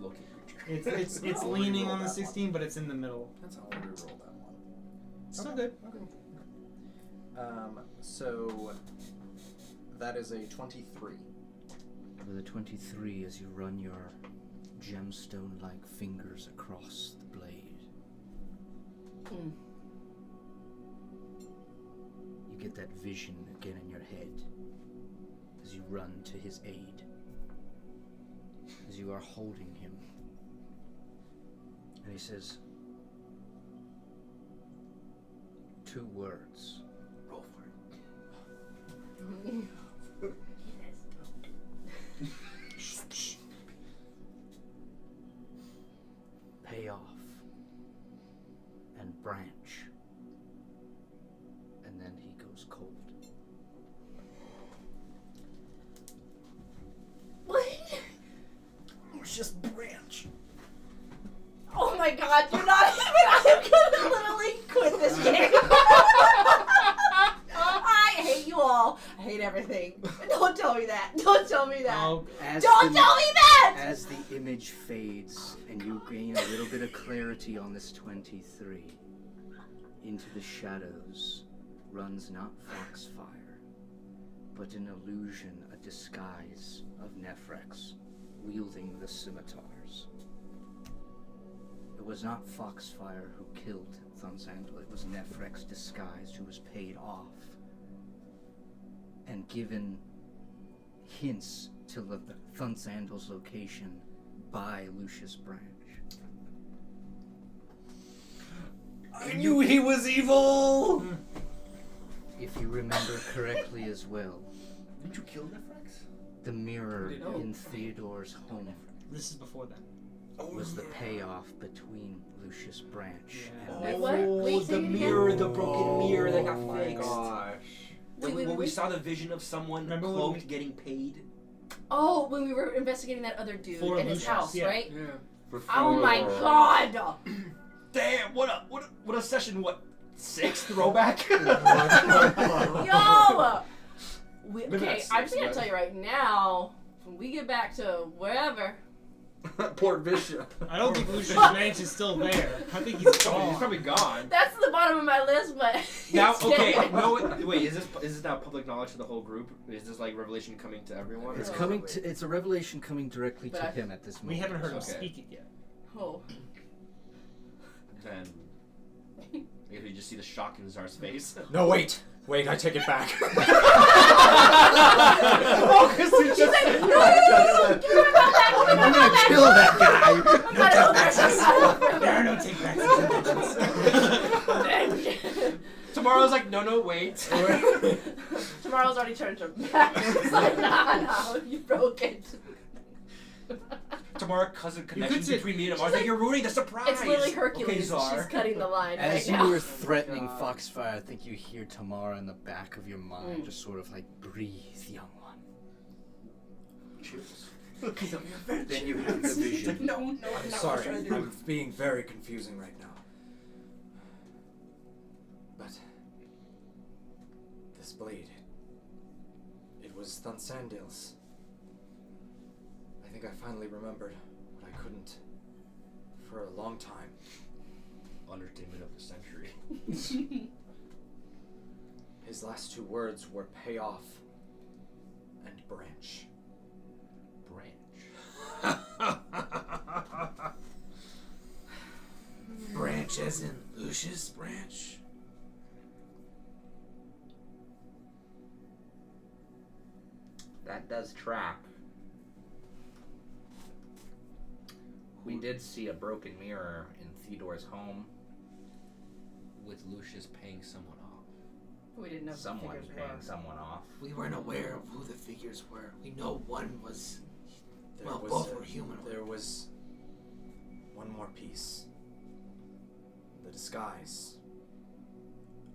It's I'll leaning re-roll on the that 16, but it's in the middle. That's how I reroll that one. Still good. So that is a 23. With a 23 as you run your gemstone-like fingers across the blade. Hmm. You get that vision again in your head as you run to his aid. As you are holding him. And he says, 2 words. Roll for it. Pay off. And branch. And then he goes cold. What? It was just branch. Oh my god, you're not even. I'm gonna literally quit this game. hate everything. Don't tell me that. Don't tell me that. Oh, Don't tell me that! As the image fades and you gain a little bit of clarity on this 23, into the shadows runs not Foxfire, but an illusion, a disguise of Nephrex, wielding the scimitars. It was not Foxfire who killed Thunsandal, it was Nephrex disguised who was paid off and given hints to Thunsandal's location by Lucius Branch. I knew he was evil! If you remember correctly as well, Did you kill Nephrex? the mirror No. in Theodore's home this is before then. was the payoff between Lucius Branch Yeah. and Wait, Nephrex. what? Wait, the say it again? mirror, the broken mirror that got Oh my fixed. gosh. When, Wait, when we wait. saw the vision of someone Remember when cloaked we- getting paid Oh, when we were investigating that other dude For in his Lucius, house, yeah. right? Yeah. for Oh my god! Damn! What a session! What 6 throwback? Yo! Maybe Okay, not I'm just 6, gonna but- tell you right now, when we get back to wherever, Port Bishop. I don't think Lucius Branch is still there. I think he's gone. He's probably gone. that's the bottom of my list, but Now, it's okay, dead. no, wait, is this now public knowledge to the whole group? Is this like revelation coming to everyone? It's or- coming to, it's a revelation coming directly But to I- him at this moment. We haven't heard him Okay. speak it yet. Oh. Then maybe you just see the shock in Zar's face. No, wait. Wait, I take it back. Oh, because he just said No, give me my back, give me my I'm gonna back. kill that guy! I'm gonna go there. There are no take backs intentions. Tomorrow's like, no, wait. Tomorrow's already turned her back. She's like, nah, you broke it. Tomorrow, cousin connection say- between me and Amar. You're ruining the surprise. It's literally Hercules. Okay, Zar. She's cutting the line As right you now. were threatening Foxfire, I think you hear Tamara in the back of your mind just sort of like, breathe, young one. Cheers. Then you have the vision. No, I'm sorry. I'm being very confusing right now. But this blade, it was Thunsandil's. I think I finally remembered what I couldn't for a long time. Understatement of the century. His last 2 words were payoff and branch. Branch as in Lucius Branch. That does track. We did see a broken mirror in Theodore's home. With Lucius paying someone off. We didn't know who the Someone figures paying were. someone off. We weren't aware of who the figures were. We know one was. There Well, was both were humanoid. There was one more piece. The disguise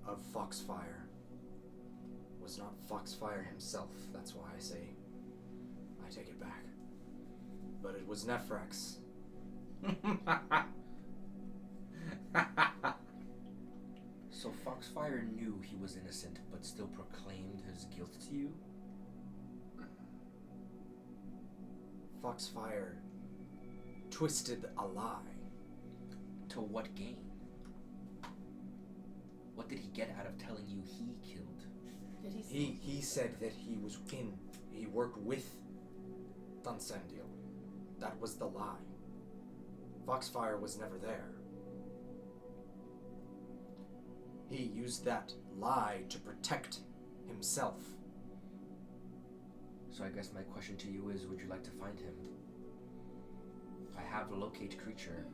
of Foxfire was not Foxfire himself. That's why I say I take it back. But it was Nephrex. So Foxfire knew he was innocent, but still proclaimed his guilt to you? Foxfire twisted a lie. To what gain? What did he get out of telling you he killed? Did he say? He said that he worked with Thunsandil. That was the lie. Foxfire was never there. He used that lie to protect himself. So I guess my question to you is, would you like to find him? I have a locate creature.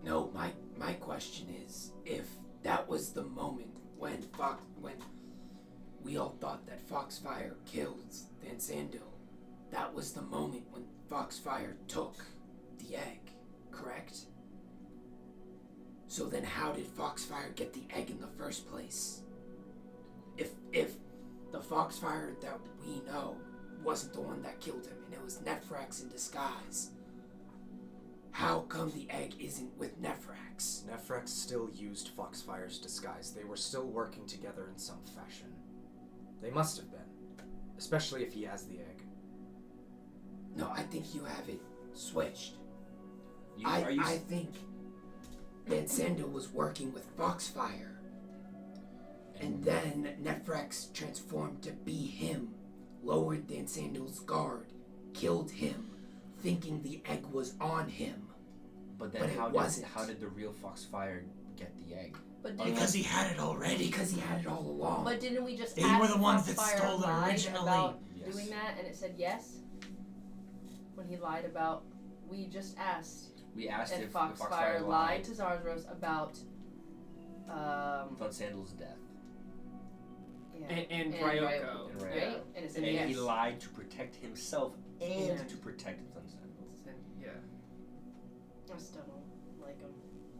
No, my question is, if that was the moment when we all thought that Foxfire killed Thunsandil, that was the moment when Foxfire took the egg, correct? So then how did Foxfire get the egg in the first place? If the Foxfire that we know wasn't the one that killed him and it was Nephrax in disguise, how come the egg isn't with Nephrax? Nephrex still used Foxfire's disguise. They were still working together in some fashion. They must have been. Especially if he has the egg. No, I think you have it switched. Are you I think Van Sandal was working with Foxfire. And then Nephrax transformed to be him, lowered Van Sandal's guard, killed him, thinking the egg was on him. But then But it how wasn't. did the real Foxfire get the egg? But Because he had it already. Because he had it all along. But didn't we just They ask were the ones that Foxfire stole it lied originally. about Yes. doing that, and it said yes? When he lied about... We just asked We asked if if Foxfire lied to Zarzros about... Van Sandal's death. yeah. And And Ryoko. And Right? And it said And yes. he lied to protect himself and And- to protect Van Sandal. Yeah. I still don't like him.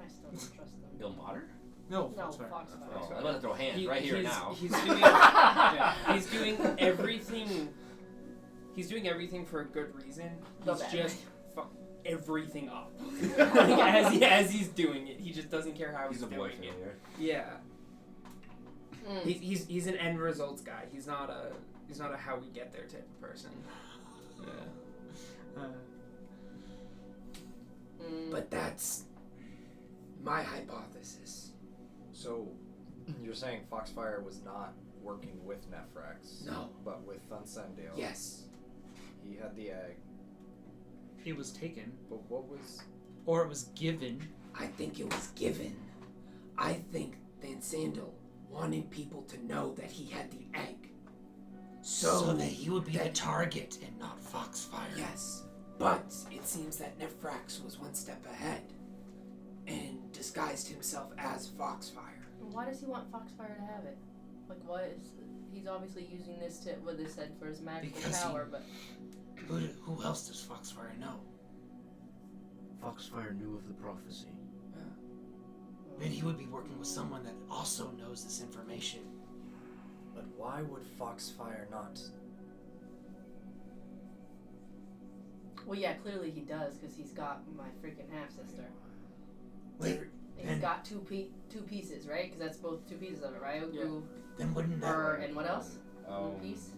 I still don't trust them. Bill Mater? No, No, Foxfire. Foxfire. Oh, I'm about to throw hands He- right here he's, now. He's doing, yeah, he's doing everything. He's doing everything for a good reason. The He's bad just way. fuck everything up. Like, as he's doing it, he just doesn't care how he's He's a boy doing it. failure. Yeah, Mm. he's an end results guy. He's not a how we get there type of person. Yeah. Mm. But that's my hypothesis. So, you're saying Foxfire was not working with Nephrax? No. But with Thunsendale? Yes. He had the egg. It was taken, But what was... or it was given. I think it was given. I think Van Sandal wanted people to know that he had the egg. So that he would be the that- target and not Foxfire. Yes. But it seems that Nephrax was one step ahead and disguised himself as Foxfire. Why does he want Foxfire to have it? Like, what is... He's obviously using this to, what they said, for his magical Because he- power, but... Who else does Foxfire know? Foxfire knew of the prophecy. Then he would be working with someone that also knows this information. But why would Foxfire not... Well, yeah, clearly he does, because he's got my freaking half-sister. Wait, And he's then- got two pieces, right? Because that's both two pieces of it, right? Yeah. then wouldn't that... Or, and what else? Oh, One piece?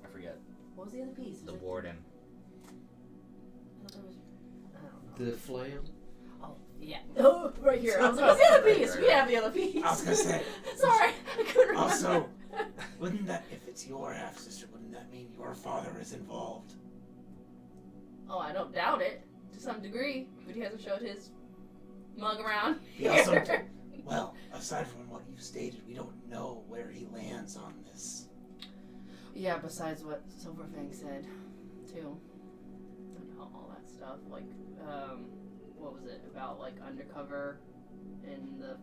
I forget. What was the other piece? The Was it- warden. I thought there was... I don't know. The flail? Oh, yeah. Oh, right here. I was like, what's the other piece? We have the other piece. I was gonna say. Sorry, I couldn't remember. Also, wouldn't that, if it's your half-sister, wouldn't that mean your father is involved? Oh, I don't doubt it, to some degree, but he hasn't showed his mug around He also, here. well, aside from what you've stated, we don't know where he lands on this. Yeah, besides what Silverfang said, too. And all that stuff, like, what was it, about, like, undercover in the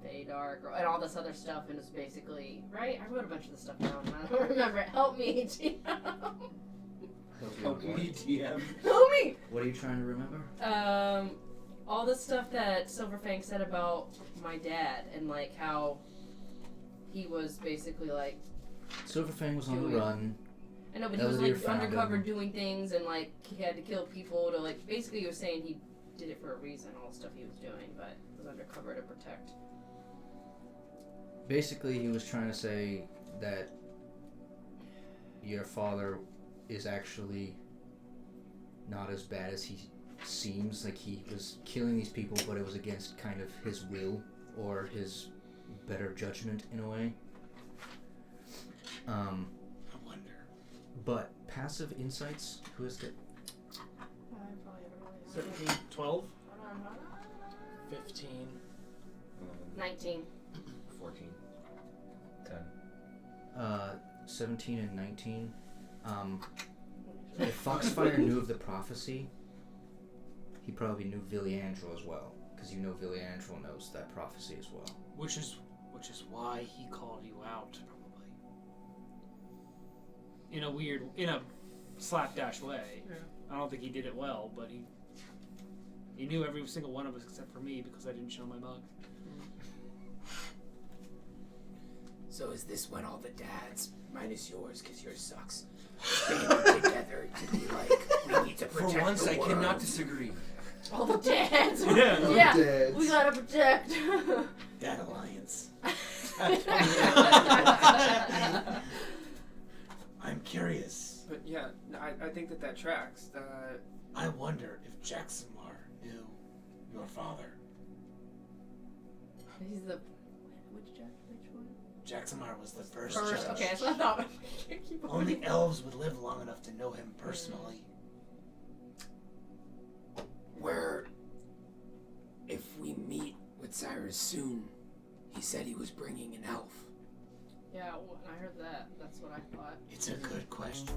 Feydark, and all this other stuff, and it's basically, right? I wrote a bunch of this stuff down, and I don't remember. Help me, GM. Help me, GM. Help me! What are you trying to remember? All the stuff that Silverfang said about my dad, and, like, how he was basically, like, Silverfang was on the Doing- run. I know, but he was Elliot like found undercover him. doing things, and like he had to kill people to like. Basically, he was saying he did it for a reason, all the stuff he was doing, but was undercover to protect. Basically, he was trying to say that your father is actually not as bad as he seems. Like, he was killing these people, but it was against kind of his will or his better judgment in a way. I wonder. But passive insights, who is it? I probably haven't really. 17, 12, Hold on. 15. 19. 14. 10. 17 and 19. If Foxfire knew of the prophecy, he probably knew Villiandrel as well, because you know Villiandrel knows that prophecy as well. Which is why he called you out, probably. In a slapdash way. Yeah. I don't think he did it well, but he knew every single one of us except for me because I didn't show my mug. So is this when all the dads, minus yours, because yours sucks, banded together to be like, we need to protect For once, the I world. cannot disagree. All the dads. Yeah. Yeah. Dads. We gotta protect. Dad Alliance. curious. But yeah, I think that tracks. I wonder if Jacksamar knew your father. He's the which one? Jacksamar was the first First. judge. Okay, so I thought. Keep on. Only elves would live long enough to know him personally. If we meet with Cyrus soon, he said he was bringing an elf. Yeah, when I heard that, that's what I thought. It's a good question.